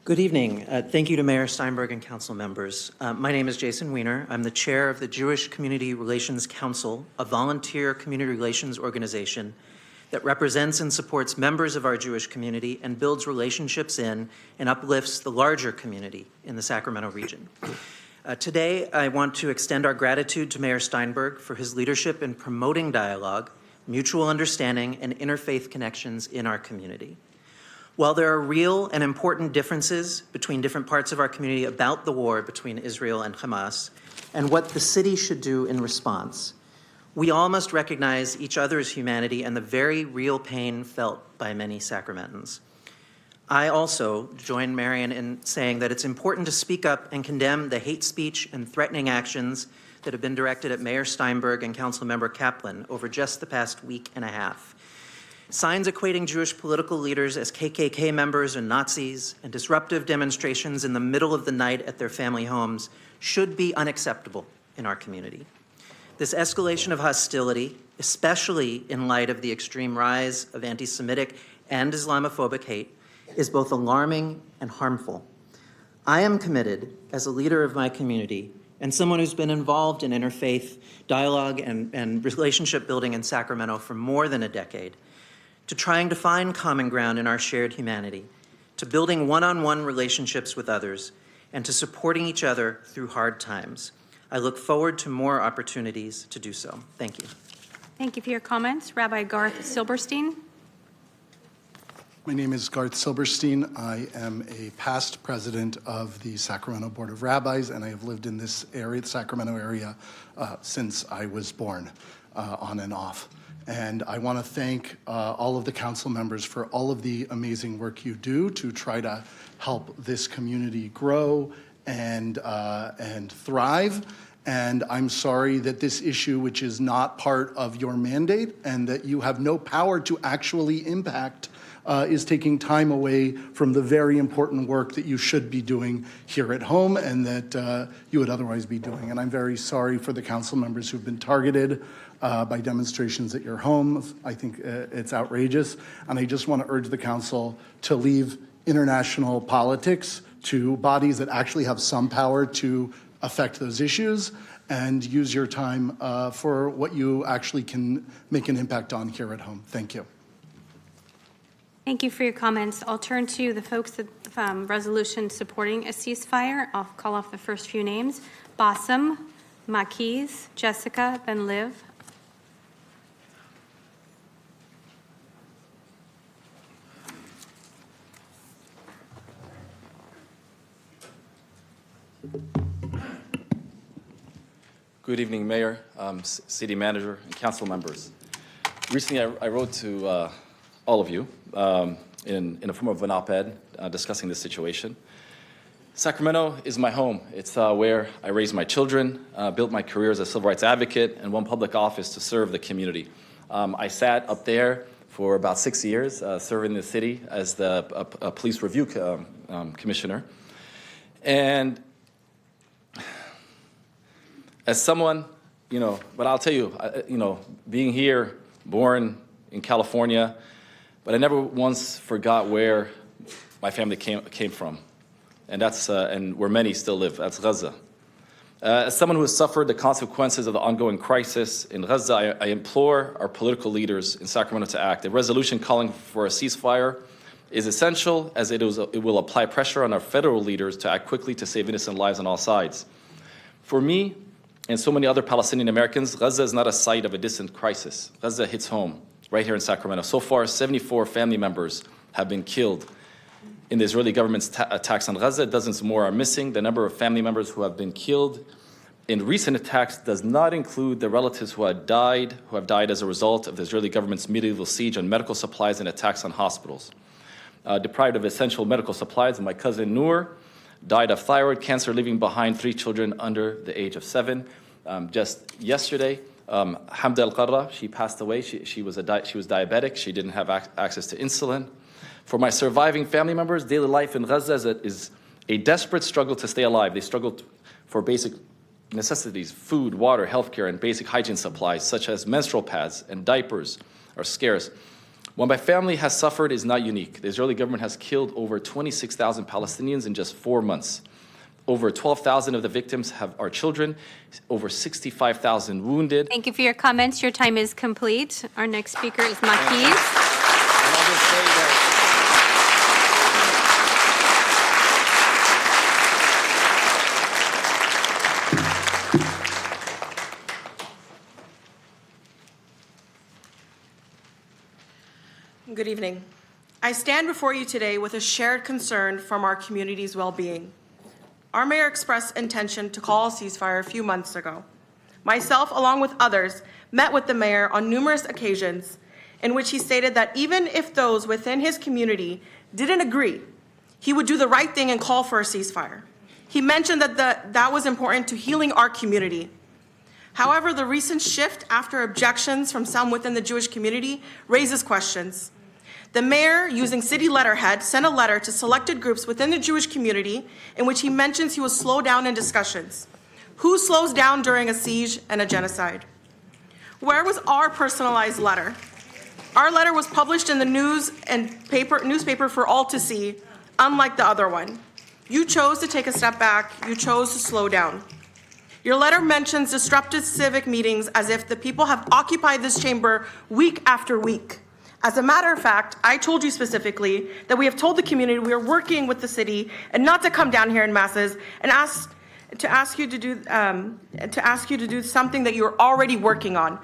Good evening. Thank you to Mayor Steinberg and council members. My name is Jason Weiner. I'm the chair of the Jewish Community Relations Council, a volunteer community relations organization that represents and supports members of our Jewish community and builds relationships in and uplifts the larger community in the Sacramento region. Today, I want to extend our gratitude to Mayor Steinberg for his leadership in promoting dialogue, mutual understanding, and interfaith connections in our community. While there are real and important differences between different parts of our community about the war between Israel and Hamas and what the city should do in response, we all must recognize each other's humanity and the very real pain felt by many Sacramentans. I also join Marion in saying that it's important to speak up and condemn the hate speech and threatening actions that have been directed at Mayor Steinberg and Councilmember Kaplan over just the past week and a half. Signs equating Jewish political leaders as KKK members and Nazis and disruptive demonstrations in the middle of the night at their family homes should be unacceptable in our community. This escalation of hostility, especially in light of the extreme rise of anti-Semitic and Islamophobic hate, is both alarming and harmful. I am committed, as a leader of my community and someone who's been involved in interfaith dialogue and relationship building in Sacramento for more than a decade, to trying to find common ground in our shared humanity, to building one-on-one relationships with others, and to supporting each other through hard times. I look forward to more opportunities to do so. Thank you. Thank you for your comments. Rabbi Garth Silberstein. My name is Garth Silberstein. I am a past president of the Sacramento Board of Rabbis, and I have lived in this area, the Sacramento area, since I was born, on and off. And I want to thank all of the council members for all of the amazing work you do to try to help this community grow and thrive. And I'm sorry that this issue, which is not part of your mandate and that you have no power to actually impact, is taking time away from the very important work that you should be doing here at home and that you would otherwise be doing. And I'm very sorry for the council members who've been targeted by demonstrations at your home. I think it's outrageous. And I just want to urge the council to leave international politics to bodies that actually have some power to affect those issues and use your time for what you actually can make an impact on here at home. Thank you. Thank you for your comments. I'll turn to the folks at resolution supporting a ceasefire. I'll call off the first few names. Bassem, Maquis, Jessica, then Liv. Good evening, Mayor, City Manager, and council members. Recently, I wrote to all of you in the form of an op-ed discussing this situation. Sacramento is my home. It's where I raised my children, built my career as a civil rights advocate, and won public office to serve the community. I sat up there for about 6 years, serving the city as the police review commissioner. And as someone, but I'll tell you, being here, born in California, but I never once forgot where my family came from, and that's and where many still live. That's Gaza. As someone who has suffered the consequences of the ongoing crisis in Gaza, I implore our political leaders in Sacramento to act. A resolution calling for a ceasefire is essential as it will apply pressure on our federal leaders to act quickly to save innocent lives on all sides. For me and so many other Palestinian Americans, Gaza is not a site of a distant crisis. Gaza hits home right here in Sacramento. So far, 74 family members have been killed in the Israeli government's attacks on Gaza. Dozens more are missing. The number of family members who have been killed in recent attacks does not include the relatives who have died as a result of the Israeli government's medieval siege on medical supplies and attacks on hospitals. Deprived of essential medical supplies, my cousin Noor died of thyroid cancer, leaving behind 3 children under the age of 7. Just yesterday, Hamda Al-Qarra, she passed away. She was diabetic. She didn't have access to insulin. For my surviving family members, daily life in Gaza is a desperate struggle to stay alive. They struggle for basic necessities, food, water, healthcare, and basic hygiene supplies, such as menstrual pads and diapers, are scarce. What my family has suffered is not unique. The Israeli government has killed over 26,000 Palestinians in just 4 months. Over 12,000 of the victims are children, over 65,000 wounded. Thank you for your comments. Your time is complete. Our next speaker is Maquis. And I'll just say that Good evening. I stand before you today with a shared concern from our community's well-being. Our mayor expressed intention to call a ceasefire a few months ago. Myself, along with others, met with the mayor on numerous occasions in which he stated that even if those within his community didn't agree, he would do the right thing and call for a ceasefire. He mentioned that that was important to healing our community. However, the recent shift after objections from some within the Jewish community raises questions. The mayor, using city letterhead, sent a letter to selected groups within the Jewish community in which he mentions he will slow down in discussions. Who slows down during a siege and a genocide? Where was our personalized letter? Our letter was published in the newspaper for all to see, unlike the other one. You chose to take a step back. You chose to slow down. Your letter mentions disrupted civic meetings as if the people have occupied this chamber week after week. As a matter of fact, I told you specifically that we have told the community we are working with the city and not to come down here in masses and to ask you to do something that you're already working on.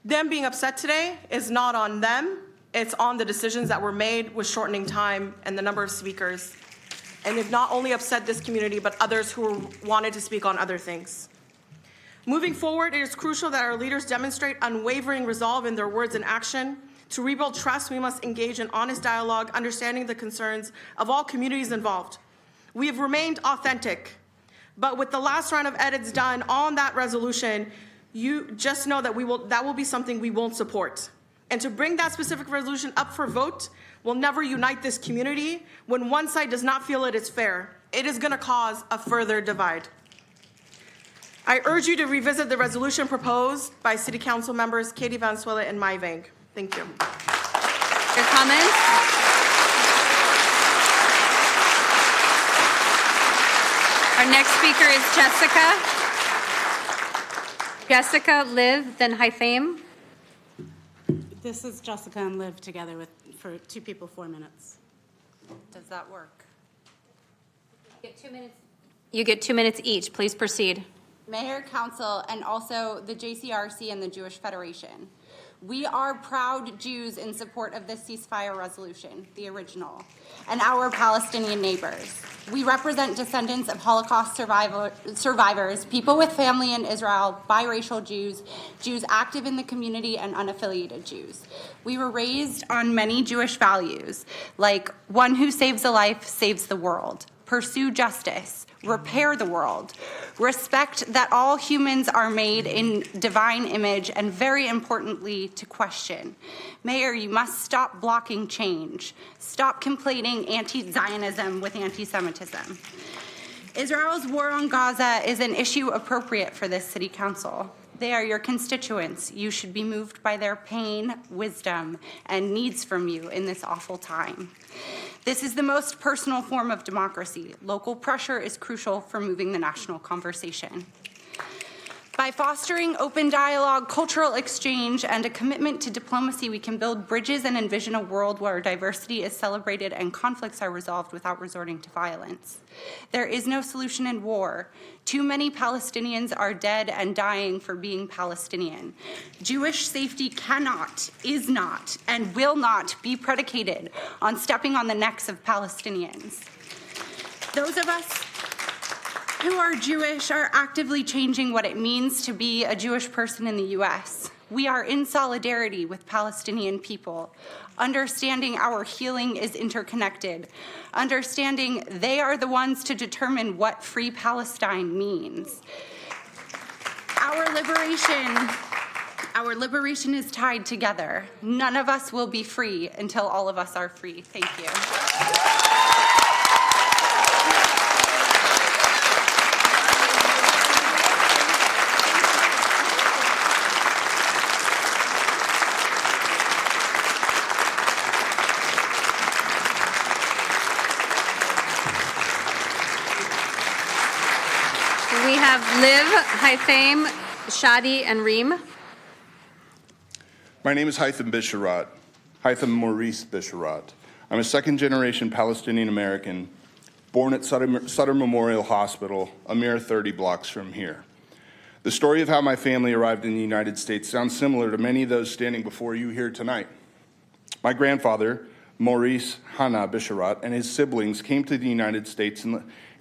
Them being upset today is not on them. It's on the decisions that were made with shortening time and the number of speakers. And they've not only upset this community, but others who wanted to speak on other things. Moving forward, it is crucial that our leaders demonstrate unwavering resolve in their words and action. To rebuild trust, we must engage in honest dialogue, understanding the concerns of all communities involved. We have remained authentic, but with the last round of edits done on that resolution, you just know that that will be something we won't support. And to bring that specific resolution up for vote will never unite this community when one side does not feel it is fair. It is going to cause a further divide. I urge you to revisit the resolution proposed by City Council members Katie Valenzuela and Mai Vang. Thank you. Your comments? Our next speaker is Jessica. Jessica, Liv, then Haitham. This is Jessica and Liv together for 2 people, 4 minutes. Does that work? You get 2 minutes. You get 2 minutes each. Please proceed. Mayor, Council, and also the JCRC and the Jewish Federation. We are proud Jews in support of this ceasefire resolution, the original, and our Palestinian neighbors. We represent descendants of Holocaust survivors, people with family in Israel, biracial Jews, Jews active in the community, and unaffiliated Jews. We were raised on many Jewish values, like one who saves a life saves the world, pursue justice, repair the world, respect that all humans are made in divine image, and very importantly, to question. Mayor, you must stop blocking change. Stop conflating anti-Zionism with anti-Semitism. Israel's war on Gaza is an issue appropriate for this city council. They are your constituents. You should be moved by their pain, wisdom, and needs from you in this awful time. This is the most personal form of democracy. Local pressure is crucial for moving the national conversation. By fostering open dialogue, cultural exchange, and a commitment to diplomacy, we can build bridges and envision a world where diversity is celebrated and conflicts are resolved without resorting to violence. There is no solution in war. Too many Palestinians are dead and dying for being Palestinian. Jewish safety cannot, is not, and will not be predicated on stepping on the necks of Palestinians. Those of us who are Jewish are actively changing what it means to be a Jewish person in the U.S. We are in solidarity with Palestinian people, understanding our healing is interconnected, understanding they are the ones to determine what free Palestine means. Our liberation is tied together. None of us will be free until all of us are free. Thank you. We have Liv, Haitham, Shadi, and Reem. My name is Haitham Bisharat, Haitham Maurice Bisharat. I'm a second-generation Palestinian American, born at Sutter Memorial Hospital, a mere 30 blocks from here. The story of how my family arrived in the United States sounds similar to many of those standing before you here tonight. My grandfather, Maurice Hana Bisharat, and his siblings came to the United States in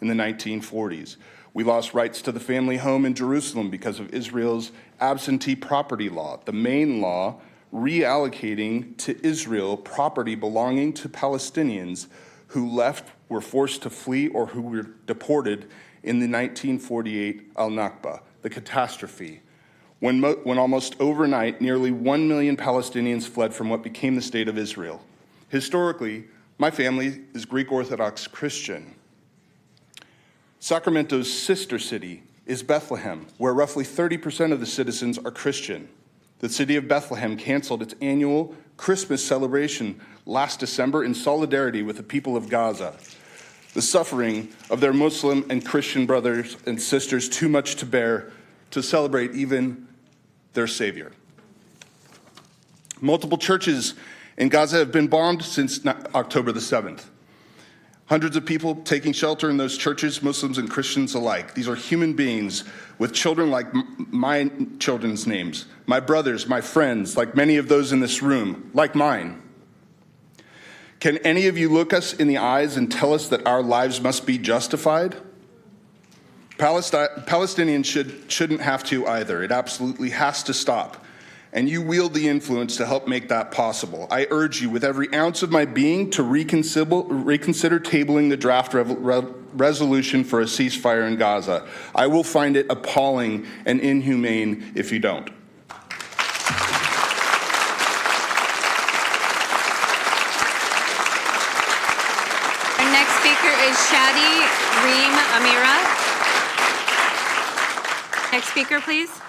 the 1940s. We lost rights to the family home in Jerusalem because of Israel's absentee property law, the main law reallocating to Israel property belonging to Palestinians who left, were forced to flee, or who were deported in the 1948 Al-Nakba, the catastrophe, when almost overnight nearly 1 million Palestinians fled from what became the State of Israel. Historically, my family is Greek Orthodox Christian. Sacramento's sister city is Bethlehem, where roughly 30% of the citizens are Christian. The city of Bethlehem canceled its annual Christmas celebration last December in solidarity with the people of Gaza. The suffering of their Muslim and Christian brothers and sisters too much to bear to celebrate even their Savior. Multiple churches in Gaza have been bombed since October the 7th. Hundreds of people taking shelter in those churches, Muslims and Christians alike. These are human beings with children like my children's names, my brothers, my friends, like many of those in this room, like mine. Can any of you look us in the eyes and tell us that our lives must be justified? Palestinians shouldn't have to either. It absolutely has to stop. And you wield the influence to help make that possible. I urge you with every ounce of my being to reconsider tabling the draft resolution for a ceasefire in Gaza. I will find it appalling and inhumane if you don't. Our next speaker is Shadi Reem Amira. Next speaker, please.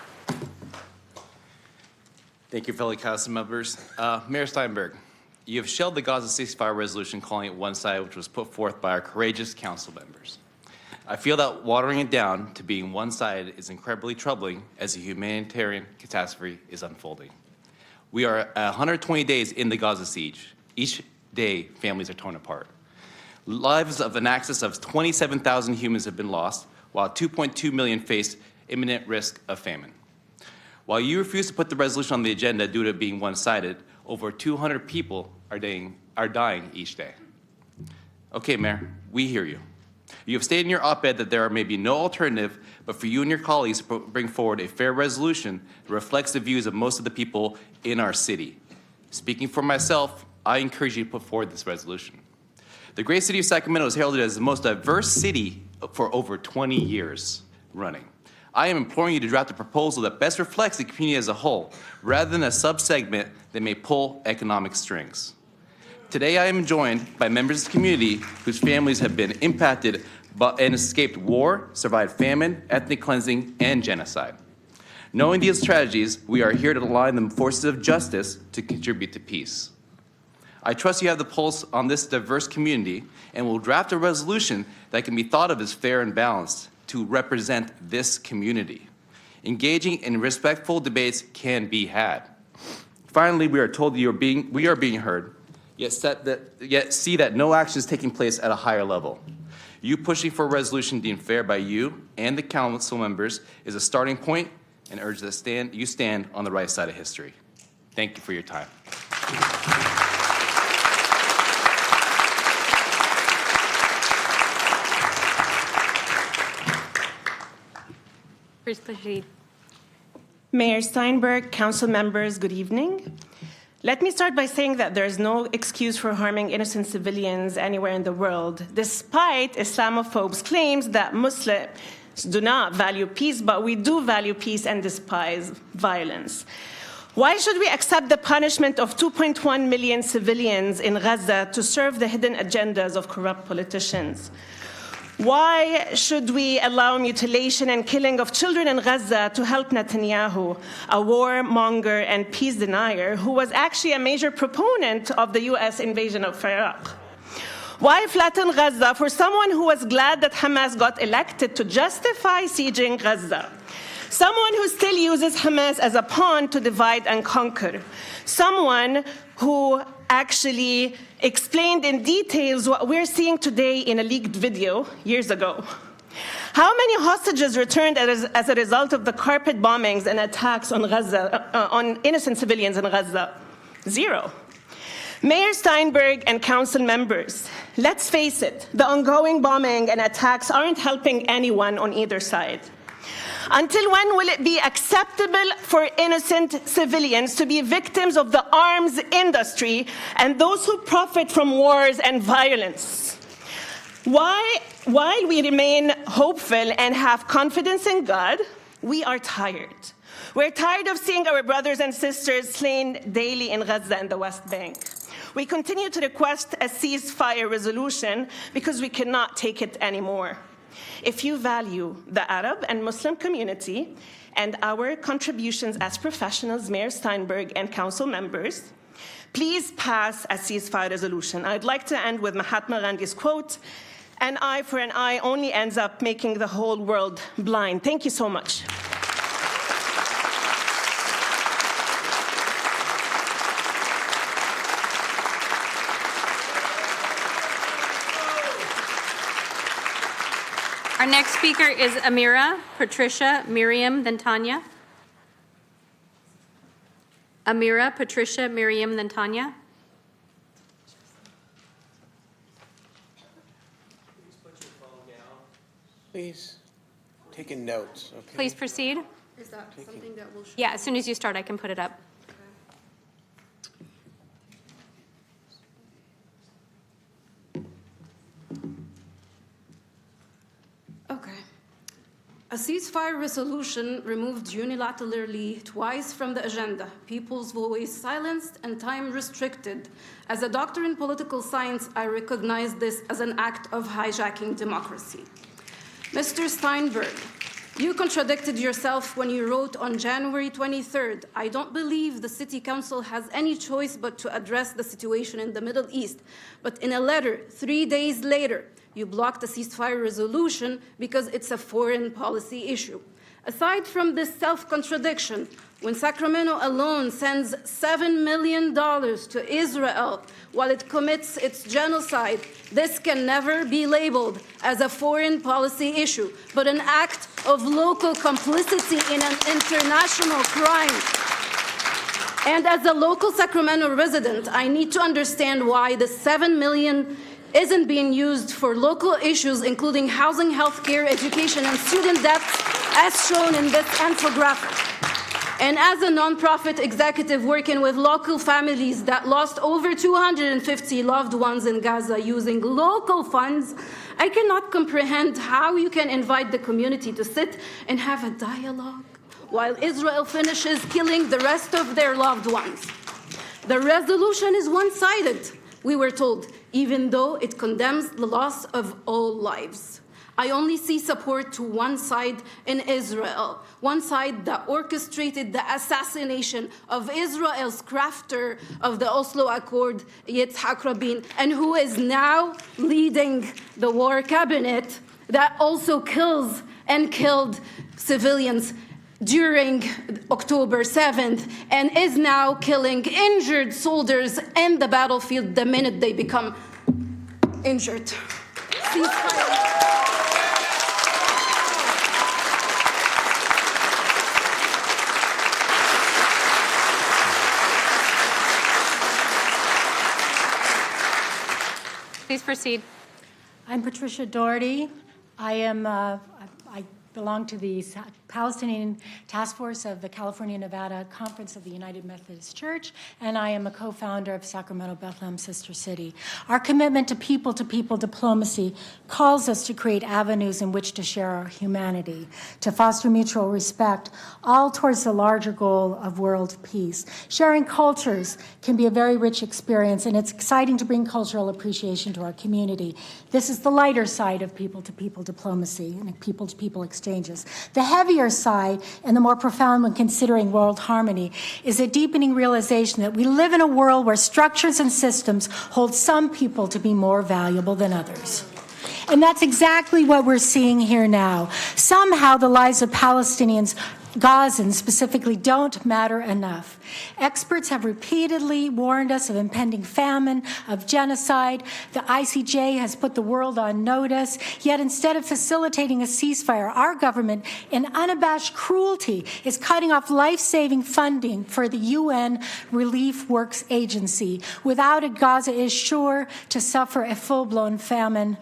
Thank you, fellow council members. Mayor Steinberg, you have shelved the Gaza ceasefire resolution calling it one-sided, which was put forth by our courageous council members. I feel that watering it down to being one-sided is incredibly troubling as a humanitarian catastrophe is unfolding. We are 120 days in the Gaza siege. Each day, families are torn apart. Lives of in excess of 27,000 humans have been lost, while 2.2 million face imminent risk of famine. While you refuse to put the resolution on the agenda due to it being one-sided, over 200 people are dying each day. Okay, Mayor, we hear you. You have stated in your op-ed that there may be no alternative but for you and your colleagues to bring forward a fair resolution that reflects the views of most of the people in our city. Speaking for myself, I encourage you to put forward this resolution. The great city of Sacramento is heralded as the most diverse city for over 20 years running. I am imploring you to draft a proposal that best reflects the community as a whole, rather than a subsegment that may pull economic strings. Today, I am joined by members of the community whose families have been impacted and escaped war, survived famine, ethnic cleansing, and genocide. Knowing these tragedies, we are here to align the forces of justice to contribute to peace. I trust you have the pulse on this diverse community and will draft a resolution that can be thought of as fair and balanced to represent this community. Engaging in respectful debates can be had. Finally, we are told that we are being heard, yet see that no action is taking place at a higher level. You pushing for a resolution deemed fair by you and the council members is a starting point, and urge that you stand on the right side of history. Thank you for your time. Please proceed. Mayor Steinberg, council members, good evening. Let me start by saying that there is no excuse for harming innocent civilians anywhere in the world, despite Islamophobes' claims that Muslims do not value peace, but we do value peace and despise violence. Why should we accept the punishment of 2.1 million civilians in Gaza to serve the hidden agendas of corrupt politicians? Why should we allow mutilation and killing of children in Gaza to help Netanyahu, a warmonger and peace denier who was actually a major proponent of the US invasion of Iraq? Why flatten Gaza for someone who was glad that Hamas got elected to justify sieging Gaza? Someone who still uses Hamas as a pawn to divide and conquer. Someone who actually explained in details what we're seeing today in a leaked video years ago. How many hostages returned as a result of the carpet bombings and attacks on Gaza, on innocent civilians in Gaza? 0. Mayor Steinberg and council members, let's face it, the ongoing bombing and attacks aren't helping anyone on either side. Until when will it be acceptable for innocent civilians to be victims of the arms industry and those who profit from wars and violence? While we remain hopeful and have confidence in God, we are tired. We're tired of seeing our brothers and sisters slain daily in Gaza and the West Bank. We continue to request a ceasefire resolution because we cannot take it anymore. If you value the Arab and Muslim community and our contributions as professionals, Mayor Steinberg and council members, please pass a ceasefire resolution. I'd like to end with Mahatma Gandhi's quote, "An eye for an eye only ends up making the whole world blind." Thank you so much. Our next speaker is Amira, Patricia, Miriam, then Tanya. Amira, Patricia, Miriam, then Tanya. Please, taking notes, okay? Please proceed. Is that something that will show? Yeah, as soon as you start, I can put it up. Okay. A ceasefire resolution removed unilaterally twice from the agenda, people's voice silenced and time restricted. As a doctor in political science, I recognize this as an act of hijacking democracy. Mr. Steinberg, you contradicted yourself when you wrote on January 23rd, "I don't believe the City Council has any choice but to address the situation in the Middle East." But in a letter 3 days later, you blocked the ceasefire resolution because it's a foreign policy issue. Aside from this self-contradiction, when Sacramento alone sends $7 million to Israel while it commits its genocide, this can never be labeled as a foreign policy issue, but an act of local complicity in an international crime. And as a local Sacramento resident, I need to understand why the $7 million isn't being used for local issues, including housing, healthcare, education, and student debts, as shown in this infographic. And as a nonprofit executive working with local families that lost over 250 loved ones in Gaza using local funds, I cannot comprehend how you can invite the community to sit and have a dialogue while Israel finishes killing the rest of their loved ones. The resolution is one-sided, we were told, even though it condemns the loss of all lives. I only see support to one side in Israel, one side that orchestrated the assassination of Israel's crafter of the Oslo Accord, Yitzhak Rabin, and who is now leading the war cabinet that also kills and killed civilians during October 7th and is now killing injured soldiers in the battlefield the minute they become injured. Ceasefire. Please proceed. I'm Patricia Doherty. I belong to the Palestinian Task Force of the California-Nevada Conference of the United Methodist Church, and I am a co-founder of Sacramento Bethlehem Sister City. Our commitment to people diplomacy calls us to create avenues in which to share our humanity, to foster mutual respect, all towards the larger goal of world peace. Sharing cultures can be a very rich experience, and it's exciting to bring cultural appreciation to our community. This is the lighter side of people-to-people diplomacy and people-to-people exchanges. The heavier side, and the more profound when considering world harmony, is a deepening realization that we live in a world where structures and systems hold some people to be more valuable than others. And that's exactly what we're seeing here now. Somehow the lives of Palestinians, Gazans specifically, don't matter enough. Experts have repeatedly warned us of impending famine, of genocide. The ICJ has put the world on notice. Yet instead of facilitating a ceasefire, our government, in unabashed cruelty, is cutting off life-saving funding for the UN Relief Works Agency. Without it, Gaza is sure to suffer a full-blown famine.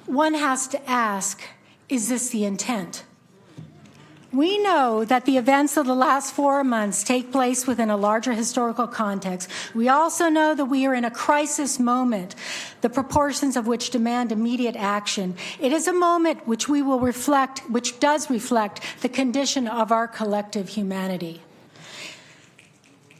One has to ask, is this the intent? We know that the events of the last 4 months take place within a larger historical context. We also know that we are in a crisis moment, the proportions of which demand immediate action. It is a moment which does reflect the condition of our collective humanity.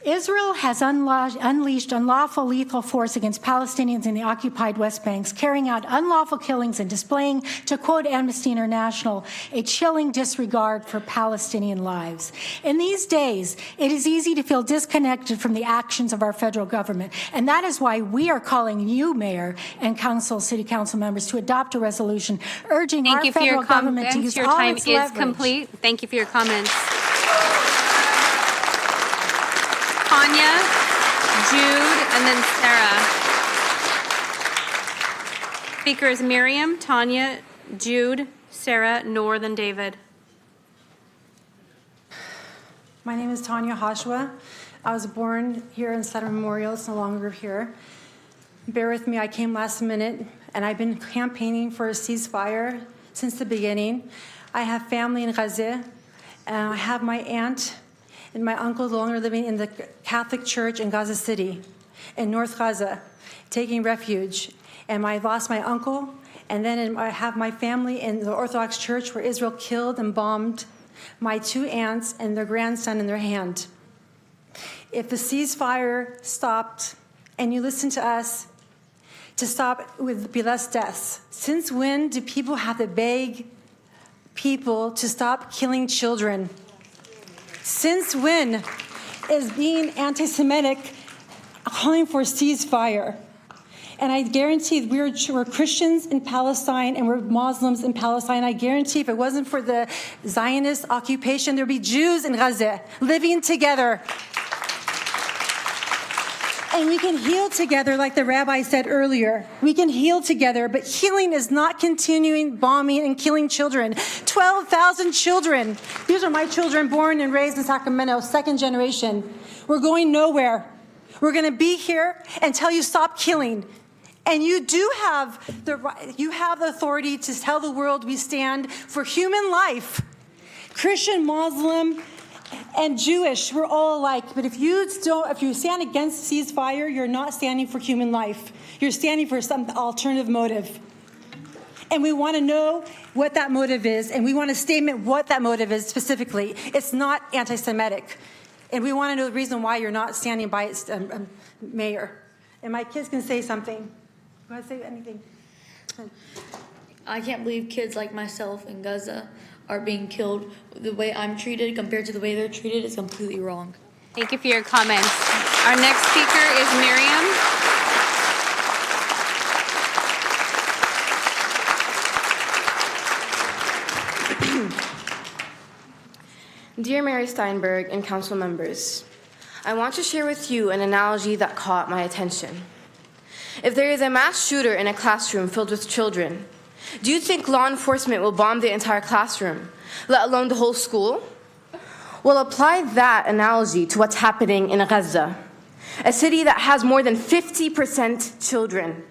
Israel has unleashed unlawful lethal force against Palestinians in the occupied West Bank, carrying out unlawful killings and displaying, to quote Amnesty International, a chilling disregard for Palestinian lives. In these days, it is easy to feel disconnected from the actions of our federal government, and that is why we are calling you, Mayor and City Council members, to adopt a resolution urging our federal government to use all its leverage. Your time is complete. Thank you for your comments. Tanya, Jude, and then Sarah. Speaker is Miriam, Tanya, Jude, Sarah, Noor, then David. My name is Tanya Hoshua. I was born here in Sutter Memorial. It's no longer here. Bear with me, I came last minute, and I've been campaigning for a ceasefire since the beginning. I have family in Gaza, and I have my aunt and my uncle no longer living in the Catholic Church in Gaza City, in North Gaza, taking refuge. And I lost my uncle, and then I have my family in the Orthodox Church where Israel killed and bombed my 2 aunts and their grandson in their hand. If the ceasefire stopped, and you listen to us, to stop would be less deaths. Since when do people have to beg people to stop killing children? Since when is being anti-Semitic calling for a ceasefire? And I guarantee we're Christians in Palestine and we're Muslims in Palestine. I guarantee if it wasn't for the Zionist occupation, there'd be Jews in Gaza living together. And we can heal together, like the rabbi said earlier. We can heal together, but healing is not continuing bombing and killing children. 12,000 children. These are my children born and raised in Sacramento, 2nd generation. We're going nowhere. We're going to be here until you stop killing. And you do have the authority to tell the world we stand for human life. Christian, Muslim, and Jewish, we're all alike. But if you stand against ceasefire, you're not standing for human life. You're standing for some alternative motive. And we want to know what that motive is, and we want a statement what that motive is specifically. It's not anti-Semitic. And we want to know the reason why you're not standing by it, Mayor. And my kids can say something. You want to say anything? I can't believe kids like myself in Gaza are being killed. The way I'm treated compared to the way they're treated is completely wrong. Thank you for your comments. Our next speaker is Miriam. Dear Mary Steinberg and council members, I want to share with you an analogy that caught my attention. If there is a mass shooter in a classroom filled with children, do you think law enforcement will bomb the entire classroom, let alone the whole school? Well, apply that analogy to what's happening in Gaza, a city that has more than 50% children.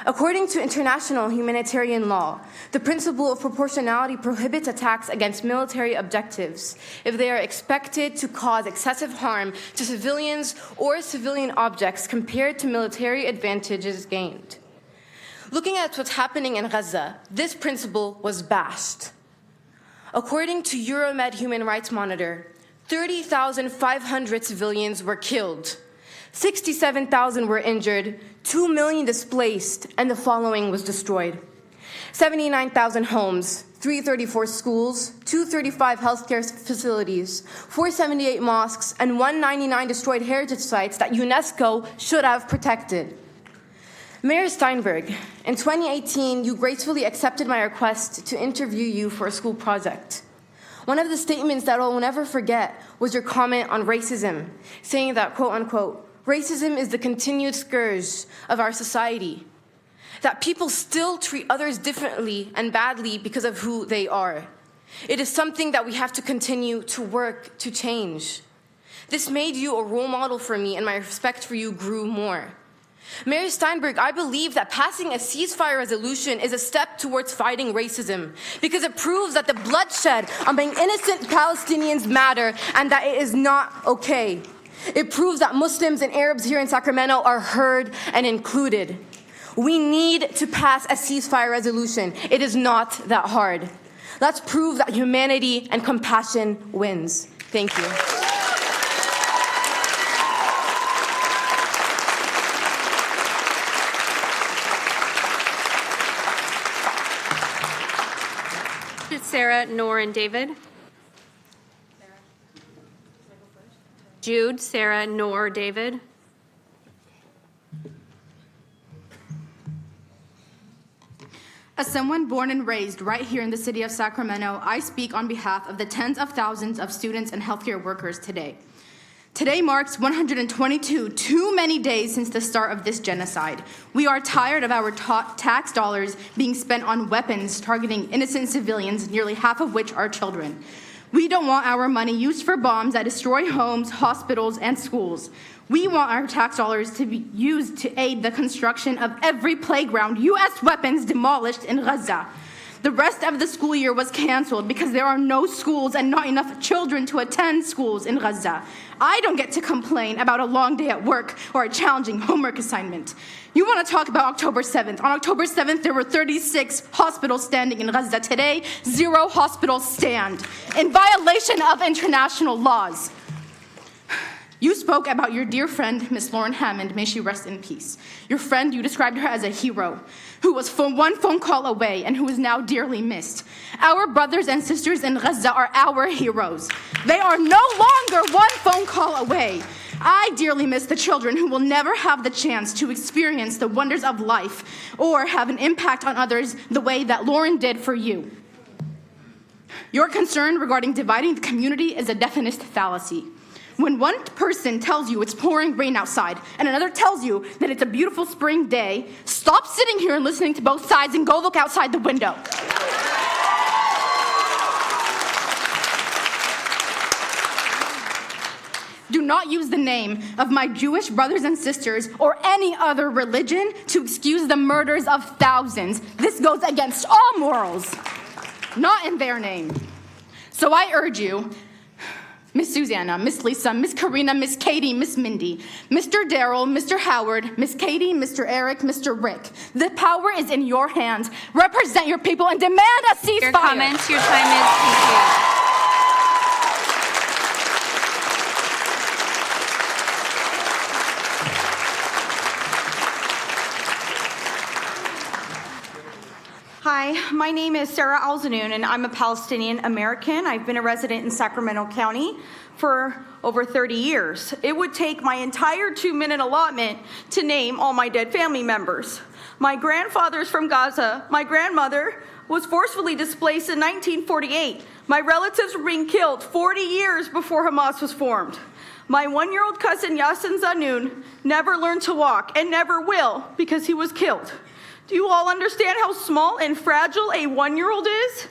According to international humanitarian law, the principle of proportionality prohibits attacks against military objectives if they are expected to cause excessive harm to civilians or civilian objects compared to military advantages gained. Looking at what's happening in Gaza, this principle was bashed. According to Euromed Human Rights Monitor, 30,500 civilians were killed, 67,000 were injured, 2 million displaced, and the following was destroyed: 79,000 homes, 334 schools, 235 healthcare facilities, 478 mosques, and 199 destroyed heritage sites that UNESCO should have protected. Mayor Steinberg, in 2018, you gracefully accepted my request to interview you for a school project. One of the statements that I will never forget was your comment on racism, saying that, quote unquote, racism is the continued scourge of our society, that people still treat others differently and badly because of who they are. It is something that we have to continue to work to change. This made you a role model for me, and my respect for you grew more. Mayor Steinberg, I believe that passing a ceasefire resolution is a step towards fighting racism because it proves that the bloodshed among innocent Palestinians matter and that it is not okay. It proves that Muslims and Arabs here in Sacramento are heard and included. We need to pass a ceasefire resolution. It is not that hard. Let's prove that humanity and compassion wins. Thank you. Sarah, Nor, and David. Jude, Sarah, Nor, David. As someone born and raised right here in the city of Sacramento, I speak on behalf of the tens of thousands of students and healthcare workers today. Today marks 122 too many days since the start of this genocide. We are tired of our tax dollars being spent on weapons targeting innocent civilians, nearly half of which are children. We don't want our money used for bombs that destroy homes, hospitals, and schools. We want our tax dollars to be used to aid the construction of every playground U.S. weapons demolished in Gaza. The rest of the school year was canceled because there are no schools and not enough children to attend schools in Gaza. I don't get to complain about a long day at work or a challenging homework assignment. You want to talk about October 7th. On October 7th, there were 36 hospitals standing in Gaza. Today, 0 hospitals stand in violation of international laws. You spoke about your dear friend, Miss Lauren Hammond, may she rest in peace. Your friend, you described her as a hero, who was one phone call away and who is now dearly missed. Our brothers and sisters in Gaza are our heroes. They are no longer one phone call away. I dearly miss the children who will never have the chance to experience the wonders of life or have an impact on others the way that Lauren did for you. Your concern regarding dividing the community is a definite fallacy. When one person tells you it's pouring rain outside and another tells you that it's a beautiful spring day, stop sitting here and listening to both sides and go look outside the window. Do not use the name of my Jewish brothers and sisters or any other religion to excuse the murders of thousands. This goes against all morals, not in their name. So I urge you, Miss Susanna, Miss Lisa, Miss Karina, Miss Katie, Miss Mindy, Mr. Darrell, Mr. Howard, Miss Katie, Mr. Eric, Mr. Rick. The power is in your hands. Represent your people and demand a ceasefire. Your comments, your time is. Thank you. Hi, my name is Sarah Alzanoun, and I'm a Palestinian American. I've been a resident in Sacramento County for over 30 years. It would take my entire 2-minute allotment to name all my dead family members. My grandfather's from Gaza. My grandmother was forcefully displaced in 1948. My relatives were being killed 40 years before Hamas was formed. My 1-year-old cousin Yassin Zanoun never learned to walk and never will because he was killed. Do you all understand how small and fragile a 1-year-old is?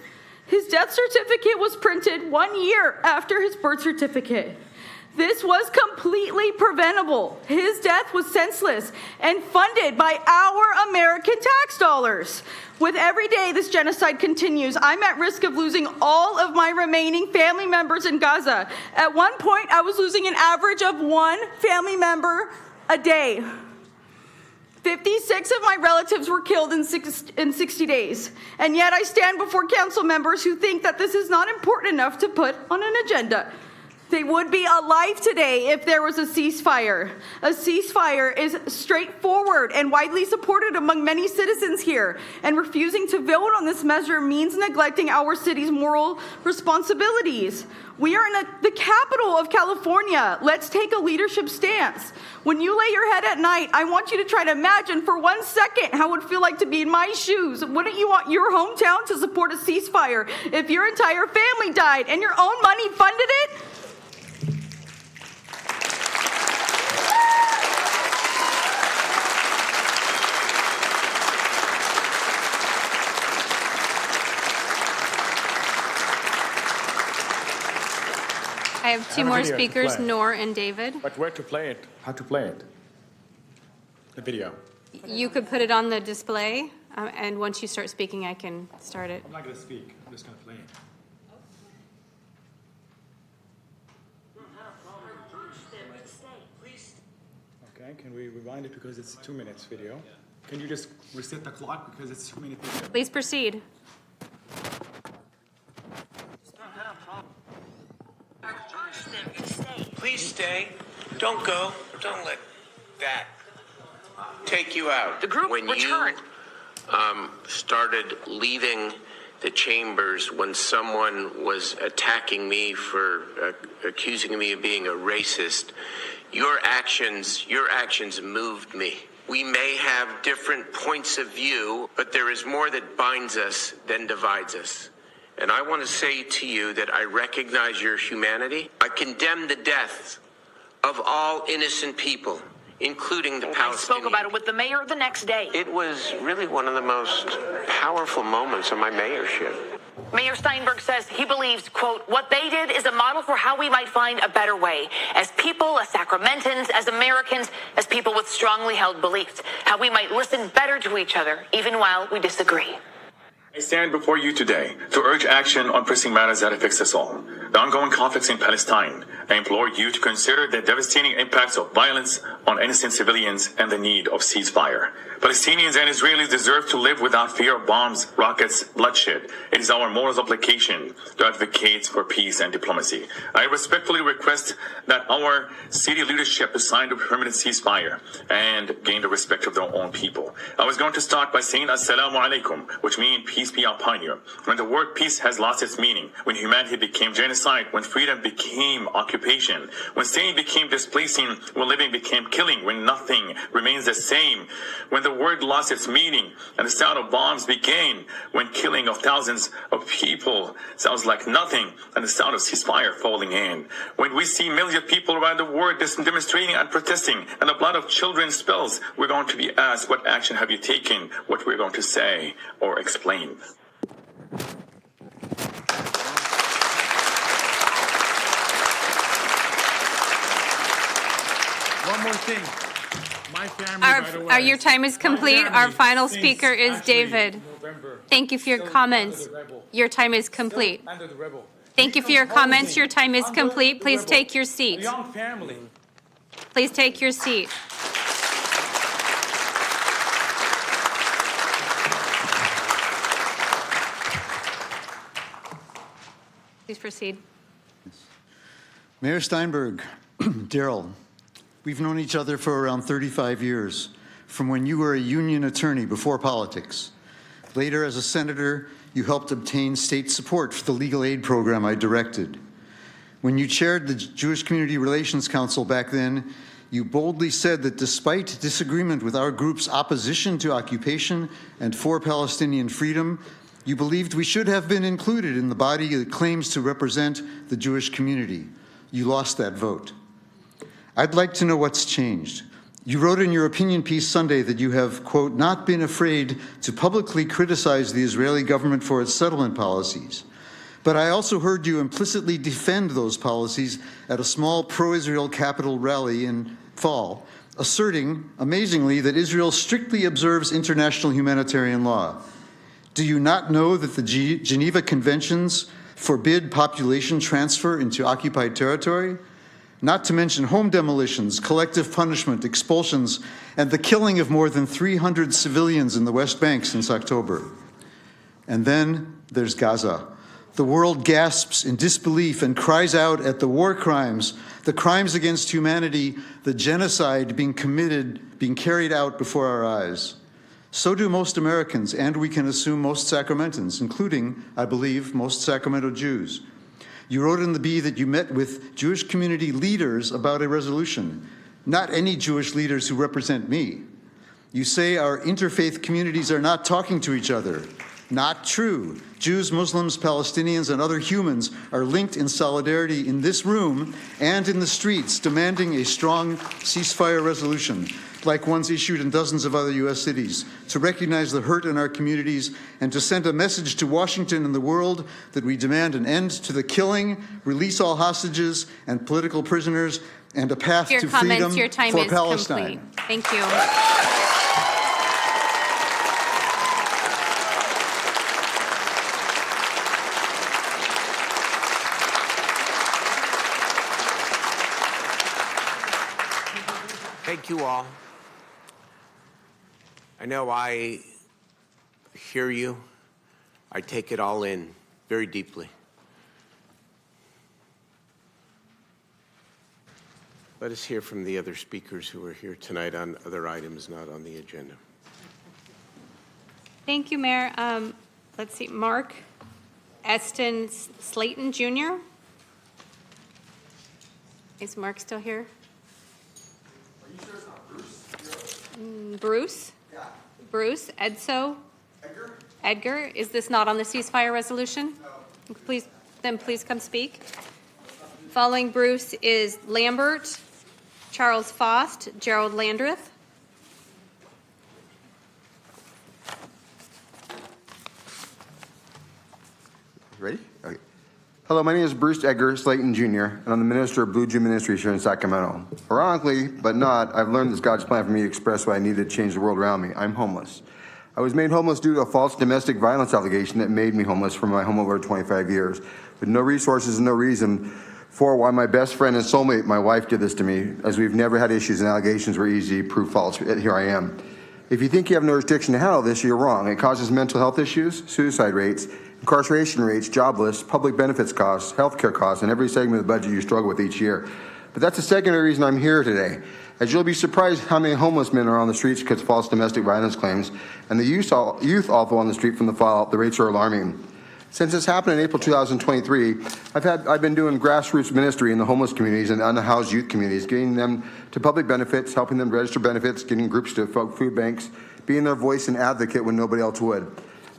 His death certificate was printed 1 year after his birth certificate. This was completely preventable. His death was senseless and funded by our American tax dollars. With every day this genocide continues, I'm at risk of losing all of my remaining family members in Gaza. At one point, I was losing an average of 1 family member a day. 56 of my relatives were killed in 60 days. And yet I stand before council members who think that this is not important enough to put on an agenda. They would be alive today if there was a ceasefire. A ceasefire is straightforward and widely supported among many citizens here, and refusing to vote on this measure means neglecting our city's moral responsibilities. We are in the capital of California. Let's take a leadership stance. When you lay your head at night, I want you to try to imagine for 1 second how it would feel like to be in my shoes. Wouldn't you want your hometown to support a ceasefire if your entire family died and your own money funded it? I have two more speakers, Noor and David. But where to play it? How to play it? The video. You could put it on the display, and once you start speaking, I can start it. I'm not going to speak. I'm just going to play it. Okay, can we rewind it because it's a 2 minutes video? Can you just reset the clock because it's 2 minutes video? Please proceed. Please stay. Don't go. Don't let that take you out. The group returned. You started leaving the chambers when someone was attacking me for accusing me of being a racist, your actions moved me. We may have different points of view, but there is more that binds us than divides us. And I want to say to you that I recognize your humanity. I condemn the deaths of all innocent people, including the Palestinians. I spoke about it with the mayor the next day. It was really one of the most powerful moments of my mayorship. Mayor Steinberg says he believes, quote, what they did is a model for how we might find a better way. As people, as Sacramentans, as Americans, as people with strongly held beliefs, how we might listen better to each other, even while we disagree. I stand before you today to urge action on pressing matters that affects us all. The ongoing conflicts in Palestine. I implore you to consider the devastating impacts of violence on innocent civilians and the need of ceasefire. Palestinians and Israelis deserve to live without fear of bombs, rockets, bloodshed. It is our moral obligation to advocate for peace and diplomacy. I respectfully request that our city leadership sign a permanent ceasefire and gain the respect of their own people. I was going to start by saying Assalamu alaikum, which means peace be upon you. When the word peace has lost its meaning, when humanity became genocide, when freedom became occupation, when staying became displacing, when living became killing, when nothing remains the same, when the word lost its meaning and the sound of bombs began, when killing of thousands of people sounds like nothing and the sound of ceasefire falling in, when we see millions of people around the world demonstrating and protesting and the blood of children spills, we're going to be asked, what action have you taken? What we're going to say or explain. One more thing. My family, by the way, your time is complete. Our final speaker is David. Thank you for your comments. Your time is complete. Thank you for your comments. Your time is complete. Please take your seat. Young family. Please take your seat. Please proceed. Mayor Steinberg, Daryl, we've known each other for around 35 years, from when you were a union attorney before politics. Later, as a senator, you helped obtain state support for the legal aid program I directed. When you chaired the Jewish Community Relations Council back then, you boldly said that despite disagreement with our group's opposition to occupation and for Palestinian freedom, you believed we should have been included in the body that claims to represent the Jewish community. You lost that vote. I'd like to know what's changed. You wrote in your opinion piece Sunday that you have, quote, not been afraid to publicly criticize the Israeli government for its settlement policies. But I also heard you implicitly defend those policies at a small pro-Israel Capitol rally in fall, asserting, amazingly, that Israel strictly observes international humanitarian law. Do you not know that the Geneva Conventions forbid population transfer into occupied territory? Not to mention home demolitions, collective punishment, expulsions, and the killing of more than 300 civilians in the West Bank since October. And then there's Gaza. The world gasps in disbelief and cries out at the war crimes, the crimes against humanity, the genocide being carried out before our eyes. So do most Americans, and we can assume most Sacramentans, including, I believe, most Sacramento Jews. You wrote in the Bee that you met with Jewish community leaders about a resolution, not any Jewish leaders who represent me. You say our interfaith communities are not talking to each other. Not true. Jews, Muslims, Palestinians, and other humans are linked in solidarity in this room and in the streets, demanding a strong ceasefire resolution, like ones issued in dozens of other U.S. cities, to recognize the hurt in our communities and to send a message to Washington and the world that we demand an end to the killing, release all hostages and political prisoners, and a path to freedom your time for is Palestine. Complete. Thank you. Thank you all. I know I hear you. I take it all in very deeply. Let us hear from the other speakers who are here tonight on other items not on the agenda. Thank you, Mayor. Let's see, Mark Eston Slayton Jr. Is Mark still here? Are you sure it's not Bruce? Bruce? Yeah. Bruce Edso? Edgar? Edgar, is this not on the ceasefire resolution? No. Please come speak. Following Bruce is Lambert, Charles Faust, Gerald Landreth. Ready? Okay. Hello, my name is Bruce Edgar Slayton Jr., and I'm the minister of Blue Jew Ministries here in Sacramento. Ironically, but not, I've learned this God's plan for me to express what I needed to change the world around me. I'm homeless. I was made homeless due to a false domestic violence allegation that made me homeless from my home over 25 years, with no resources and no reason for why my best friend and soulmate, my wife, did this to me, as we've never had issues and allegations were easy, proof false. Here I am. If you think you have no restriction to handle this, you're wrong. It causes mental health issues, suicide rates, incarceration rates, jobless, public benefits costs, healthcare costs, and every segment of the budget you struggle with each year. But that's the secondary reason I'm here today, as you'll be surprised how many homeless men are on the streets because of false domestic violence claims, and the youth also on the street from the fallout. The rates are alarming. Since this happened in April 2023, I've been doing grassroots ministry in the homeless communities and unhoused youth communities, getting them to public benefits, helping them register benefits, getting groups to food banks, being their voice and advocate when nobody else would.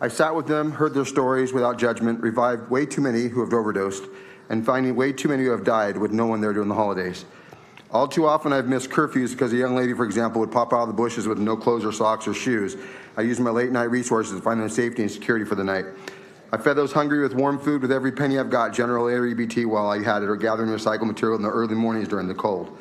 I sat with them, heard their stories without judgment, revived way too many who have overdosed, and finding way too many who have died with no one there during the holidays. All too often I've missed curfews because a young lady, for example, would pop out of the bushes with no clothes or socks or shoes. I used my late night resources to find them safety and security for the night. I fed those hungry with warm food with every penny I've got, General Air EBT while I had it, or gathering recycled material in the early mornings during the cold.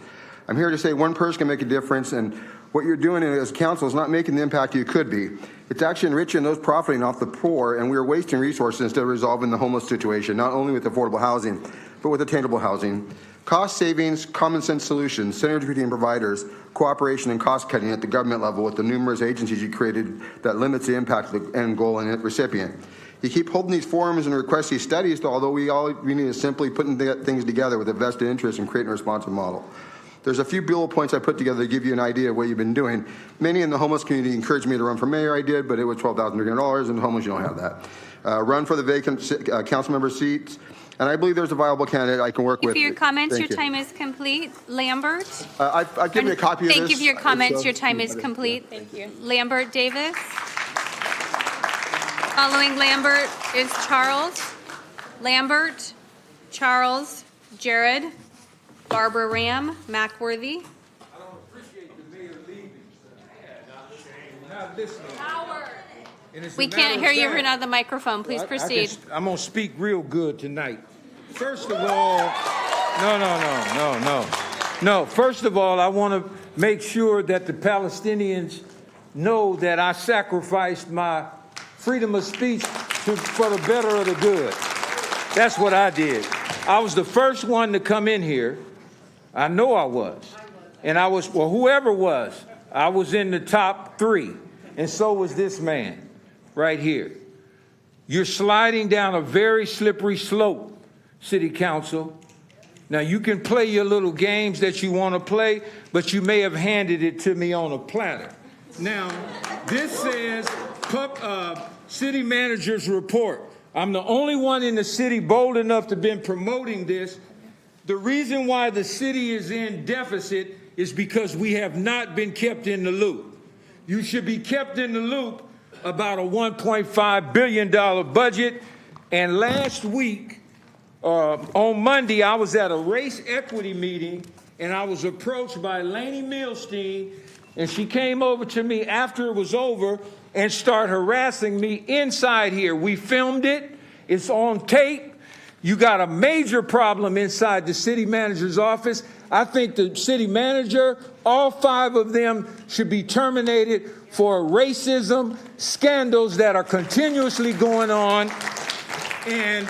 I'm here to say one person can make a difference, and what you're doing as council is not making the impact you could be. It's actually enriching those profiting off the poor, and we're wasting resources instead of resolving the homeless situation, not only with affordable housing, but with attainable housing. Cost savings, common sense solutions, synergy between providers, cooperation and cost cutting at the government level with the numerous agencies you created that limits the impact of the end goal and the recipient. You keep holding these forums and request these studies, although we need is simply putting things together with a vested interest in creating a responsive model. There's a few bullet points I put together to give you an idea of what you've been doing. Many in the homeless community encouraged me to run for mayor. I did, but it was $12,300, and homeless, you don't have that. Run for the vacant council member seats. and I believe there's a viable candidate I can work Thank with. you for your comments. Thank Your you. time is complete. Lambert? I've given you a copy of this. Thank you for your comments. It's, Your time is complete. Thank you. Lambert Davis? Following Lambert is Charles. Lambert, Charles, Jared, Barbara Ram, Mackworthy. We can't hear you right out of the microphone. Please proceed. I'm going to speak real good tonight. First of all, no. First of all, I want to make sure that the Palestinians know that I sacrificed my freedom of speech for the better of the good. That's what I did. I was the first one to come in here. I know I was. And I was, well, whoever was, I was in the top 3. And so was this man right here. You're sliding down a very slippery slope, City Council. Now, you can play your little games that you want to play, but you may have handed it to me on a platter. Now, this says city manager's report. I'm the only one in the city bold enough to been promoting this. The reason why the city is in deficit is because we have not been kept in the loop. You should be kept in the loop about a $1.5 billion budget. And last week, on Monday, I was at a race equity meeting, and I was approached by Lainey Milstein, and she came over to me after it was over and started harassing me inside here. We filmed it. It's on tape. You got a major problem inside the city manager's office. I think the city manager, all 5 of them, should be terminated for racism, scandals that are continuously going on. And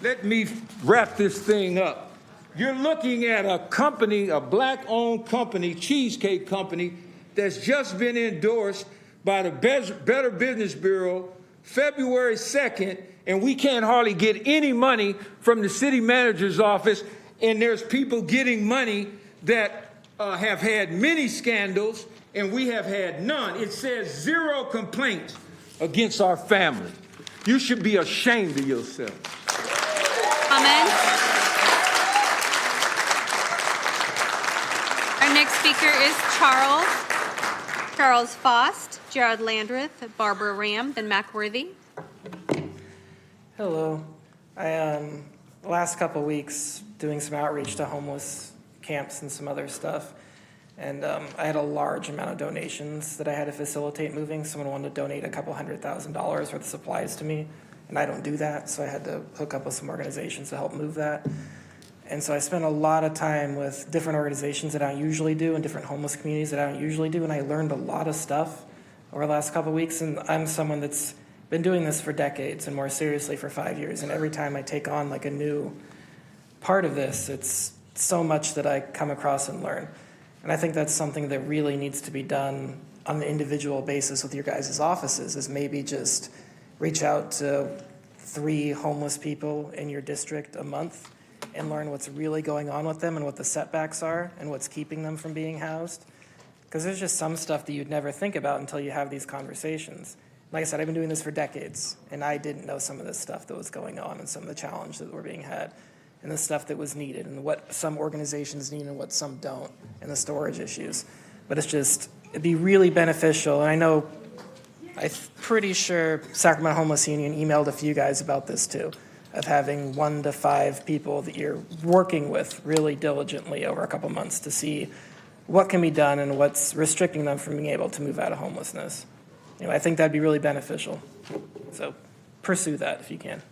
let me wrap this thing up. You're looking at a company, a black-owned company, Cheesecake Company, that's just been endorsed by the Better Business Bureau February 2nd, and we can't hardly get any money from the city manager's office, and there's people getting money that have had many scandals, and we have had none. It says 0 complaints against our family. You should be ashamed of yourself. Comments? Our next speaker is Charles Faust, Jared Landreth, Barbara Ram, then Mackworthy. Hello. The last couple of weeks doing some outreach to homeless camps and some other stuff. And I had a large amount of donations that I had to facilitate moving. Someone wanted to donate a couple $100,000 worth of supplies to me, and I don't do that, so I had to hook up with some organizations to help move that. And so I spent a lot of time with different organizations that I don't usually do and different homeless communities that I don't usually do, and I learned a lot of stuff over the last couple of weeks. And I'm someone that's been doing this for decades and more seriously for 5 years, and every time I take on like a new part of this, it's so much that I come across and learn. And I think that's something that really needs to be done on an individual basis with your guys' offices, is maybe just reach out to 3 homeless people in your district a month and learn what's really going on with them and what the setbacks are and what's keeping them from being housed. Because there's just some stuff that you'd never think about until you have these conversations. Like I said, I've been doing this for decades, and I didn't know some of this stuff that was going on and some of the challenges that were being had and the stuff that was needed and what some organizations need and what some don't, and the storage issues. But it'd be really beneficial. And I know, I'm pretty sure Sacramento Homeless Union emailed a few guys about this too, of having 1 to 5 people that you're working with really diligently over a couple months to see what can be done and what's restricting them from being able to move out of homelessness. I think that'd be really beneficial. So pursue that if you can.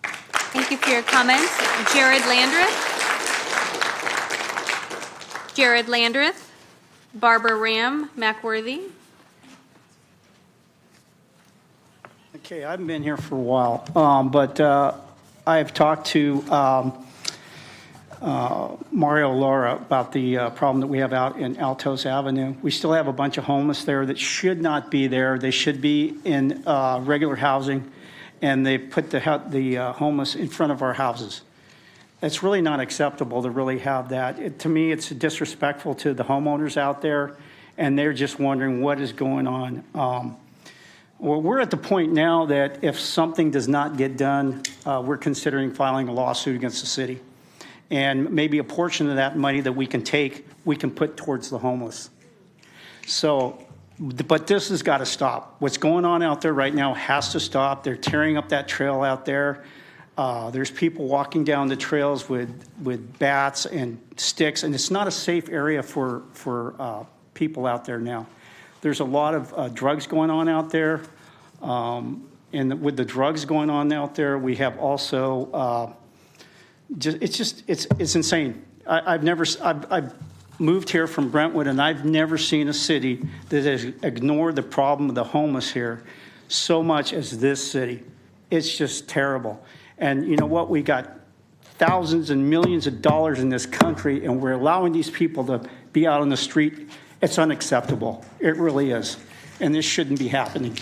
Thank you for your comments. Jared Landreth, Barbara Ram, Mackworthy. Okay, I haven't been here for a while, but I have talked to Mario Laura about the problem that we have out in Altos Avenue. We still have a bunch of homeless there that should not be there. They should be in regular housing, and they put the homeless in front of our houses. It's really not acceptable to really have that. To me, it's disrespectful to the homeowners out there, and they're just wondering what is going on. Well, we're at the point now that if something does not get done, we're considering filing a lawsuit against the city. And maybe a portion of that money that we can take, we can put towards the homeless. So, but this has got to stop. What's going on out there right now has to stop. They're tearing up that trail out there. There's people walking down the trails with bats and sticks, and it's not a safe area for people out there now. There's a lot of drugs going on out there. And with the drugs going on out there, we have also, it's insane. I've moved here from Brentwood, and I've never seen a city that has ignored the problem of the homeless here so much as this city. It's just terrible. And you know what? We got thousands and millions of dollars in this country, and we're allowing these people to be out on the street. It's unacceptable. It really is. And this shouldn't be happening.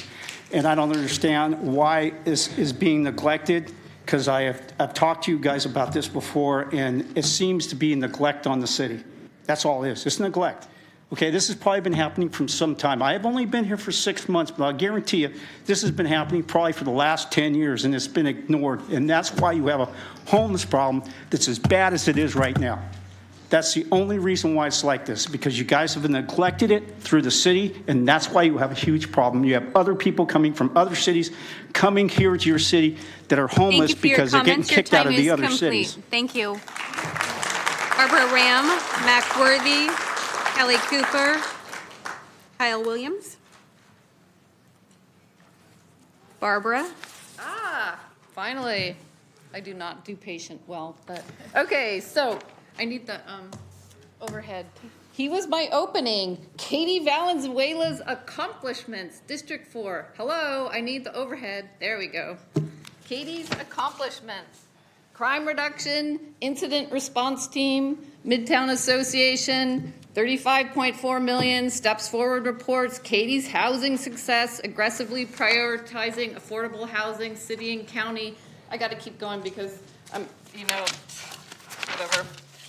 And I don't understand why this is being neglected, because I've talked to you guys about this before, and it seems to be neglect on the city. That's all it is. It's neglect. Okay, this has probably been happening from some time. I have only been here for 6 months, but I'll guarantee you this has been happening probably for the last 10 years, and it's been ignored. And that's why you have a homeless problem that's as bad as it is right now. That's the only reason why it's like this, because you guys have neglected it through the city, and that's why you have a huge problem. You have other people coming from other cities coming here to your city that are homeless because they're getting kicked out of the other cities. Thank you. Barbara Ram, Mac Worthy, Kelly Cooper, Kyle Williams. Barbara. Finally. I do not do patient well, but, okay, so I need the overhead. He was my opening. Katie Valenzuela's accomplishments, District 4. Hello, I need the overhead. There we go. Katie's accomplishments. Crime reduction, incident response team, Midtown Association, 35.4 million, steps forward reports, Katie's housing success, aggressively prioritizing affordable housing, city and county. I got to keep going because I'm, whatever.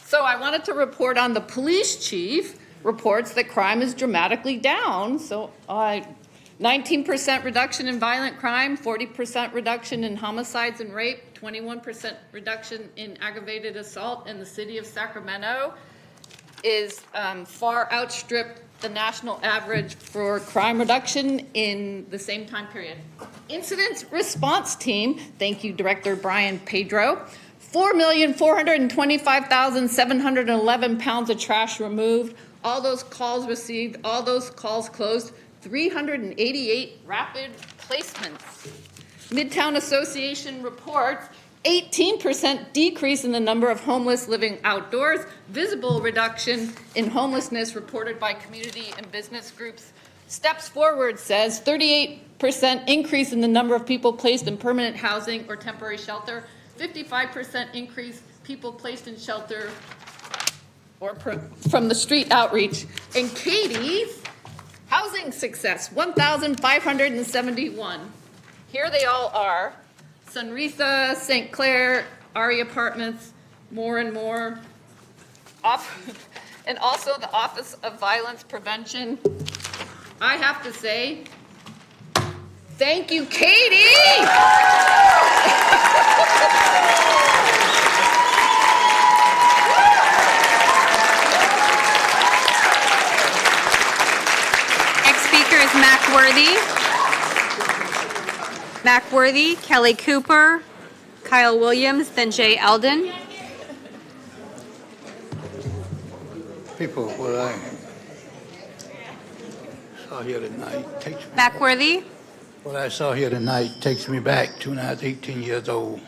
So I wanted to report on the police chief reports that crime is dramatically down. So 19% reduction in violent crime, 40% reduction in homicides and rape, 21% reduction in aggravated assault in the city of Sacramento is far outstripped the national average for crime reduction in the same time period. Incident response team, thank you, Director Brian Pedro, 4,425,711 pounds of trash removed, all those calls received, all those calls closed, 388 rapid placements. Midtown Association reports 18% decrease in the number of homeless living outdoors, visible reduction in homelessness reported by community and business groups. Steps Forward says 38% increase in the number of people placed in permanent housing or temporary shelter, 55% increase people placed in shelter or from the street outreach. And Katie's housing success, 1,571. Here they all are. Sunrisa, St. Clair, Ari Apartments, more and more. And also the Office of Violence Prevention. I have to say, thank you, Katie! Next speaker is Mac Worthy. Mac Worthy, Kelly Cooper, Kyle Williams, then Jay Eldon. People, what I saw here tonight takes me Mac Worthy. What I saw here tonight takes me back to when I was 18 years old,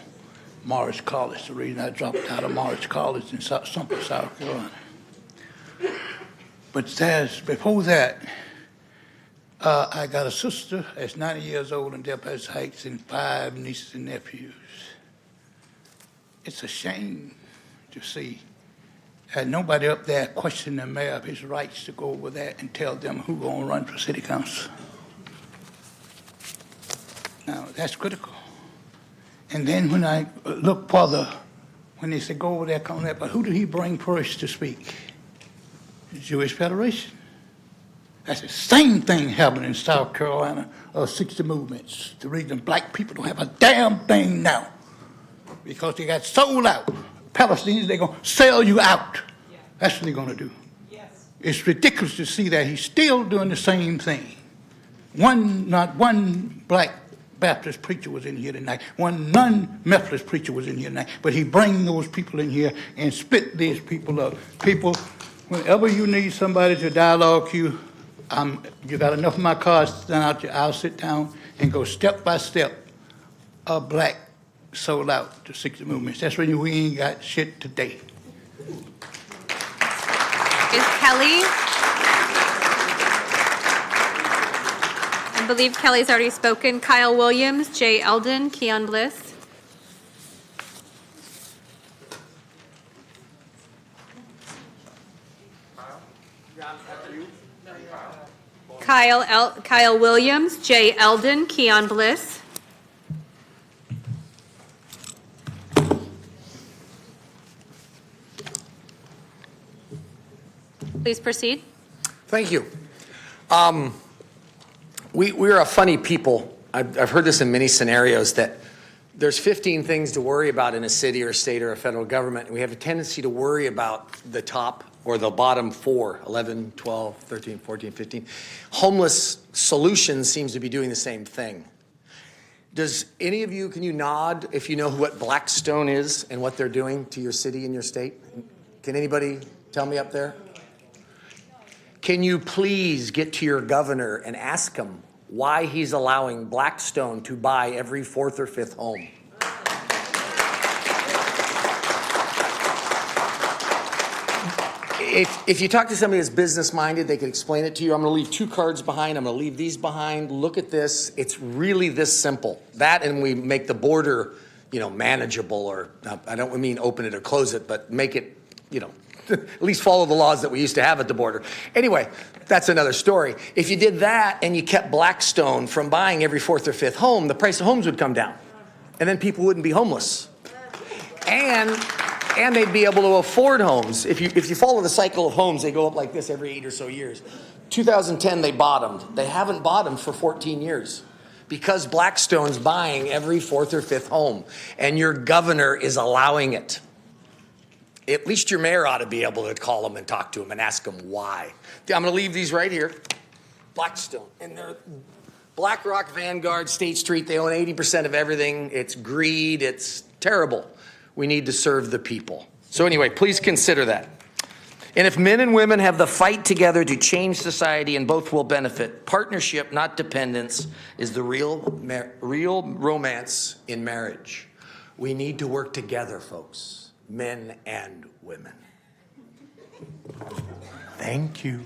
Morris College. The reason I dropped out of Morris College in Sumter, South Carolina. But before that, I got a sister that's 90 years old in Delpech Heights and 5 nieces and nephews. It's a shame to see nobody up there questioning the mayor of his rights to go over there and tell them who's going to run for city council. Now, that's critical. And then when I look further, when they say go over there, come there, but who did he bring first to speak? The Jewish Federation. That's the same thing happening in South Carolina of 60 movements. The reason black people don't have a damn thing now, because they got sold out. Palestinians, they're going to sell you out. That's what they're going to do. It's ridiculous to see that he's still doing the same thing. Not one black Baptist preacher was in here tonight. One non-Methodist preacher was in here tonight. But he bring those people in here and split these people up. People, whenever you need somebody to dialogue you got enough of my cards sent out there, I'll sit down and go step by step of black sold out to 60 movements. That's when we ain't got shit today. Is Kelly? I believe Kelly's already spoken. Kyle Williams, Jay Eldon, Keon Bliss. Kyle Williams, Jay Eldon, Keon Bliss. Please proceed. Thank you. We're a funny people. I've heard this in many scenarios that there's 15 things to worry about in a city or a state or a federal government. And we have a tendency to worry about the top or the bottom 4, 11, 12, 13, 14, 15. Homeless Solutions seems to be doing the same thing. Does any of you, can you nod if you know what Blackstone is and what they're doing to your city and your state? Can anybody tell me up there? Can you please get to your governor and ask him why he's allowing Blackstone to buy every 4th or 5th home? If you talk to somebody that's business-minded, they can explain it to you. I'm going to leave 2 cards behind. I'm going to leave these behind. Look at this. It's really this simple. That, and we make the border, manageable, or I don't mean open it or close it, but make it, at least follow the laws that we used to have at the border. Anyway, that's another story. If you did that and you kept Blackstone from buying every 4th or 5th home, the price of homes would come down. And then people wouldn't be homeless. And they'd be able to afford homes. If you follow the cycle of homes, they go up like this every 8 or so years. 2010, they bottomed. They haven't bottomed for 14 years because Blackstone's buying every 4th or 5th home. And your governor is allowing it. At least your mayor ought to be able to call them and talk to them and ask them why. I'm going to leave these right here. Blackstone. And they're BlackRock, Vanguard, State Street. They own 80% of everything. It's greed. It's terrible. We need to serve the people. So anyway, please consider that. And if men and women have the fight together to change society and both will benefit, partnership, not dependence, is the real romance in marriage. We need to work together, folks. Men and women. Thank you.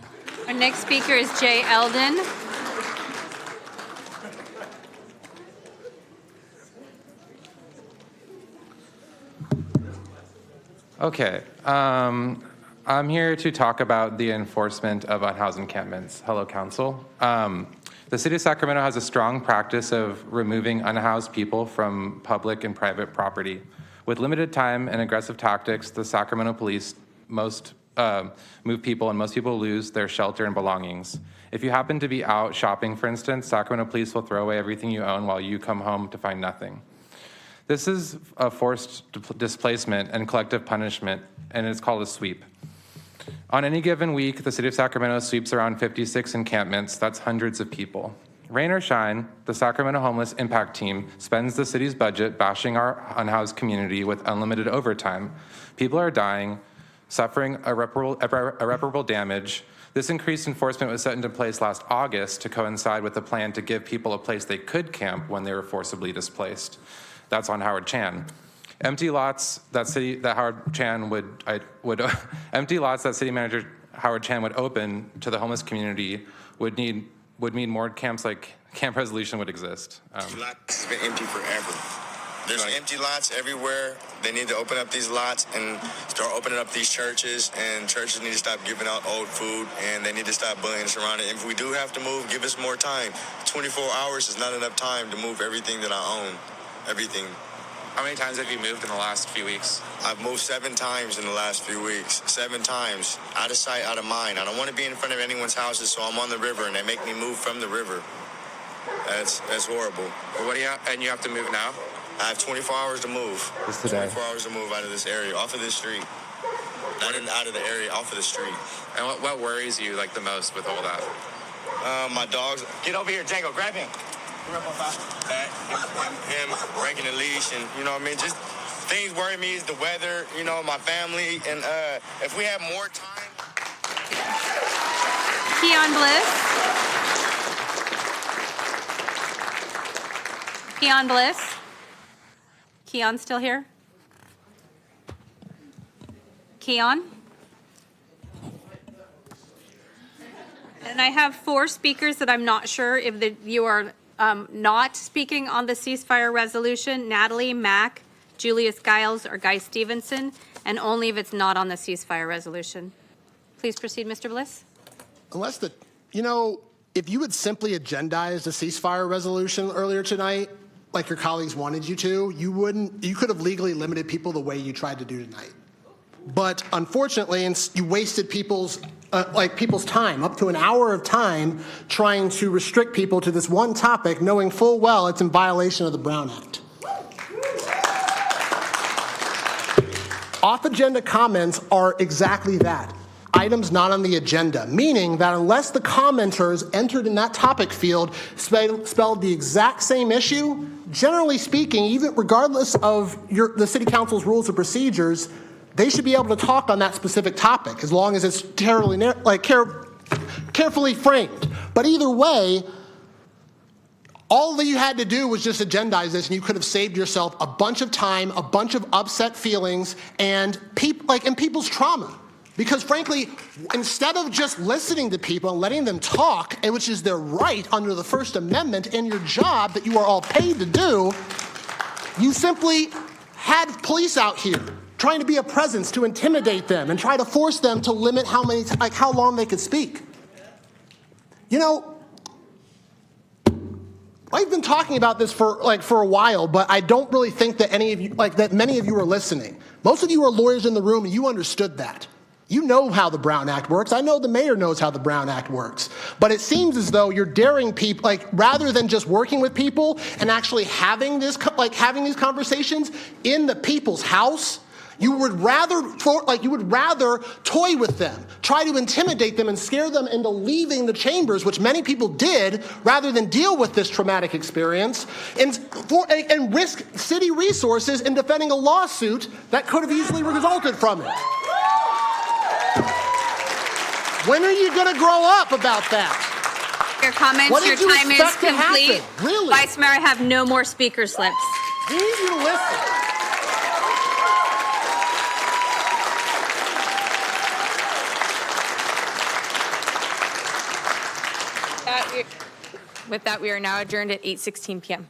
Our next speaker is Jay Eldon. Okay. I'm here to talk about the enforcement of unhoused encampments. Hello, Council. The City of Sacramento has a strong practice of removing unhoused people from public and private property. With limited time and aggressive tactics, the Sacramento police move people, and most people lose their shelter and belongings. If you happen to be out shopping, for instance, Sacramento police will throw away everything you own while you come home to find nothing. This is a forced displacement and collective punishment, and it's called a sweep. On any given week, the City of Sacramento sweeps around 56 encampments. That's hundreds of people. Rain or shine, the Sacramento Homeless Impact Team spends the city's budget bashing our unhoused community with unlimited overtime. People are dying, suffering irreparable damage. This increased enforcement was set into place last August to coincide with the plan to give people a place they could camp when they were forcibly displaced. That's on Howard Chan. Empty lots that City Manager Howard Chan would open to the homeless community would mean more camps like Camp Resolution would exist. Lots have been empty forever. There's empty lots everywhere. They need to open up these lots and start opening up these churches, and churches need to stop giving out old food, and they need to stop bullying us around it. If we do have to move, give us more time. 24 hours is not enough time to move everything that I own. Everything. How many times have you moved in the last few weeks? I've moved 7 times in the last few weeks. 7 times. Out of sight, out of mind. I don't want to be in front of anyone's houses, so I'm on the river, and they make me move from the river. That's horrible. Well, and you have to move now? I have 24 hours to move. Just today? 24 hours to move out of this area, off of this street. Not out of the area, off of the street. And what worries you like the most with all that? My dogs. Get over here, Django. Grab him. Him breaking the leash, and you know what I mean. Just things worry me is the weather. You know, my family, and if we have more time. Keon Bliss. Keon Bliss. Keon still here? Keon? And I have 4 speakers that I'm not sure if you are not speaking on the ceasefire resolution: Natalie, Mack, Julius Giles, or Guy Stevenson, and only if it's not on the ceasefire resolution. Please proceed, Mr. Bliss. Unless if you had simply agendized the ceasefire resolution earlier tonight, like your colleagues wanted you to, you could have legally limited people the way you tried to do tonight. But unfortunately, you wasted people's time, up to an hour of time, trying to restrict people to this one topic, knowing full well it's in violation of the Brown Act. Off-agenda comments are exactly that. Items not on the agenda, meaning that unless the commenters entered in that topic field spelled the exact same issue, generally speaking, even regardless of the City Council's rules and procedures, they should be able to talk on that specific topic as long as it's carefully framed. But either way, all that you had to do was just agendize this, and you could have saved yourself a bunch of time, a bunch of upset feelings, and people's trauma. Because frankly, instead of just listening to people and letting them talk, and which is their right under the First Amendment and your job that you are all paid to do, you simply had police out here trying to be a presence to intimidate them and try to force them to limit how long they could speak. You know, I've been talking about this for a while, but I don't really think that many of you are listening. Most of you are lawyers in the room, and you understood that. You know how the Brown Act works. I know the mayor knows how the Brown Act works. But it seems as though you're daring people, rather than just working with people and actually having these conversations in the people's house, you would rather toy with them, try to intimidate them and scare them into leaving the chambers, which many people did, rather than deal with this traumatic experience and risk city resources in defending a lawsuit that could have easily resulted from it. When are you going to grow up about that? Your comments, your time is complete. Really? Vice Mayor, I have no more speaker slips. We need you to listen. With that, we are now adjourned at 8:16 p.m.